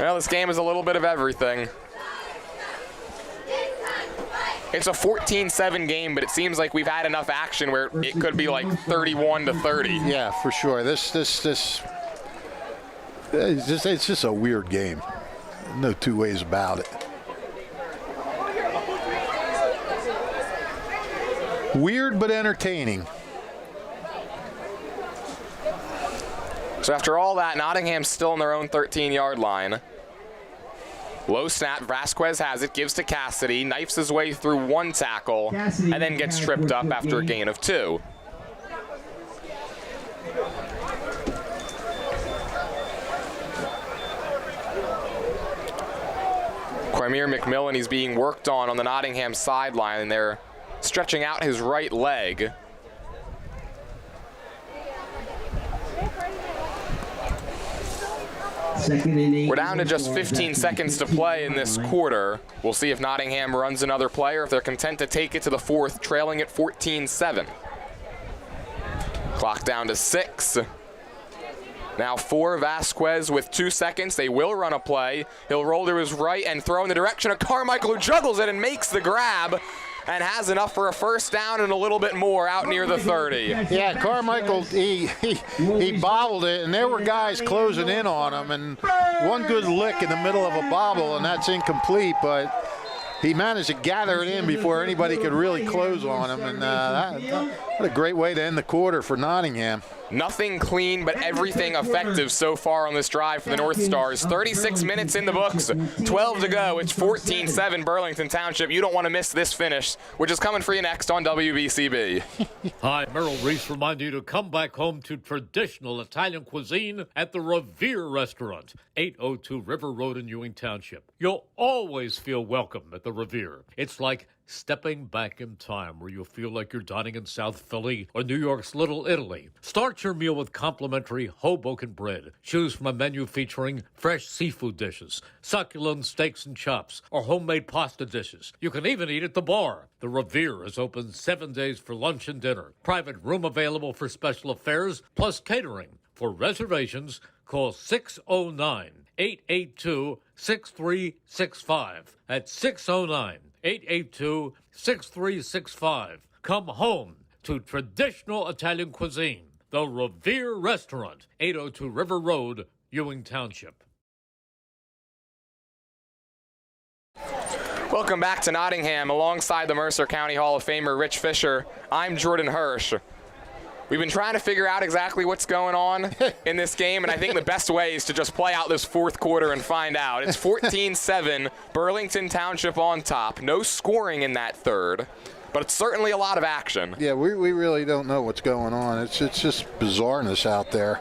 Well, this game is a little bit of everything. It's a 14-7 game, but it seems like we've had enough action where it could be like 31-30. Yeah, for sure. It's just a weird game. No two ways about it. Weird but entertaining. So after all that, Nottingham's still on their own 13-yard line. Low snap, Vasquez has it, gives to Cassidy, knifes his way through one tackle, and then gets tripped up after a gain of 2. Quamir McMillan, he's being worked on the Nottingham sideline, and they're stretching out his right leg. We're down to just 15 seconds to play in this quarter. We'll see if Nottingham runs another play or if they're content to take it to the 4th, trailing at 14-7. Clock down to 6. Now 4, Vasquez with 2 seconds. They will run a play. He'll roll to his right and throw in the direction of Carmichael, who juggles it and makes the grab and has enough for a first down and a little bit more out near the 30. Yeah, Carmichael, he bobbled it, and there were guys closing in on him, and one good lick in the middle of a bobble, and that's incomplete, but he managed to gather it in before anybody could really close on him, and what a great way to end the quarter for Nottingham. Nothing clean, but everything effective so far on this drive for the North Stars. 36 minutes in the books, 12 to go. It's 14-7 Burlington Township. You don't want to miss this finish, which is coming for you next on WBCB. Hi, Merrill Reese reminding you to come back home to traditional Italian cuisine at the Revere Restaurant, 802 River Road in Ewing Township. You'll always feel welcome at the Revere. It's like stepping back in time where you'll feel like you're dining in South Philly or New York's Little Italy. Start your meal with complimentary Hoboken bread. Choose from a menu featuring fresh seafood dishes, succulent steaks and chops, or homemade pasta dishes. You can even eat at the bar. The Revere is open 7 days for lunch and dinner. Private room available for special affairs, plus catering. For reservations, call 609-882-6365. That's 609-882-6365. Come home to traditional Italian cuisine. The Revere Restaurant, 802 River Road, Ewing Township. Welcome back to Nottingham. Alongside the Mercer County Hall of Famer Rich Fisher, I'm Jordan Hirsch. We've been trying to figure out exactly what's going on in this game, and I think the best way is to just play out this 4th quarter and find out. It's 14-7, Burlington Township on top. No scoring in that 3rd, but it's certainly a lot of action. Yeah, we really don't know what's going on. It's just bizarreness out there.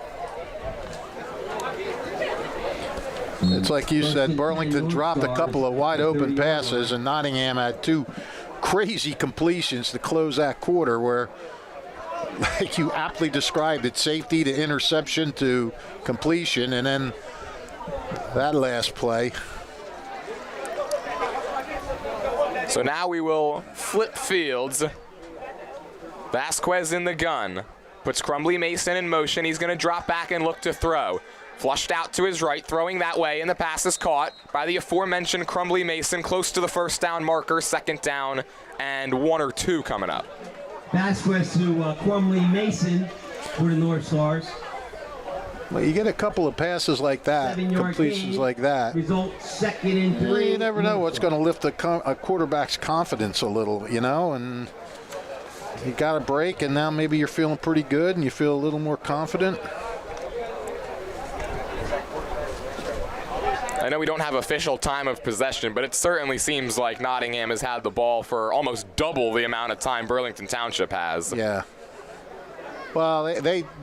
It's like you said, Burlington dropped a couple of wide open passes, and Nottingham had 2 crazy completions to close that quarter where, like you aptly described it, safety to interception to completion, and then that last play. So now we will flip fields. Vasquez in the gun. Puts Crumbly Mason in motion. He's going to drop back and look to throw. Flushed out to his right, throwing that way, and the pass is caught by the aforementioned Crumbly Mason, close to the first down marker, second down, and 1 or 2 coming up. Vasquez to Crumbly Mason for the Northstars. Well, you get a couple of passes like that, completions like that. Result 2nd and 3. You never know what's going to lift a quarterback's confidence a little, you know, and you got a break, and now maybe you're feeling pretty good and you feel a little more confident. I know we don't have official time of possession, but it certainly seems like Nottingham has had the ball for almost double the amount of time Burlington Township has. Yeah. Well,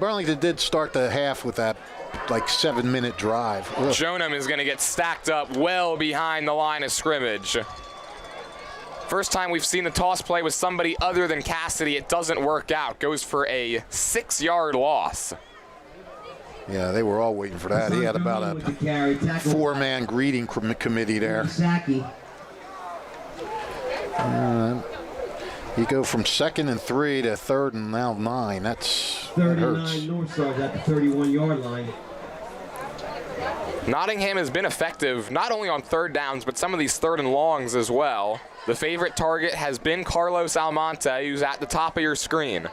Burlington did start the half with that like 7-minute drive. Ugh. Jonam is going to get stacked up well behind the line of scrimmage. First time we've seen the toss play with somebody other than Cassidy, it doesn't work out. Goes for a 6-yard loss. Yeah, they were all waiting for that. He had about a 4-man greeting committee there. You go from 2nd and 3 to 3rd and now 9. That hurts. 39 Northstars at the 31-yard line. Nottingham has been effective not only on 3rd downs, but some of these 3rd and longs as well. The favorite target has been Carlos Almonte, who's at the top of your screen.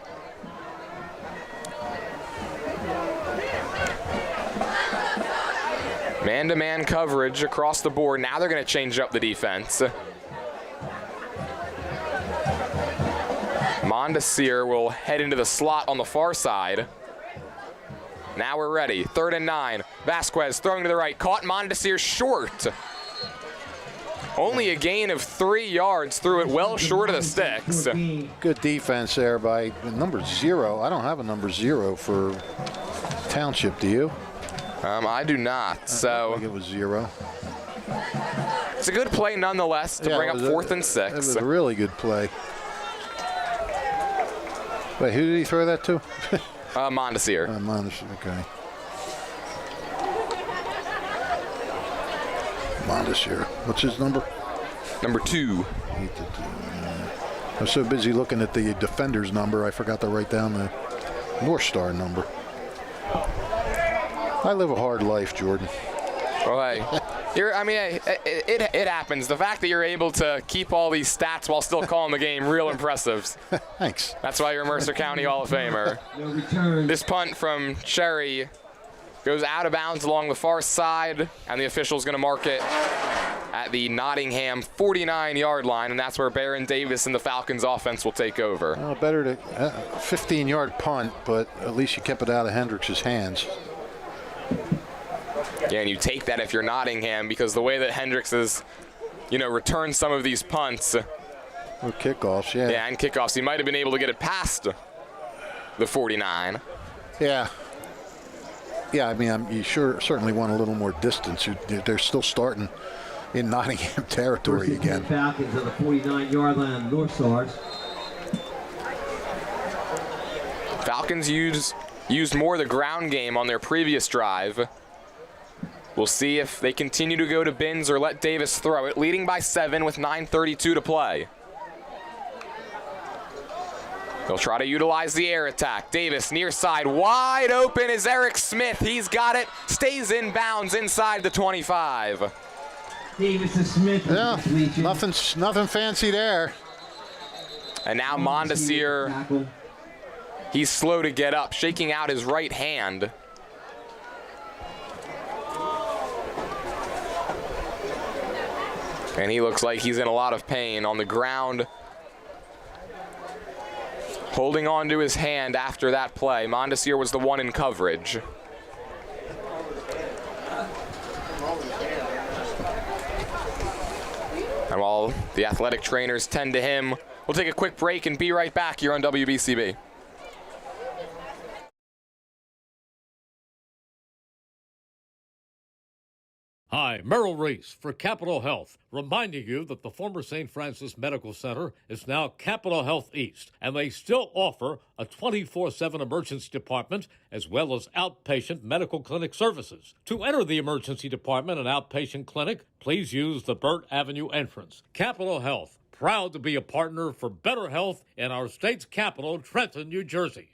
Man-to-man coverage across the board. Now they're going to change up the defense. Mondesir will head into the slot on the far side. Now we're ready. 3rd and 9. Vasquez throwing to the right. Caught. Mondesir short. Only a gain of 3 yards. Threw it well short of the sticks. Good defense there by number 0. I don't have a number 0 for Township. Do you? I do not. So I think it was 0. It's a good play nonetheless to bring up 4th and 6. It was a really good play. Wait, who did he throw that to? Mondesir. Mondesir, okay. Mondesir. What's his number? Number 2. I was so busy looking at the defender's number, I forgot to write down the North Star number. I live a hard life, Jordan. Well, hey, it happens. The fact that you're able to keep all these stats while still calling the game, real impressive. Thanks. That's why you're a Mercer County Hall of Famer. This punt from Cherry goes out of bounds along the far side, and the official's going to mark it at the Nottingham 49-yard line, and that's where Baron Davis and the Falcons offense will take over. Well, better to 15-yard punt, but at least you kept it out of Hendricks' hands. Yeah, and you take that if you're Nottingham, because the way that Hendricks has, returned some of these punts. Or kickoffs, yeah. Yeah, and kickoffs. He might have been able to get it past the 49. Yeah. Yeah, I mean, you certainly want a little more distance. They're still starting in Nottingham territory again. Falcons on the 49-yard line on the Northstars. Falcons used more of the ground game on their previous drive. We'll see if they continue to go to bins or let Davis throw it, leading by 7 with 9:32 to play. They'll try to utilize the air attack. Davis near side, wide open is Eric Smith. He's got it, stays in bounds inside the 25. Davis to Smith. Yeah, nothing fancy there. And now Mondesir, he's slow to get up, shaking out his right hand. And he looks like he's in a lot of pain on the ground. Holding on to his hand after that play. Mondesir was the one in coverage. And while the athletic trainers tend to him, we'll take a quick break and be right back here on WBCB. Hi, Merrill Reese for Capital Health, reminding you that the former St. Francis Medical Center is now Capital Health East, and they still offer a 24/7 emergency department as well as outpatient medical clinic services. To enter the emergency department and outpatient clinic, please use the Burt Avenue entrance. Capital Health, proud to be a partner for better health in our state's capital, Trenton, New Jersey.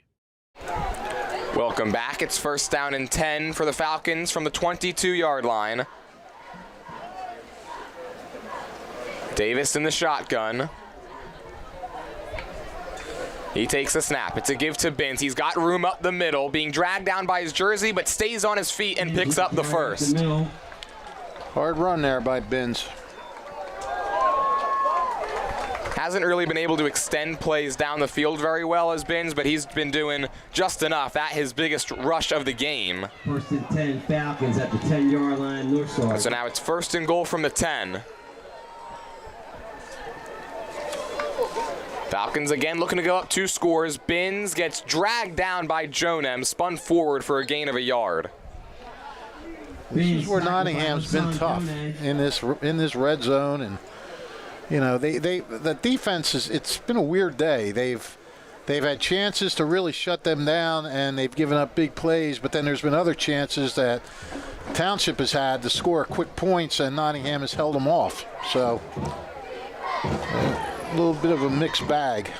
Welcome back. It's first down and 10 for the Falcons from the 22-yard line. Davis in the shotgun. He takes a snap. It's a give to Binns. He's got room up the middle, being dragged down by his jersey, but stays on his feet and picks up the first. Hard run there by Binns. Hasn't really been able to extend plays down the field very well as Binns, but he's been doing just enough at his biggest rush of the game. First and 10, Falcons at the 10-yard line, Northstars. So now it's first and goal from the 10. Falcons again looking to go up 2 scores. Binns gets dragged down by Jonem, spun forward for a gain of a yard. This is where Nottingham's been tough in this red zone, and you know the defense is. It's been a weird day. They've had chances to really shut them down, and they've given up big plays. But then there's been other chances that Township has had to score quick points, and Nottingham has held them off. So. A little bit of a mixed bag.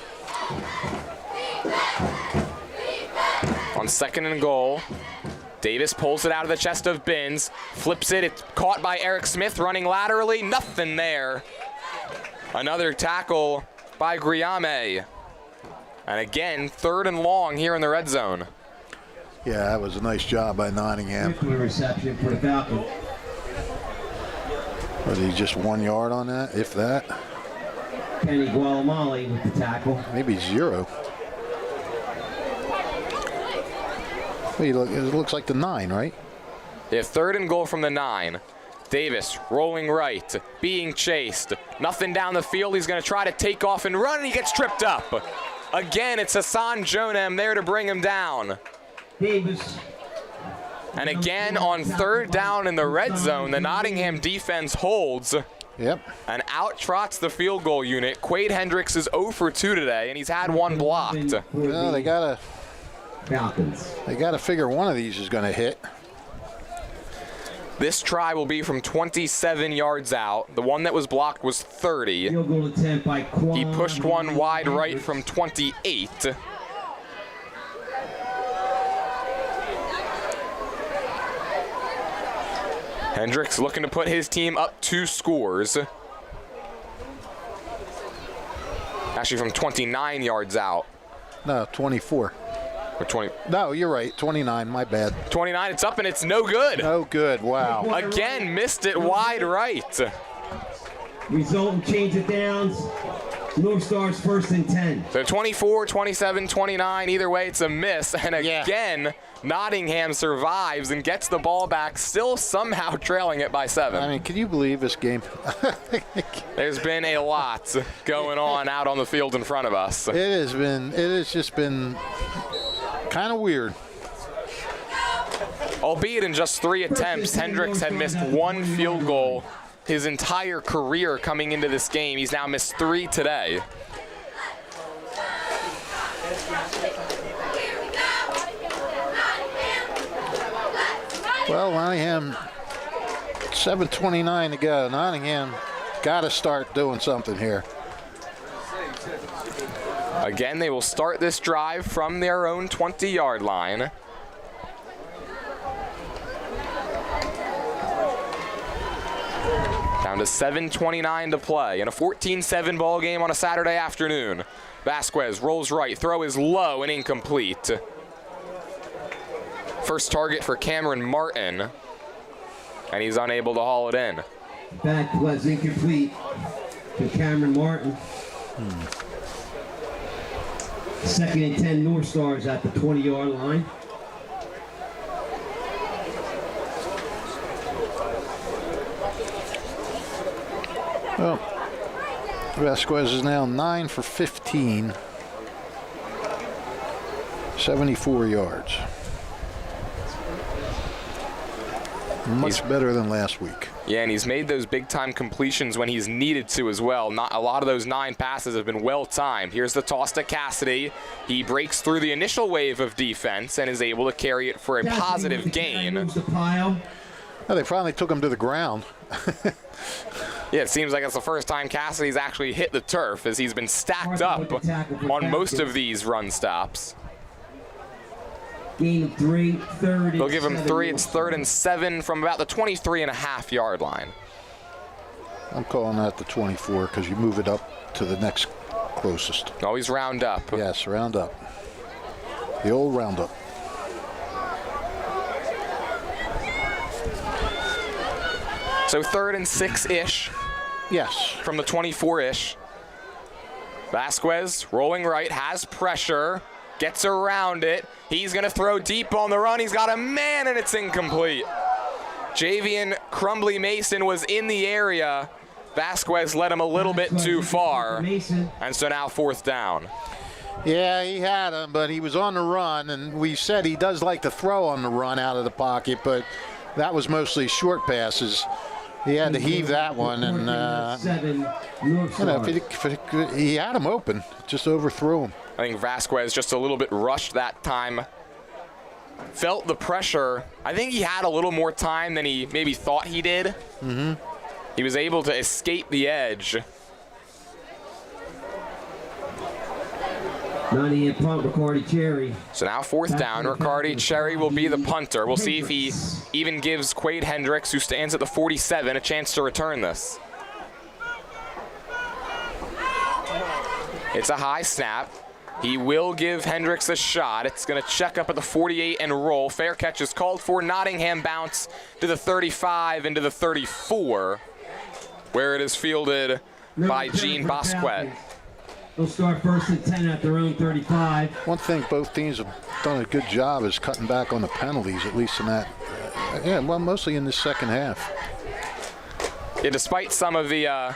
On second and goal, Davis pulls it out of the chest of Binns, flips it. It's caught by Eric Smith running laterally. Nothing there. Another tackle by Griame. And again, third and long here in the red zone. Yeah, that was a nice job by Nottingham. Reception for the Falcons. Was he just 1 yard on that, if that? Kenny Gualamali with the tackle. Maybe 0. Wait, look, it looks like the 9, right? Yeah, third and goal from the 9. Davis rolling right, being chased. Nothing down the field. He's going to try to take off and run, and he gets tripped up. Again, it's Hassan Jonem there to bring him down. Davis. And again, on third down in the red zone, the Nottingham defense holds. Yep. And out trots the field goal unit. Quade Hendricks is 0 for 2 today, and he's had 1 blocked. Well, they gotta figure one of these is going to hit. This try will be from 27 yards out. The one that was blocked was 30. Field goal attempt by Quan. He pushed one wide right from 28. Hendricks looking to put his team up 2 scores. Actually from 29 yards out. No, 24. Or 20. No, you're right. 29, my bad. 29, it's up and it's no good. No good, wow. Again, missed it wide right. Resultant change of downs. Northstars first and 10. So 24, 27, 29, either way it's a miss. And again, Nottingham survives and gets the ball back, still somehow trailing it by 7. I mean, can you believe this game? There's been a lot going on out on the field in front of us. It has just been kind of weird. Albeit in just 3 attempts, Hendricks had missed 1 field goal his entire career coming into this game. He's now missed 3 today. Well, Nottingham, 7:29 to go. Nottingham got to start doing something here. Again, they will start this drive from their own 20-yard line. Down to 7:29 to play in a 14-7 ball game on a Saturday afternoon. Vasquez rolls right, throw is low and incomplete. First target for Cameron Martin, and he's unable to haul it in. That was incomplete to Cameron Martin. Second and 10 Northstars at the 20-yard line. Well, Vasquez is now 9 for 15, 74 yards. Much better than last week. Yeah, and he's made those big-time completions when he's needed to as well. Not a lot of those 9 passes have been well-timed. Here's the toss to Cassidy. He breaks through the initial wave of defense and is able to carry it for a positive gain. Oh, they finally took him to the ground. Yeah, it seems like it's the first time Cassidy's actually hit the turf, as he's been stacked up on most of these run stops. Gain of 3, third. They'll give him 3. It's 3rd and 7 from about the 23.5 yard line. I'm calling that the 24 because you move it up to the next closest. Always round up. Yes, round up. The old roundup. So 3rd and 6-ish. Yes. From the 24-ish. Vasquez rolling right, has pressure, gets around it. He's going to throw deep on the run. He's got a man, and it's incomplete. Javian Crumbly Mason was in the area. Vasquez led him a little bit too far, and so now 4th down. Yeah, he had him, but he was on the run, and we said he does like to throw on the run out of the pocket, but that was mostly short passes. He had to heave that one, and you know, if he had him open, just overthrew him. I think Vasquez just a little bit rushed that time. Felt the pressure. I think he had a little more time than he maybe thought he did. He was able to escape the edge. Nottingham punt, Riccardi Cherry. So now 4th down. Riccardi Cherry will be the punter. We'll see if he even gives Quade Hendricks, who stands at the 47, a chance to return this. It's a high snap. He will give Hendricks a shot. It's going to check up at the 48 and roll. Fair catch is called for. Nottingham bounce to the 35 into the 34, where it is fielded by Gene Bosquet. They'll start 1st and 10 at their own 35. One thing both teams have done a good job is cutting back on the penalties, at least in that, yeah, well, mostly in the second half. Yeah, despite some of the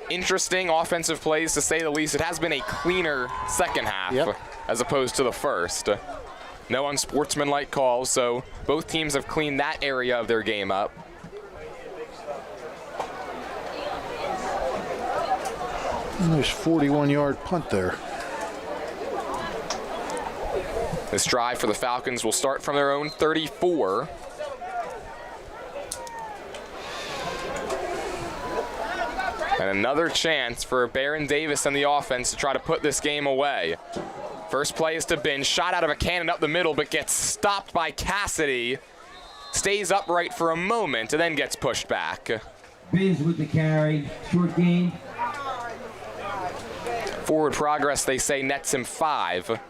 interesting offensive plays, to say the least, it has been a cleaner second half as opposed to the first. No unsportsmanlike calls, so both teams have cleaned that area of their game up. And there's 41-yard punt there. This drive for the Falcons will start from their own 34. And another chance for Baron Davis and the offense to try to put this game away. First play is to Binge, shot out of a cannon up the middle, but gets stopped by Cassidy. Stays upright for a moment and then gets pushed back. Binge with the carry, short gain. Forward progress, they say, nets him 5.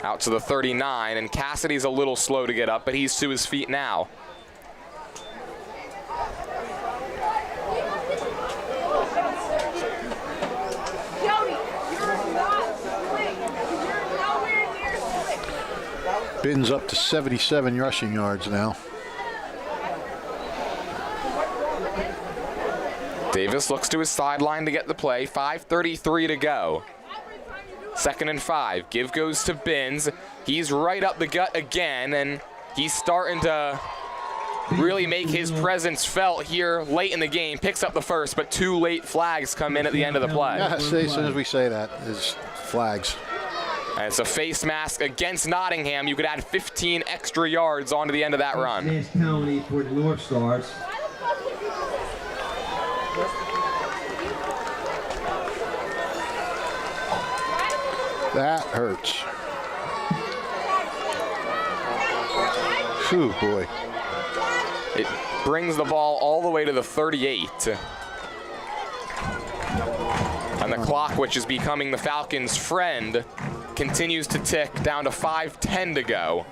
Out to the 39, and Cassidy's a little slow to get up, but he's to his feet now. Bin's up to 77 rushing yards now. Davis looks to his sideline to get the play. 5:33 to go. 2nd and 5. Give goes to Binns. He's right up the gut again, and he's starting to really make his presence felt here late in the game. Picks up the first, but 2 late flags come in at the end of the play. Yeah, as soon as we say that, is flags. And it's a face mask against Nottingham. You could add 15 extra yards onto the end of that run. Next penalty for the Northstars. That hurts. Phew, boy. It brings the ball all the way to the 38. And the clock, which is becoming the Falcons' friend, continues to tick down to 5:10 to go.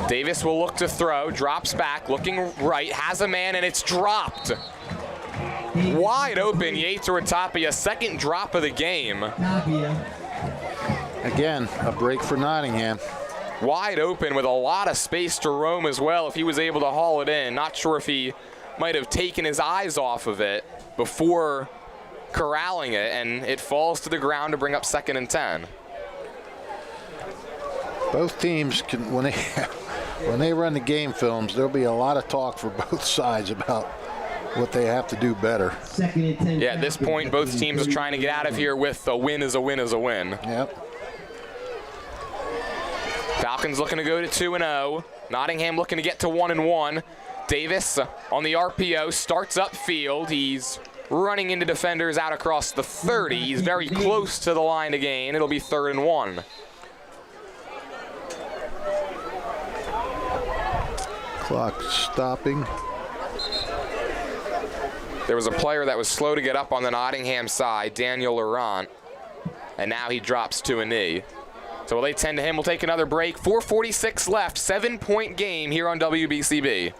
Davis will look to throw, drops back, looking right, has a man, and it's dropped. Wide open, Yates or Tapia, second drop of the game. Again, a break for Nottingham. Wide open with a lot of space to roam as well if he was able to haul it in. Not sure if he might have taken his eyes off of it before corralling it, and it falls to the ground to bring up 2nd and 10. Both teams can, when when they run the game films, there'll be a lot of talk for both sides about what they have to do better. Second and 10. Yeah, at this point, both teams are trying to get out of here with a win is a win is a win. Yep. Falcons looking to go to 2-0. Nottingham looking to get to 1-1. Davis on the RPO starts upfield. He's running into defenders out across the 30. He's very close to the line to gain. It'll be 3rd and 1. Clock stopping. There was a player that was slow to get up on the Nottingham side, Daniel Laurent, and now he drops to a knee. So we'll lay 10 to him. We'll take another break. 4:46 left, 7-point game here on WBCB.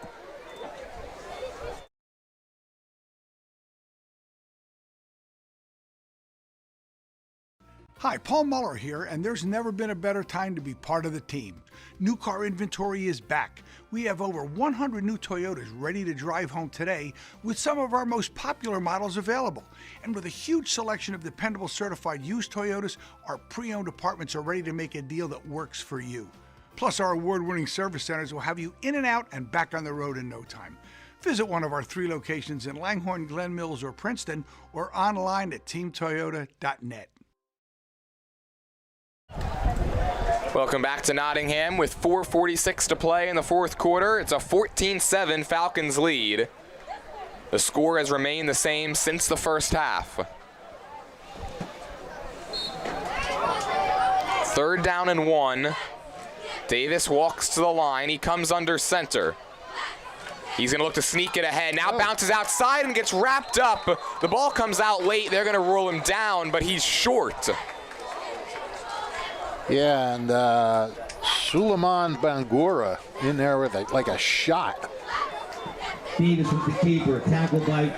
Hi, Paul Muller here, and there's never been a better time to be part of the team. New car inventory is back. We have over 100 new Toyotas ready to drive home today with some of our most popular models available. And with a huge selection of dependable certified used Toyotas, our pre-owned departments are ready to make a deal that works for you. Plus, our award-winning service centers will have you in and out and back on the road in no time. Visit one of our 3 locations in Langhorne, Glen Mills, or Princeton, or online at teamtoyota.net. Welcome back to Nottingham with 4:46 to play in the 4th quarter. It's a 14-7 Falcons lead. The score has remained the same since the first half. 3rd down and 1. Davis walks to the line. He comes under center. He's going to look to sneak it ahead. Now bounces outside and gets wrapped up. The ball comes out late. They're going to roll him down, but he's short. Yeah, and Suleiman Bangura in there with like a shot. Davis with the keeper, tackle by.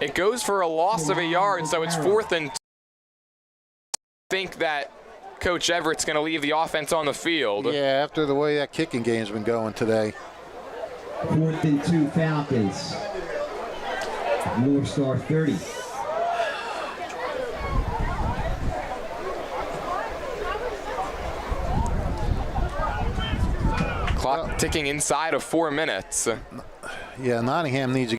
It goes for a loss of a yard, so it's 4th and 2. I think that Coach Everett's going to leave the offense on the field. Yeah, after the way that kicking game's been going today. 4th and 2 Falcons. Northstar 30. Clock ticking inside of 4 minutes. Yeah, Nottingham needs to